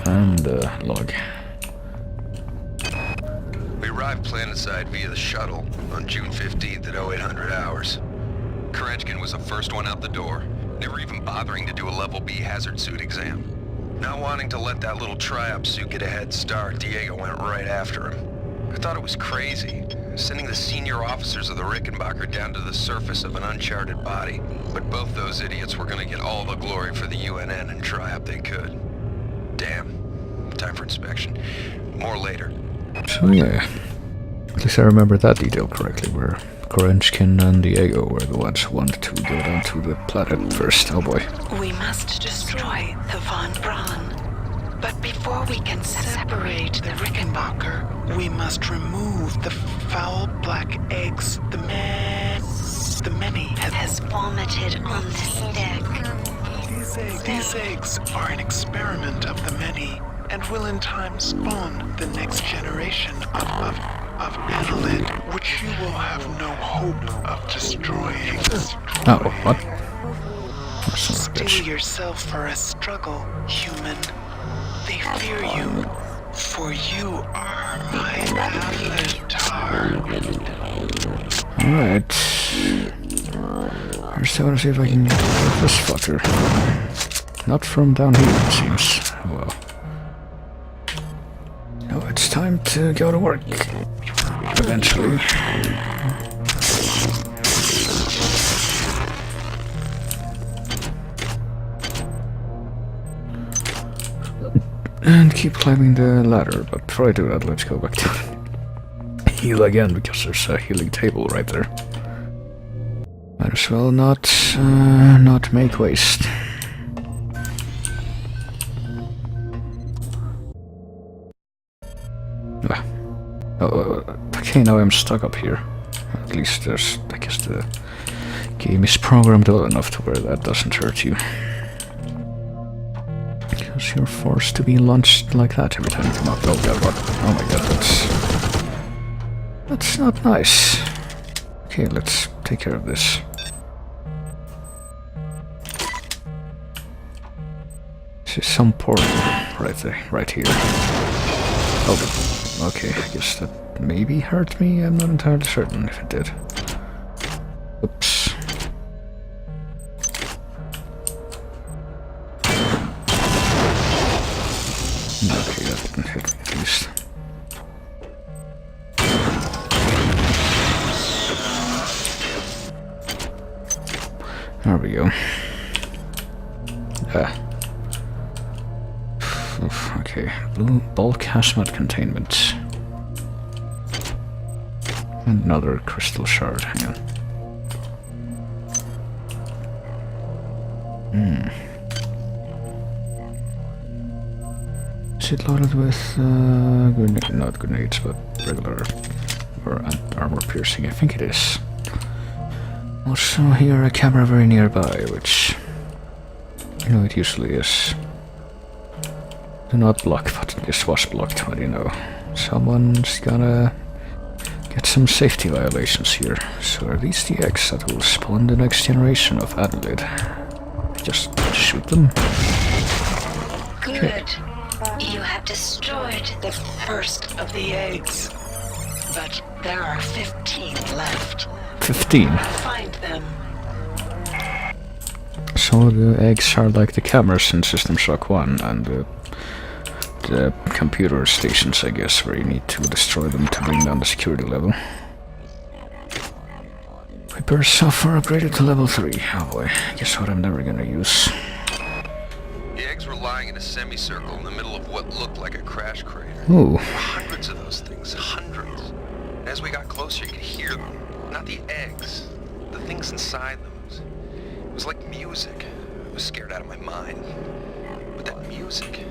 And log. We arrived planetside via the shuttle on June 15th at 0800 hours. Kerechkin was the first one out the door, never even bothering to do a level B hazard suit exam. Not wanting to let that little tri-op suit get a head start, Diego went right after him. I thought it was crazy, sending the senior officers of the Rickenbacker down to the surface of an uncharted body. But both those idiots were gonna get all the glory for the UNN and tri-op they could. Damn. Time for inspection. More later. So yeah, at least I remember that detail correctly, where Kerechkin and Diego were the ones who wanted to go down to the planet first. Oh boy. We must destroy the Von Braun. But before we can separate the Rickenbacker, we must remove the foul black eggs the many has vomited on this deck. These eggs are an experiment of the many, and will in time spawn the next generation of Annelid, which you will have no hope of destroying. Oh, what? Steel yourself for a struggle, human. They fear you, for you are my avatar. Alright. First I want to see if I can get this fucker. Not from down here, it seems. Oh well. No, it's time to go to work. Eventually. And keep climbing the ladder, but before I do that, let's go back to heal again, because there's a healing table right there. Might as well not make waste. Okay, now I'm stuck up here. At least there's, I guess the game is programmed well enough to where that doesn't hurt you. Because you're forced to be launched like that every time you come up. Oh god, what? Oh my god, that's not nice. Okay, let's take care of this. This is some portal right there, right here. Oh, okay, I guess that maybe hurt me. I'm not entirely certain if it did. Oops. Okay, that didn't hit me at least. There we go. Okay, blue bulk hazmat containment. Another crystal shard, hang on. Is it loaded with, not grenades, but regular, or armor piercing? I think it is. Also here a camera very nearby, which, you know, it usually is. Do not block, but this was blocked, what do you know? Someone's gonna get some safety violations here. So are these the eggs that will spawn the next generation of Adelaide? Just shoot them. Good. Okay. You have destroyed the first of the eggs. But there are 15 left. 15. Find them. So the eggs are like the cameras in System Shock 1 and the computer stations, I guess, where you need to destroy them to bring down the security level. Repair software upgraded to level 3. Oh boy, guess what I'm never gonna use. The eggs were lying in a semicircle in the middle of what looked like a crash crater. Ooh. Hundreds of those things, hundreds. And as we got closer, you could hear them. Not the eggs, the things inside them. It was like music. I was scared out of my mind. But that music,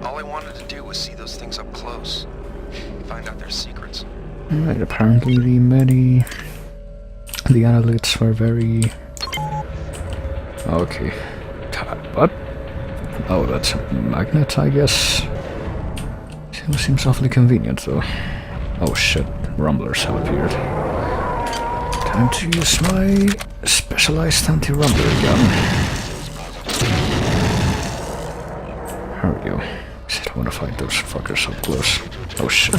all I wanted to do was see those things up close. Find out their secrets. Alright, apparently the analysts were very... Okay. What? Oh, that's a magnet, I guess. Seems awfully convenient, though. Oh shit, rumblers have appeared. Time to use my specialized anti-rumbler gun. There we go. Said I want to fight those fuckers up close. Oh shit.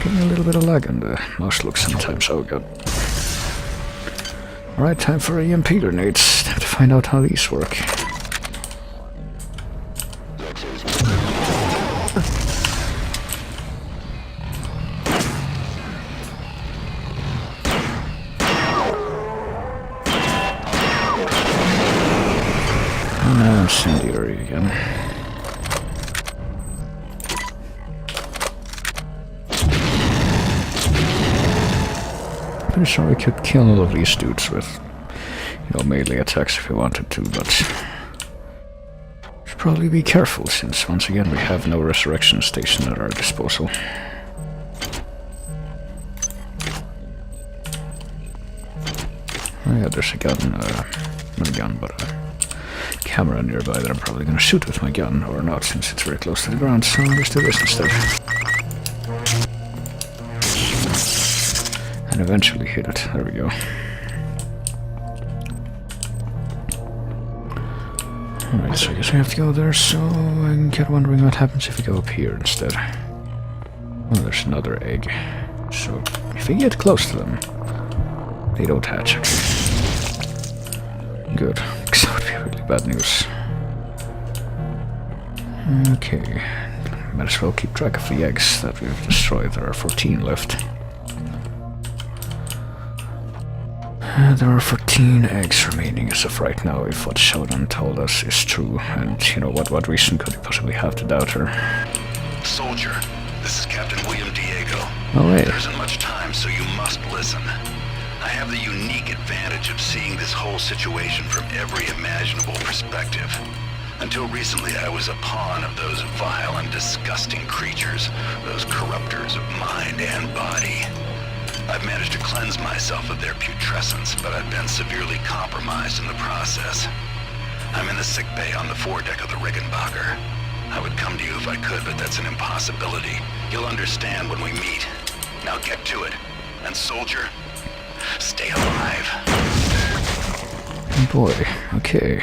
Getting a little bit of lag on the mouse look sometimes, oh god. Alright, time for EMP grenades. Time to find out how these work. Incendiary again. Pretty sure we could kill all of these dudes with, you know, melee attacks if we wanted to, but should probably be careful since once again we have no resurrection station at our disposal. Oh yeah, there's a gun, not a gun, but a camera nearby that I'm probably gonna shoot with my gun, or not, since it's very close to the ground, so let's do this instead. And eventually hit it, there we go. Alright, so I guess we have to go there, so I get wondering what happens if we go up here instead. Oh, there's another egg. So, if we get close to them, they don't hatch, actually. Good, because that would be really bad news. Okay, might as well keep track of the eggs that we've destroyed. There are 14 left. There are 14 eggs remaining as of right now, if what Shodan told us is true. And, you know, what reason could he possibly have to doubt her? Soldier, this is Captain William Diego. Oh, wait. There isn't much time, so you must listen. I have the unique advantage of seeing this whole situation from every imaginable perspective. Until recently, I was a pawn of those vile and disgusting creatures, those corruptors of mind and body. I've managed to cleanse myself of their putrescence, but I've been severely compromised in the process. I'm in the sick bay on the foredeck of the Rickenbacker. I would come to you if I could, but that's an impossibility. You'll understand when we meet. Now get to it. And soldier, stay alive. Boy, okay.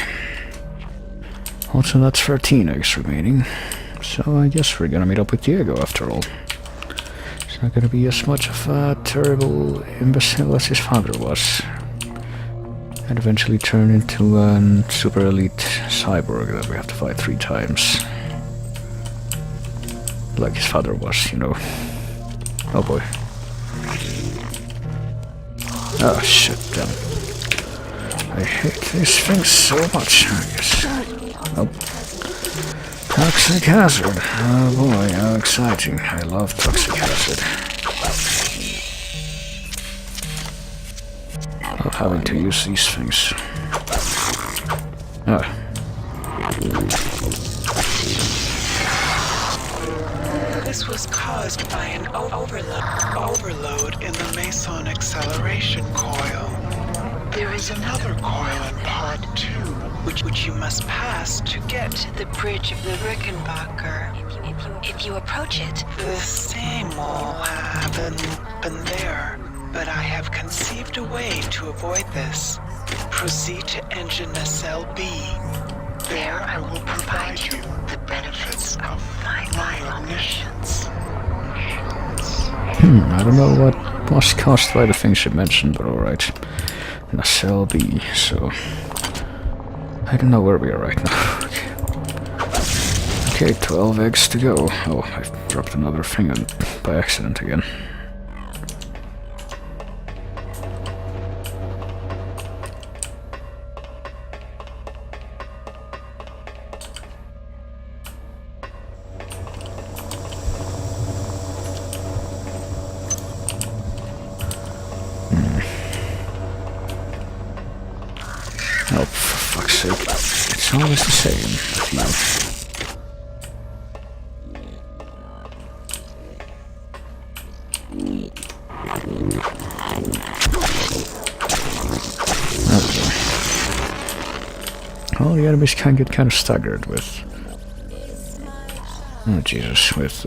Also, that's 13 eggs remaining. So I guess we're gonna meet up with Diego after all. He's not gonna be as much of a terrible imbecile as his father was. And eventually turn into a super elite cyborg that we have to fight 3 times. Like his father was, you know. Oh boy. Oh shit, damn. I hate these things so much, I guess. Oh. Toxic hazard. Oh boy, how exciting. I love toxic hazard. Love having to use these things. This was caused by an overload in the Meson acceleration coil. There is another coil in Pod 2, which you must pass to get to the bridge of the Rickenbacker. If you approach it, The same will happen there, but I have conceived a way to avoid this. Proceed to engine nacelle B. There I will provide you the benefits of my omniscience. I don't know what was caused by the things she mentioned, but alright. Nacelle B, so... I don't know where we are right now. Okay, 12 eggs to go. Oh, I dropped another thing by accident again. Oh, for fuck's sake. It's always the same with you. Well, the enemies can get kind of staggered with... Oh, Jesus, with,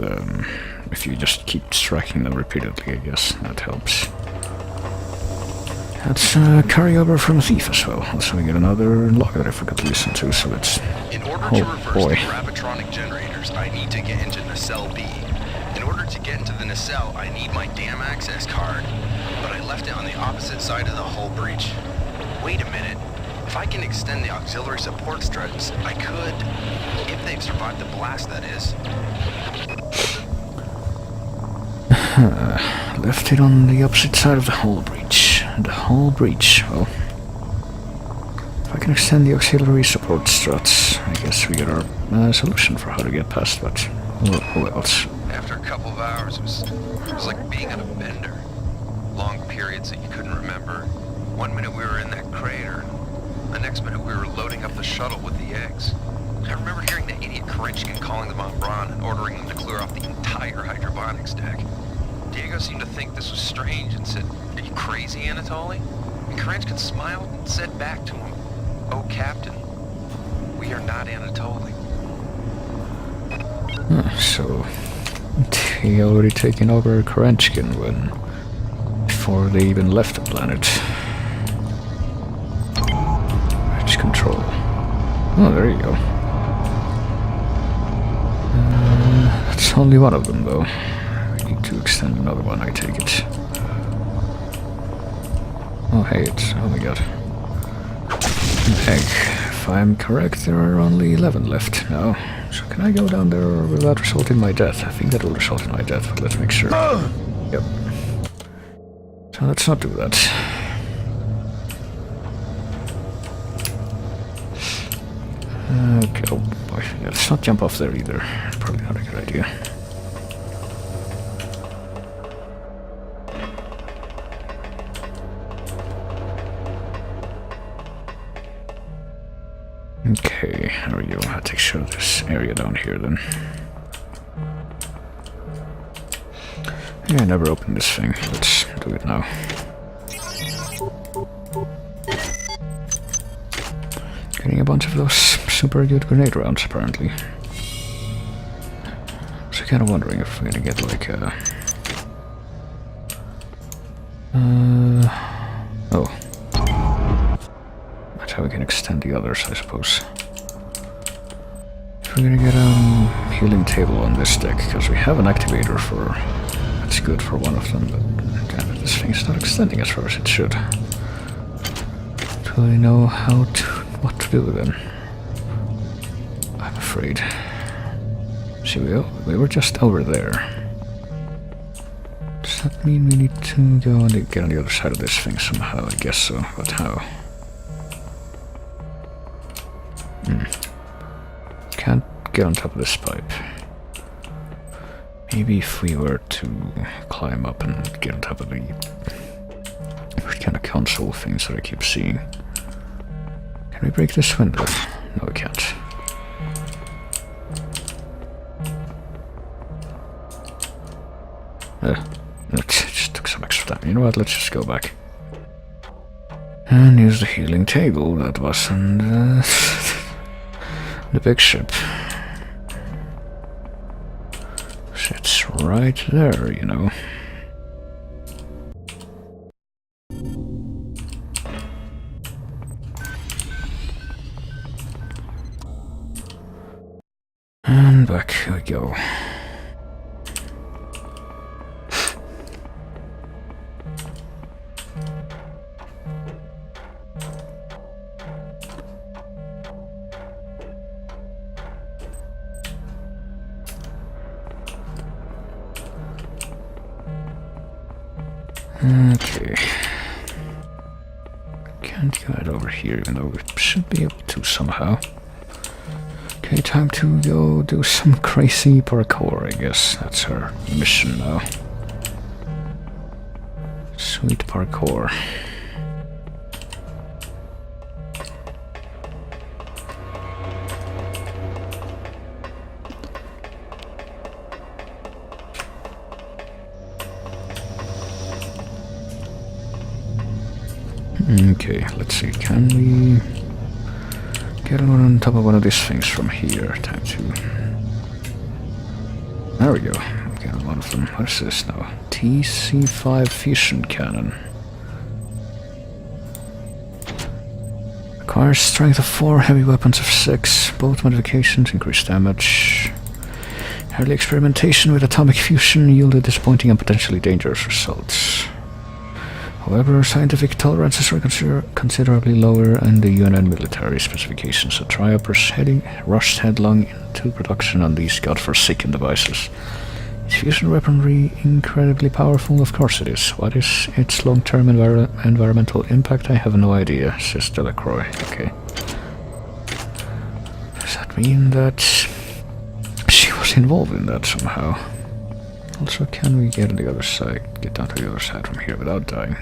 if you just keep striking them repeatedly, I guess that helps. That's carryover from a thief as well. Also, we get another log that I forgot to listen to, so let's... In order to reverse the gravitronic generators, I need to get into nacelle B. In order to get into the nacelle, I need my damn access card. But I left it on the opposite side of the hull breach. Wait a minute. If I can extend the auxiliary support struts, I could. If they've survived the blast, that is. Left it on the opposite side of the hull breach. The hull breach, well... If I can extend the auxiliary support struts, I guess we get our solution for how to get past that. Who else? After a couple of hours, it was like being on a bender. Long periods that you couldn't remember. 1 minute we were in that crater. The next minute we were loading up the shuttle with the eggs. I remember hearing that idiot Krenchkin calling them on Braun and ordering them to clear off the entire hydroponics deck. Diego seemed to think this was strange and said, "Are you crazy, Anatoly?" And Krenchkin smiled and said back to him, "Oh, Captain, we are not Anatoly." So, he already taken over Krenchkin before they even left the planet. Bridge control. Oh, there you go. That's only one of them, though. I need to extend another one, I take it. Oh, hey, oh my god. An egg. If I'm correct, there are only 11 left now. So can I go down there or will that result in my death? I think that will result in my death, but let's make sure. Yep. So let's not do that. Okay, oh boy, yeah, let's not jump off there either. Probably not a good idea. Okay, there we go. I'll take care of this area down here then. Yeah, I never opened this thing. Let's do it now. Getting a bunch of those super good grenade rounds, apparently. So kind of wondering if we're gonna get like a... oh. That's how we can extend the others, I suppose. If we're gonna get a healing table on this deck, because we have an activator for... That's good for one of them, but damn it, this thing's not extending as far as it should. Don't really know what to do then. I'm afraid. See, we were just over there. Does that mean we need to go and get on the other side of this thing somehow? I guess so, but how? Can't get on top of this pipe. Maybe if we were to climb up and get on top of the kind of console things that I keep seeing. Can we break this window? No, we can't. It just took some extra time. You know what, let's just go back. And use the healing table that was on the big ship. It's right there, you know. And back we go. Okay. Can't go over here, even though we should be able to somehow. Okay, time to go do some crazy parkour, I guess. That's our mission now. Sweet parkour. Okay, let's see, can we get on top of one of these things from here? Time to... There we go, we got one of them. What is this now? TC5 fusion cannon. Requires strength of 4, heavy weapons of 6, both modifications increase damage. Early experimentation with atomic fusion yielded disappointing and potentially dangerous results. However, scientific tolerances are considerably lower and the UN military specifications, so try-uppers rushed headlong into production on these godforsaken devices. Is fusion weaponry incredibly powerful? Of course it is. What is its long-term environmental impact? I have no idea, says Delacroix. Okay. Does that mean that she was involved in that somehow? Also, can we get on the other side, get down to the other side from here without dying?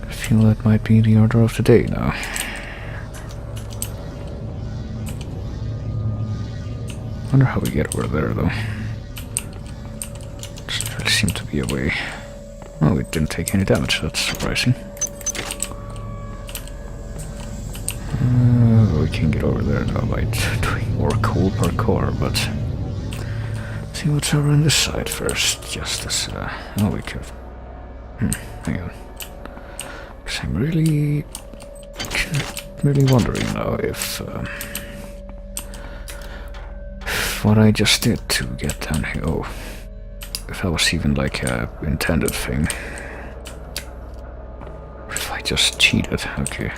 I feel that might be the order of the day now. Wonder how we get over there, though. Doesn't really seem to be a way. Oh, it didn't take any damage, that's surprising. We can get over there now by doing more cool parkour, but... see what's over on this side first, just as, oh, we could... hang on. Because I'm really wondering now if what I just did to get down here, oh, if that was even like a intended thing. If I just cheated, okay.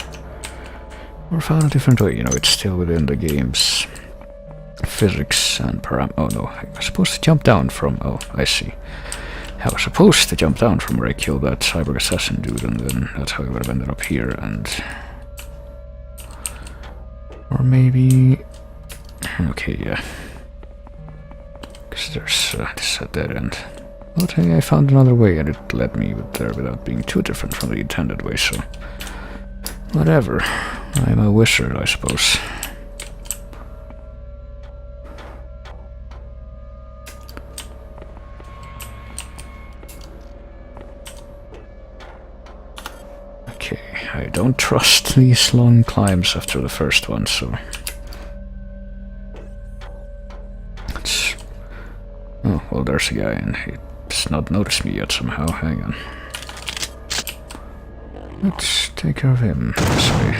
Or found a different way, you know, it's still within the game's physics and oh no, I was supposed to jump down from, oh, I see. I was supposed to jump down from where I killed that cyborg assassin dude, and then that's how I would have ended up here, and... or maybe... okay, yeah. Because there's this dead end. But hey, I found another way, and it led me there without being too different from the intended way, so... whatever. I'm a wizard, I suppose. Okay, I don't trust these long climbs after the first one, so... it's... oh, well, there's a guy, and he's not noticed me yet somehow. Hang on. Let's take care of him this way.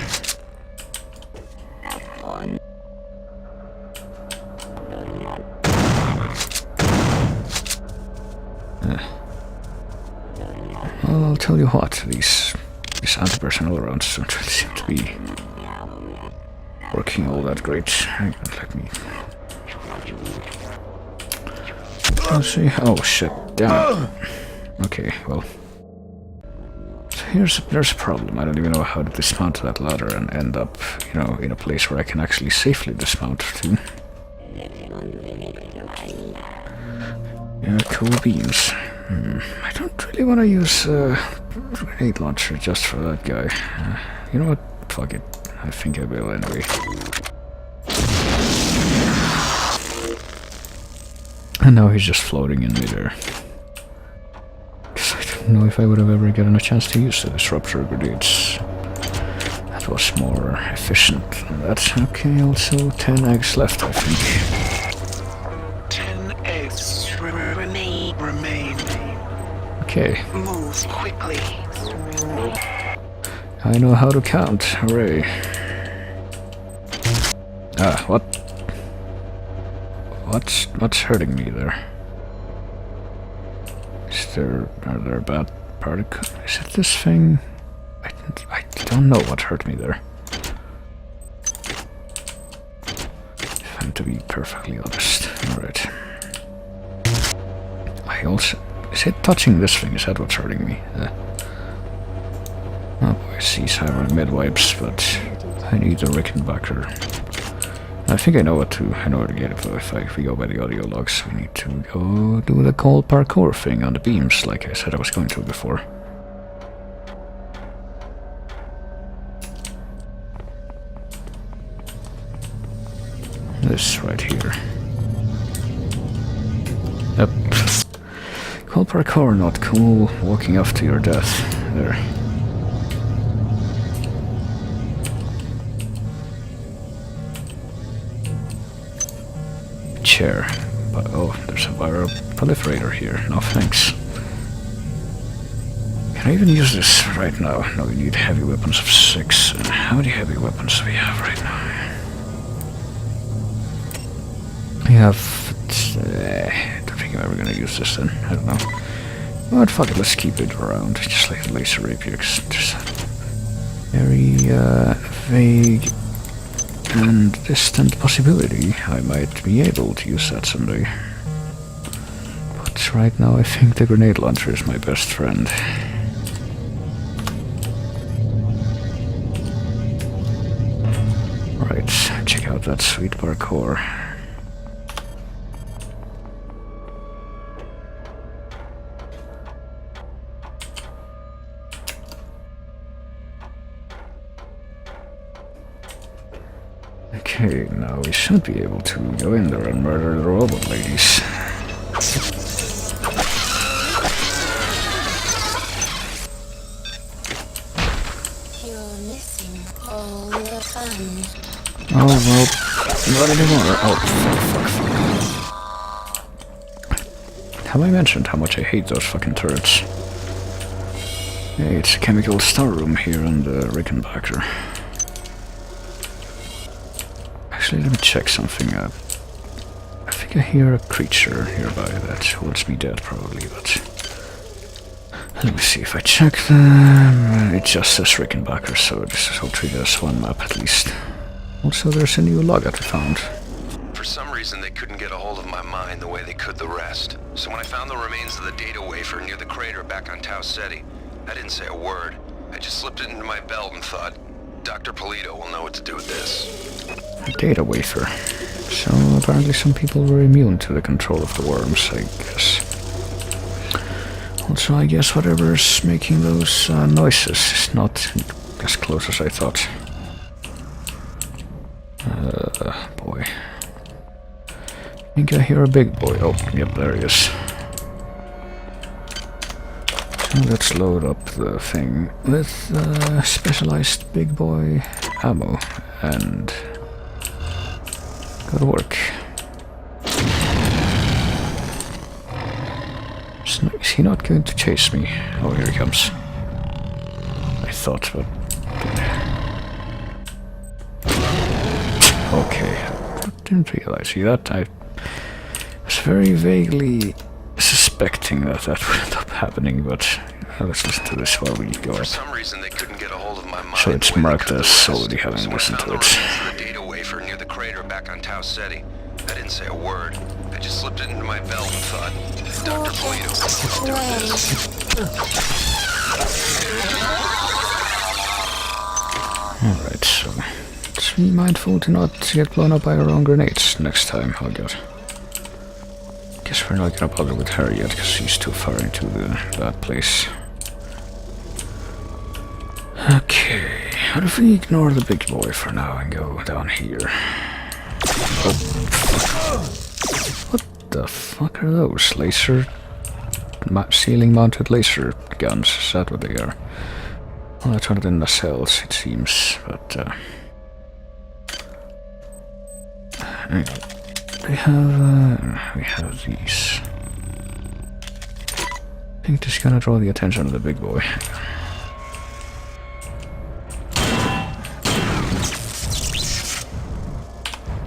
Well, I'll tell you what, these anti-personnel rounds don't really seem to be working all that great. Hang on, let me... let's see. Oh shit, damn it. Okay, well... there's a problem. I don't even know how to dismount that ladder and end up, you know, in a place where I can actually safely dismount to. Yeah, cool beans. I don't really want to use a grenade launcher just for that guy. You know what? Fuck it. I think I will anyway. And now he's just floating in midair. I don't know if I would have ever gotten a chance to use the disruptor grenades. That was more efficient than that. Okay, also 10 eggs left, I think. 10 eggs remain. Okay. Move quickly. I know how to count. Hooray. Ah, what? What's hurting me there? Are there bad particles? Is it this thing? I don't know what hurt me there. If I'm to be perfectly honest. Alright. I also... Is it touching this thing? Is that what's hurting me? Oh boy, sees I run mid-wipes, but I need the Rickenbacker. I think I know where to get it, but if we go by the audio logs, we need to go do the cold parkour thing on the beams, like I said I was going to before. This right here. Yep. Cold parkour, not cool. Walking off to your death. There. Chair. But oh, there's a viral proliferator here. No thanks. Can I even use this right now? No, we need heavy weapons of 6. And how many heavy weapons do we have right now? We have... I don't think I'm ever gonna use this then. I don't know. But fuck it, let's keep it around. Just like the laser rapier, because there's a very vague and distant possibility I might be able to use that someday. But right now I think the grenade launcher is my best friend. Alright, check out that sweet parkour. Okay, now we should be able to go in there and murder the robot ladies. You're missing all the fun. Oh, well, not anymore. Oh, fuck. Have I mentioned how much I hate those fucking turrets? Hey, it's a chemical storeroom here on the Rickenbacker. Actually, let me check something up. I think I hear a creature nearby that holds me dead, probably, but... Let me see if I check them... It just says Rickenbacker, so this will treat it as one map at least. Also, there's a new log that we found. For some reason, they couldn't get a hold of my mind the way they could the rest. So when I found the remains of the data wafer near the crater back on Tau Ceti, I didn't say a word. I just slipped it into my belt and thought, Dr. Polito will know what to do with this. A data wafer. So apparently some people were immune to the control of the worms, I guess. Also, I guess whatever's making those noises is not as close as I thought. Boy. I think I hear a big boy. Oh, yep, there he is. So let's load up the thing with specialized big boy ammo and go to work. Is he not going to chase me? Oh, here he comes. I thought, but... Okay, I didn't realize. See that? I was very vaguely suspecting that would end up happening, but let's listen to this while we go up. For some reason, they couldn't get a hold of my mind. So it's marked as already having listened to it. The data wafer near the crater back on Tau Ceti. I didn't say a word. I just slipped it into my belt and thought, Dr. Polito will know what to do with this. Alright, so let's be mindful to not get blown up by our own grenades next time. Oh god. Guess we're not gonna bother with her yet, because she's too far into that place. Okay, what if we ignore the big boy for now and go down here? Oh, fuck. What the fuck are those? Laser... ceiling-mounted laser guns, is that what they are? Well, that's one of the nacelles, it seems, but... we have these. I think this is gonna draw the attention of the big boy.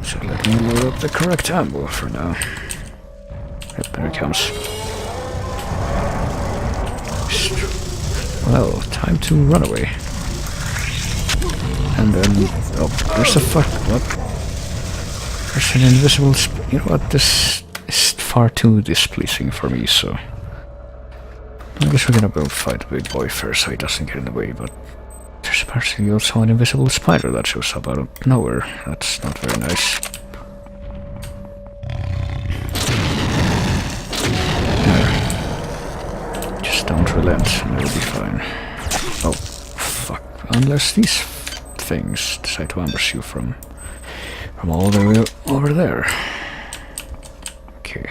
So let me load up the correct ammo for now. Yep, there it comes. Well, time to run away. And then... oh, there's a fuck... what? There's an invisible... you know what, this is far too displeasing for me, so... I guess we're gonna go fight the big boy first so he doesn't get in the way, but... there's apparently also an invisible spider that shows up out of nowhere. That's not very nice. Just don't relent and it'll be fine. Oh, fuck. Unless these things decide to ambush you from all the way over there. Okay.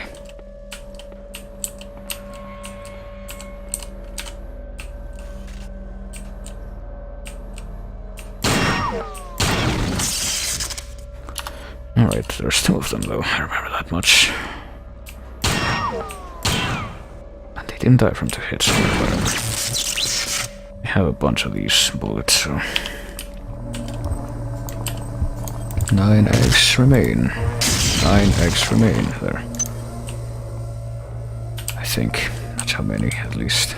Alright, there's two of them though, I remember that much. And they didn't die from 2 hits, but whatever. I have a bunch of these bullets, so... 9 eggs remain. 9 eggs remain, there. I think that's how many, at least.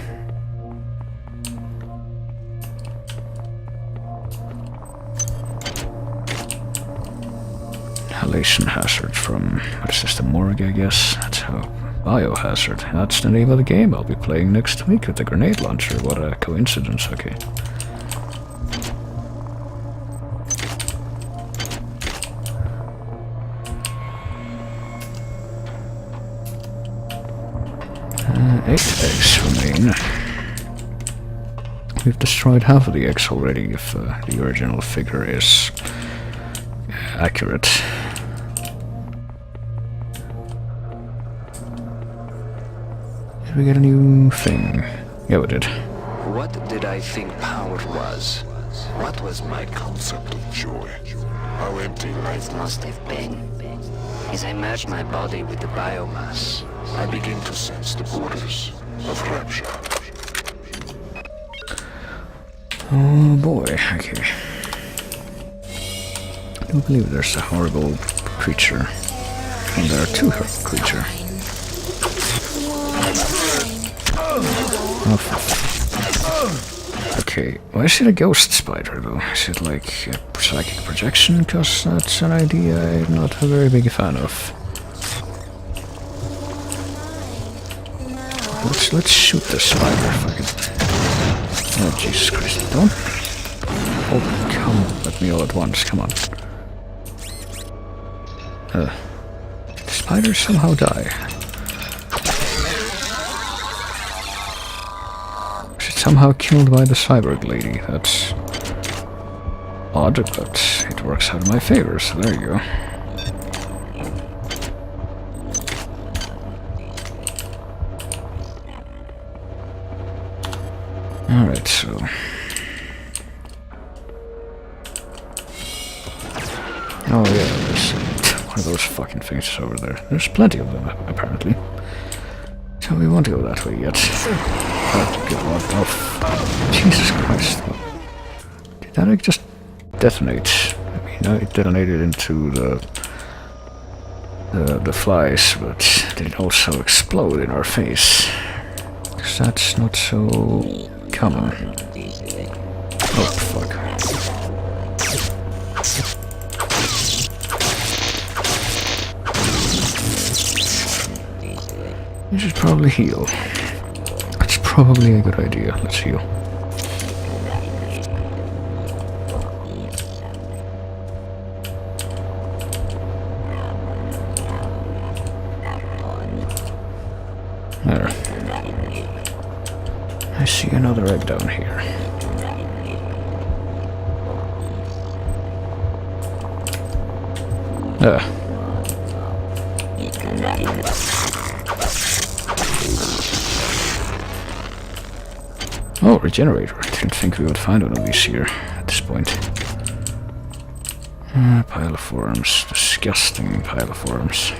Halation hazard from, what is this, the morgue, I guess? That's how... biohazard. That's the name of the game I'll be playing next week with the grenade launcher. What a coincidence, okay. Eight eggs remain. We've destroyed half of the eggs already if the original figure is accurate. Did we get a new thing? Yeah, we did. What did I think power was? What was my concept of joy? How empty life must have been. As I merged my body with the biomass, I begin to sense the borders of rapture. Oh boy, okay. I don't believe there's a horrible creature. And there are 2 horrible creatures. Oh, okay, why is it a ghost spider though? Is it like a psychic projection? Because that's an idea I'm not a very big fan of. Let's shoot the spider, fuck it. Oh Jesus Christ, don't... oh, come at me all at once, come on. Did the spider somehow die? Somehow killed by the cyborg lady. That's odd, but it works out in my favor, so there you go. Alright, so... oh yeah, there's one of those fucking things over there. There's plenty of them, apparently. So we won't go that way yet. Oh god, oh, Jesus Christ. Did that just detonate? I mean, it detonated into the flies, but did it also explode in our face? Because that's not so common. Oh, fuck. You should probably heal. That's probably a good idea. Let's heal. There. I see another egg down here. regenerator. I didn't think we would find one of these here at this point. Pile of worms. Disgusting pile of worms.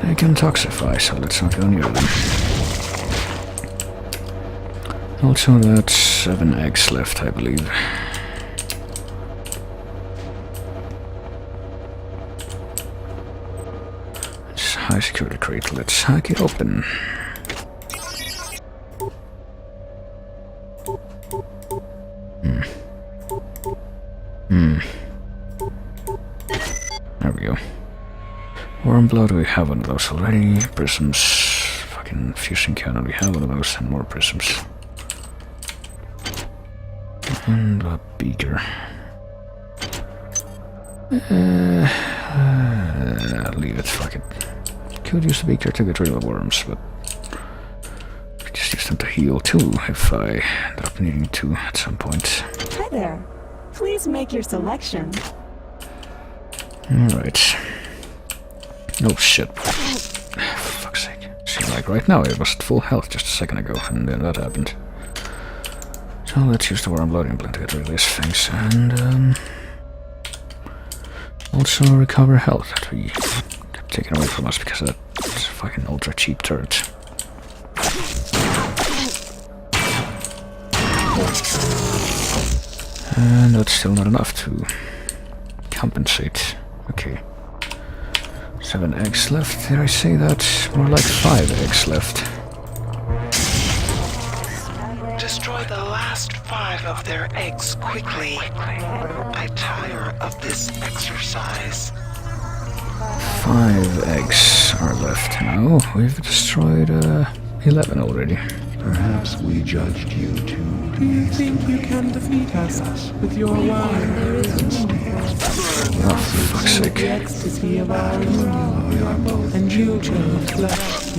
They can toxify, so let's not go near them. Also, that's 7 eggs left, I believe. It's a high security crate. Let's hack it open. There we go. Worm blood, we have one of those already. Prisms. Fucking fusion cannon, we have one of those, and more prisms. And a beaker. Leave it, fuck it. Could use the beaker to get rid of the worms, but just use them to heal too, if I end up needing to at some point. Hi there. Please make your selection. Alright. Oh shit. Fuck's sake. Seemed like right now it was at full health just a second ago, and then that happened. So let's use the worm blood implant to get rid of these things, and also recover health that we kept taken away from us because of that fucking ultra cheap turret. And that's still not enough to compensate. Okay. 7 eggs left. Did I say that? More like 5 eggs left. Destroy the last 5 of their eggs quickly. I tire of this exercise. 5 eggs are left now. We've destroyed 11 already. Perhaps we judged you too. Do you think you can defeat us with your wine? Oh, for fuck's sake. The ecstasy of our union, and you chose flesh.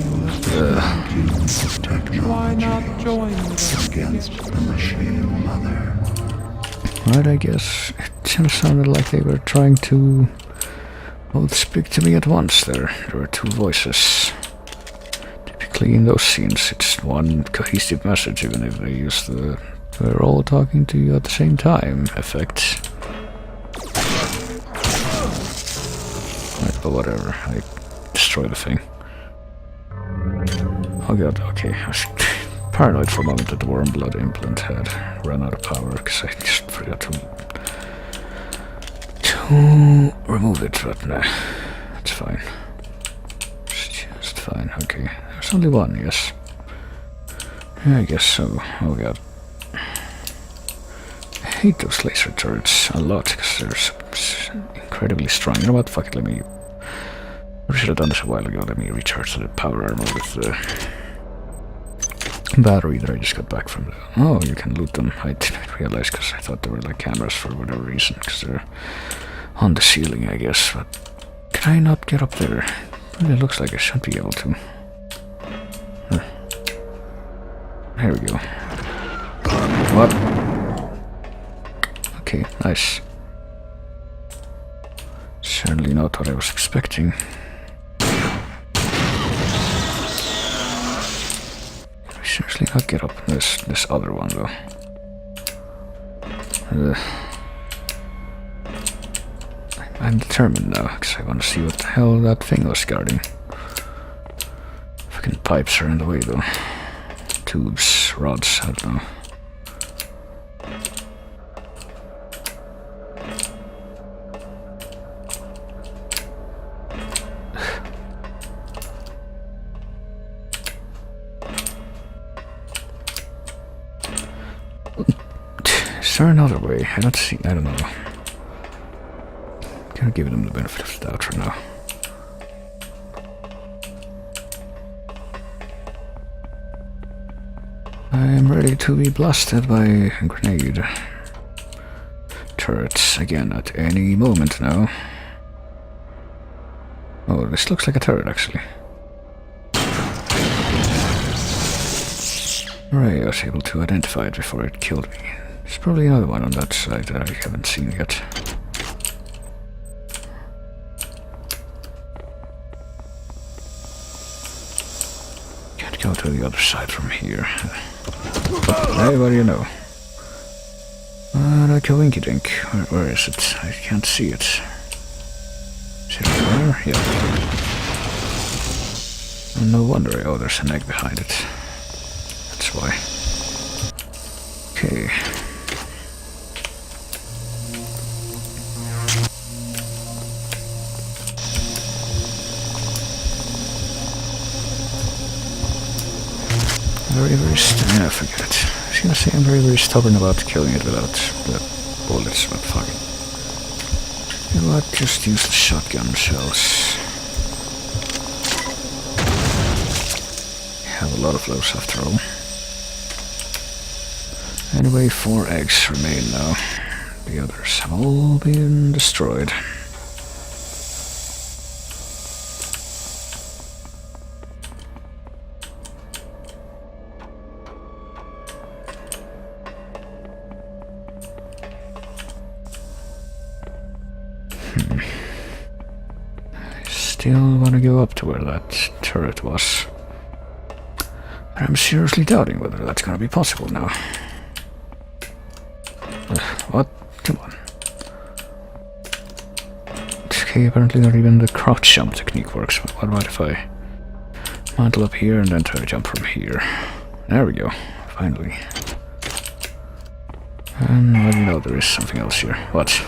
Why not join with us against the machine mother? Right, I guess it just sounded like they were trying to both speak to me at once there. There were 2 voices. Typically in those scenes it's one cohesive message, even if they use the "we're all talking to you at the same time" effect. Right, but whatever, I destroyed the thing. Oh god, okay, I was paranoid for a moment that the worm blood implant had run out of power, because I just forgot to remove it, but nah, it's fine. It's just fine, okay. There's only one, yes. Yeah, I guess so. Oh god. I hate those laser turrets a lot, because they're incredibly strong. You know what, fuck it, let me... I should have done this a while ago. Let me recharge the power armor with the battery that I just got back from the... Oh, you can loot them. I didn't realize, because I thought they were like cameras for whatever reason, because they're on the ceiling, I guess, but can I not get up there? Well, it looks like I should be able to. Here we go. What? Okay, nice. Certainly not what I was expecting. Can we seriously not get up this other one, though? I'm determined now, because I want to see what the hell that thing was guarding. Fucking pipes are in the way, though. Tubes, rods, I don't know. Is there another way? I don't know. Gonna give them the benefit of the doubt for now. I'm ready to be blasted by a grenade. Turrets again at any moment now. Oh, this looks like a turret actually. Right, I was able to identify it before it killed me. There's probably another one on that side that I haven't seen yet. Go to the other side from here. Hey, what do you know? That Coinky Dink. Where is it? I can't see it. Is it there? Yeah. No wonder. Oh, there's an egg behind it. That's why. Okay. Very I forget. I was gonna say I'm very stubborn about killing it without the bullets, but fuck it. You know what? Just use the shotgun shells. Have a lot of those after all. Anyway, 4 eggs remain now. The others have all been destroyed. Still want to go up to where that turret was. But I'm seriously doubting whether that's going to be possible now. What? Come on. Okay, apparently not even the crouch jump technique works. What about if I mantle up here and then try to jump from here? There we go. Finally. And well, you know, there is something else here. What?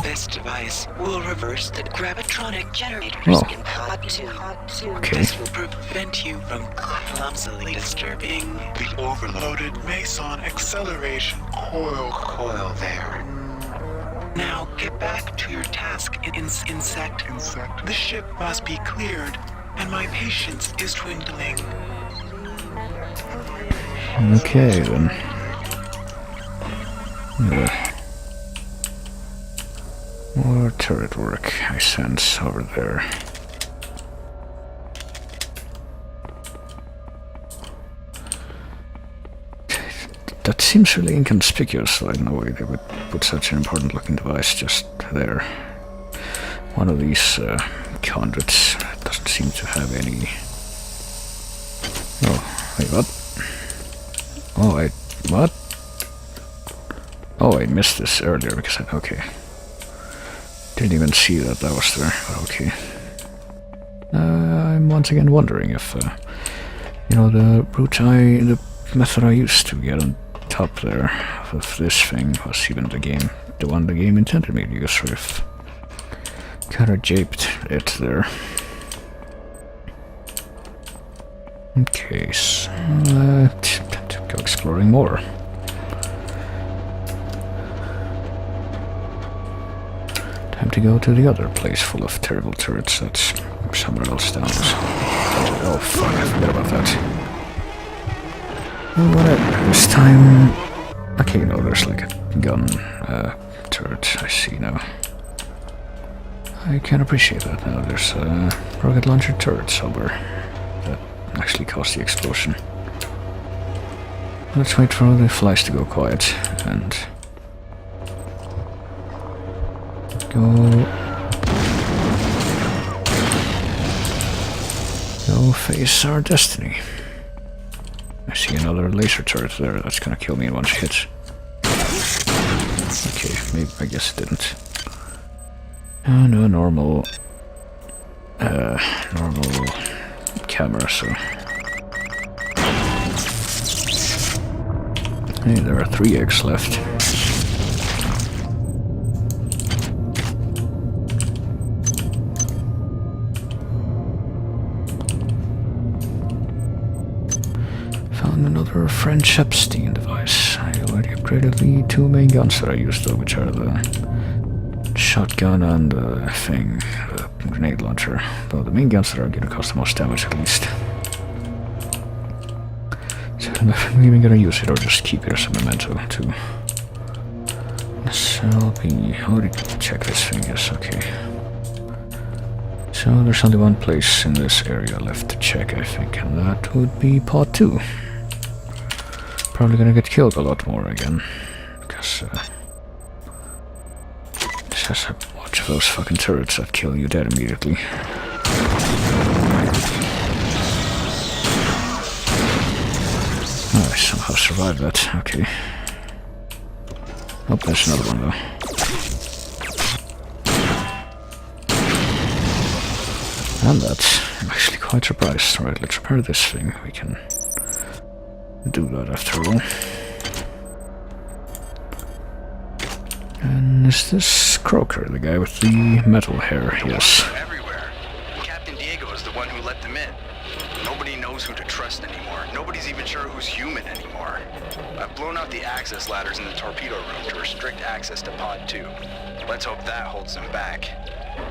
This device will reverse the gravitronic generators in Pod 2. Okay. This will prevent you from clumsily disturbing the overloaded Meson acceleration coil there. Now get back to your task, insect. The ship must be cleared, and my patience is dwindling. Okay, then. More turret work, I sense, over there. That seems really inconspicuous, so I don't know why they would put such an important looking device just there. One of these conduits doesn't seem to have any... Oh, wait, what? Oh, wait, what? Oh, I missed this earlier because I... Okay. Didn't even see that was there, but okay. I'm once again wondering if, you know, the method I used to get on top there of this thing was even the one the game intended me to use, sort of kind of japed it there. Okay, so time to go exploring more. Time to go to the other place full of terrible turrets that's somewhere else down. Oh fuck, I forgot about that. Whatever, this time... Okay, no, there's like a gun turret, I see now. I can appreciate that now. There's a rocket launcher turret somewhere that actually caused the explosion. Let's wait for the flies to go quiet and... Go face our destiny. I see another laser turret there that's gonna kill me in one hit. Okay, maybe I guess it didn't. Oh no, normal camera, so. Hey, there are 3 eggs left. Another French Epstein device. I already upgraded the 2 main guns that I used though, which are the shotgun and the grenade launcher. Though the main guns that are gonna cause the most damage at least. So I'm not even gonna use it or just keep it as a memento too. SLB. I already check this thing, yes, okay. So there's only one place in this area left to check, I think, and that would be Pod 2. Probably gonna get killed a lot more again, because this has a bunch of those fucking turrets that kill you dead immediately. somehow survived that. Okay. Oh, there's another one though. And that. I'm actually quite surprised. Right, let's repair this thing. We can do that after all. And is this Croker, the guy with the metal hair? Yes. Everywhere. Captain Diego is the one who let them in. Nobody knows who to trust anymore. Nobody's even sure who's human anymore. I've blown out the access ladders in the torpedo room to restrict access to Pod 2. Let's hope that holds them back.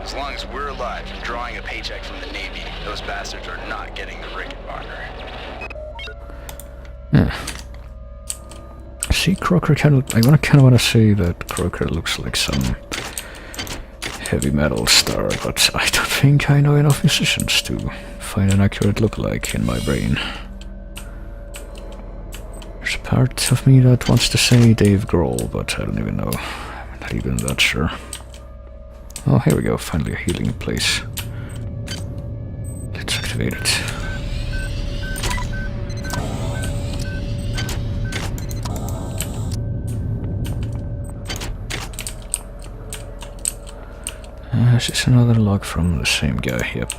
As long as we're alive and drawing a paycheck from the Navy, those bastards are not getting the Rickenbacker. Yeah. See, Croker kind of want to say that Croker looks like some heavy metal star, but I don't think I know enough musicians to find an accurate look-alike in my brain. There's a part of me that wants to say Dave Grohl, but I don't even know. I'm not even that sure. Oh, here we go, finally a healing place. Let's activate it. This is another log from the same guy, yep.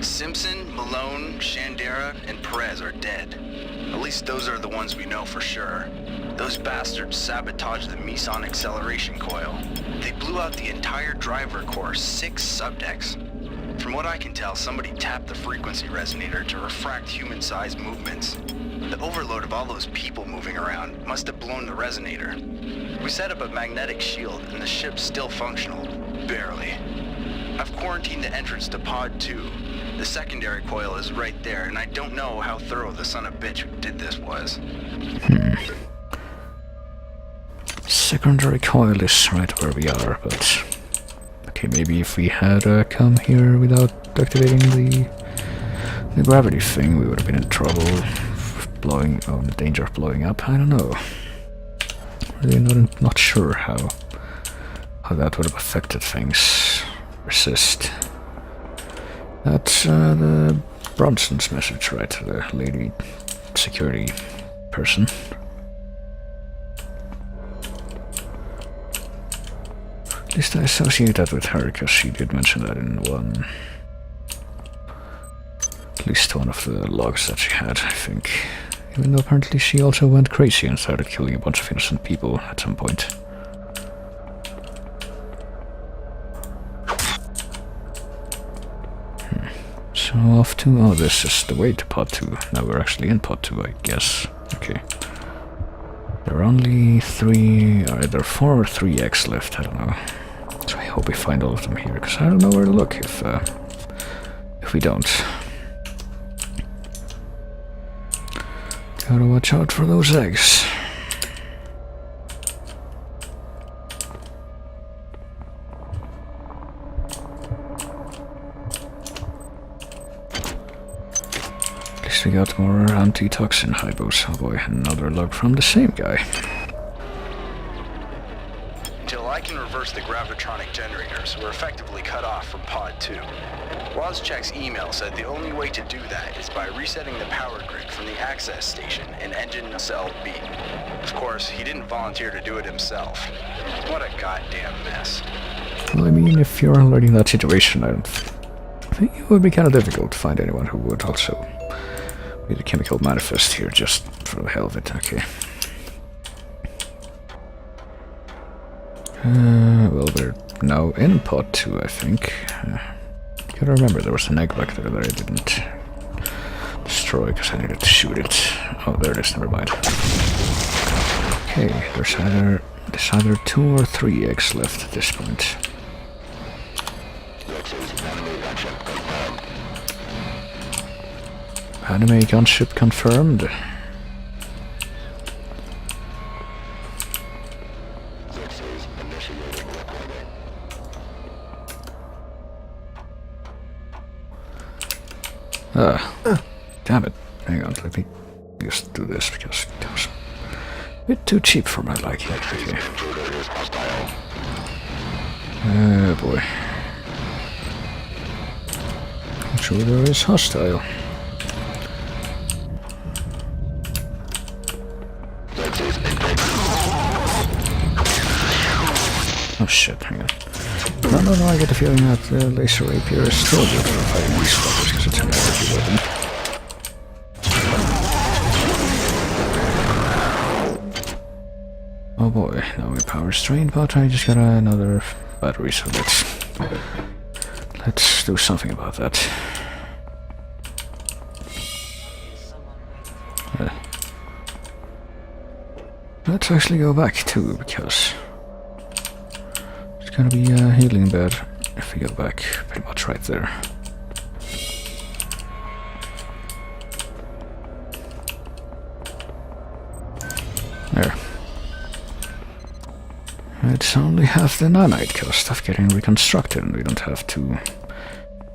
Simpson, Malone, Shandera, and Perez are dead. At least those are the ones we know for sure. Those bastards sabotaged the meson acceleration coil. They blew out the entire driver core, 6 subdecks. From what I can tell, somebody tapped the frequency resonator to refract human-sized movements. The overload of all those people moving around must have blown the resonator. We set up a magnetic shield, and the ship's still functional. Barely. I've quarantined the entrance to Pod 2. The secondary coil is right there, and I don't know how thorough the son of a bitch who did this was. Secondary coil is right where we are, but... Okay, maybe if we had come here without activating the gravity thing, we would have been in trouble. In danger of blowing up, I don't know. Really not sure how that would have affected things. Resist. That's the Bronson's message, right? The lady security person. At least I associate that with her, because she did mention that in at least one of the logs that she had, I think. Even though apparently she also went crazy and started killing a bunch of innocent people at some point. So off to... Oh, this is the way to Pod 2. Now we're actually in Pod 2, I guess. Okay. There are only 3... either 4 or 3X left, I don't know. So I hope we find all of them here, because I don't know where to look if we don't. Gotta watch out for those eggs. At least we got more antitoxin hybos. Oh boy, another log from the same guy. Until I can reverse the gravitronic generators, we're effectively cut off from Pod 2. Wozchek's email said the only way to do that is by resetting the power grid from the access station in engine cell B. Of course, he didn't volunteer to do it himself. What a goddamn mess. Well, I mean, if you're already in that situation, I think it would be kind of difficult to find anyone who would also read the chemical manifest here, just for the hell of it. Okay. Well, we're now in Pod 2, I think. Gotta remember, there was an egg back there that I didn't destroy because I needed to shoot it. Oh, there it is, never mind. Okay, there's either 2 or 3 eggs left at this point. Anime gunship confirmed. Damn it. Hang on, let me just do this because it was a bit too cheap for my liking. Okay. Oh boy. Intruder is hostile. Oh shit, hang on. No, I get the feeling that the laser rapier is still good for fighting these fuckers because it's an energy weapon. Oh boy, now my power's drained, but I just got another battery, so let's do something about that. Let's actually go back too, because it's gonna be a healing bed if we go back pretty much right there. There. It's only half the nanite cost of getting reconstructed, and we don't have to,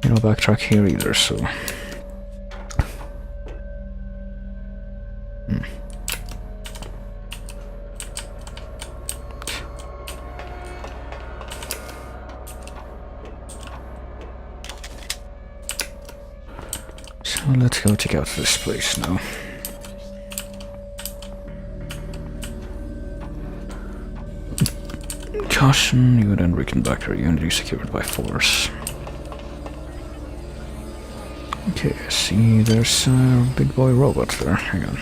you know, backtrack here either, so... So let's go check out this place now. Caution, you and Rickenbacker unity secured by force. Okay, I see there's a big boy robot there. Hang on.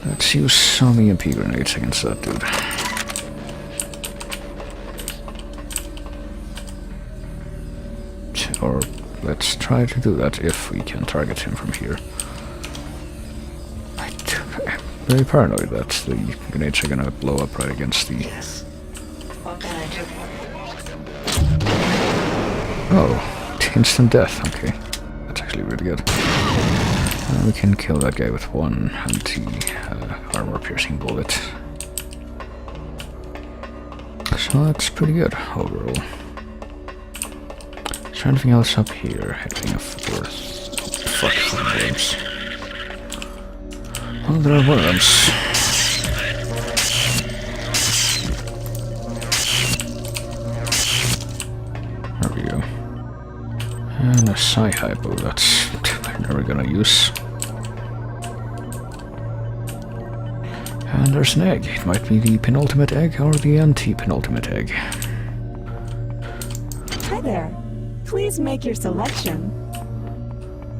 Let's use some EMP grenades against that dude. Or let's try to do that if we can target him from here. I'm very paranoid that the grenades are gonna blow up right against the... Yes. What can I do for you? Oh, instant death, okay. That's actually really good. We can kill that guy with one anti-armor-piercing bullet. So that's pretty good, overall. Is there anything else up here? Anything of worth? Fuck, worms. Oh, there are worms. There we go. And a Psy-Hypo, that's we're never gonna use. And there's an egg. It might be the penultimate egg or the anti-penultimate egg. Hi there. Please make your selection.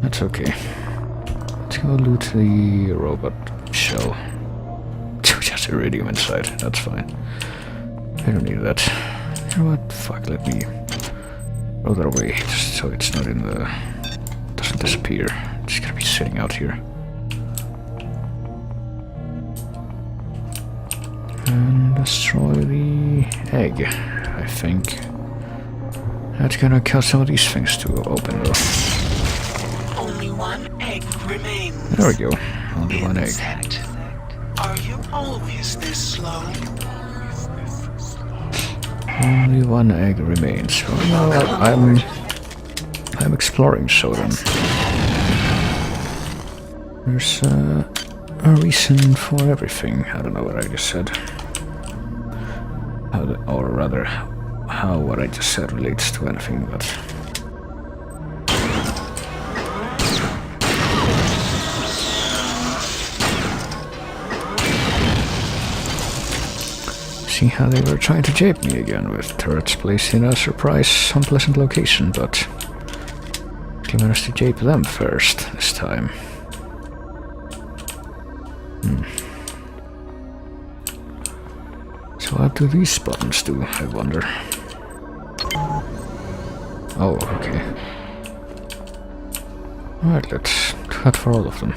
That's okay. Let's go loot the robot shell. Just iridium inside, that's fine. I don't need that. You know what? Fuck, let me throw that away, just so it's not in the... doesn't disappear. It's gonna be sitting out here. And destroy the egg, I think. That's gonna cause some of these things to open though. Only one egg remains. There we go. Only one egg. Insect. Are you always this slow? Only one egg remains. Well, no, I'm exploring, so then. There's a reason for everything. I don't know what I just said. Or rather, how what I just said relates to anything, but... See how they were trying to jape me again with turrets placed in a surprise unpleasant location, but I managed to jape them first this time. So what do these buttons do, I wonder? Oh, okay. Alright, let's cut for all of them.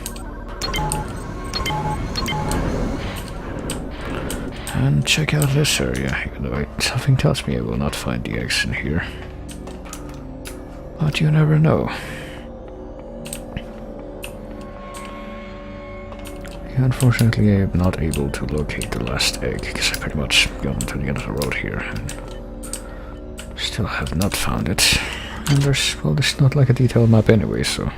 And check out this area, even though something tells me I will not find the eggs in here. But you never know. Unfortunately, I am not able to locate the last egg, because I pretty much gone to the end of the road here, and still have not found it. And there's not like a detailed map anyway, so...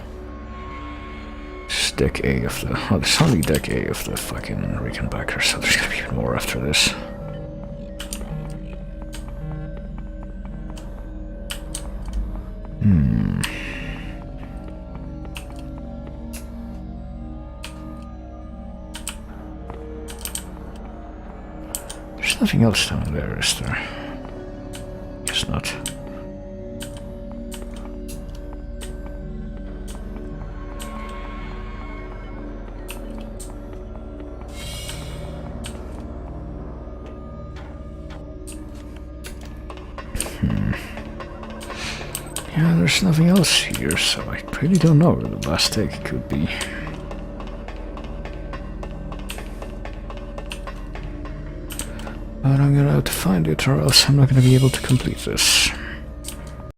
This is deck A of the... well, it's only deck A of the fucking Rickenbacker, so there's gonna be even more after this. There's nothing else down there, is there? course not. Yeah, there's nothing else here, so I really don't know where the last egg could be. But I'm gonna have to find it or else I'm not gonna be able to complete this.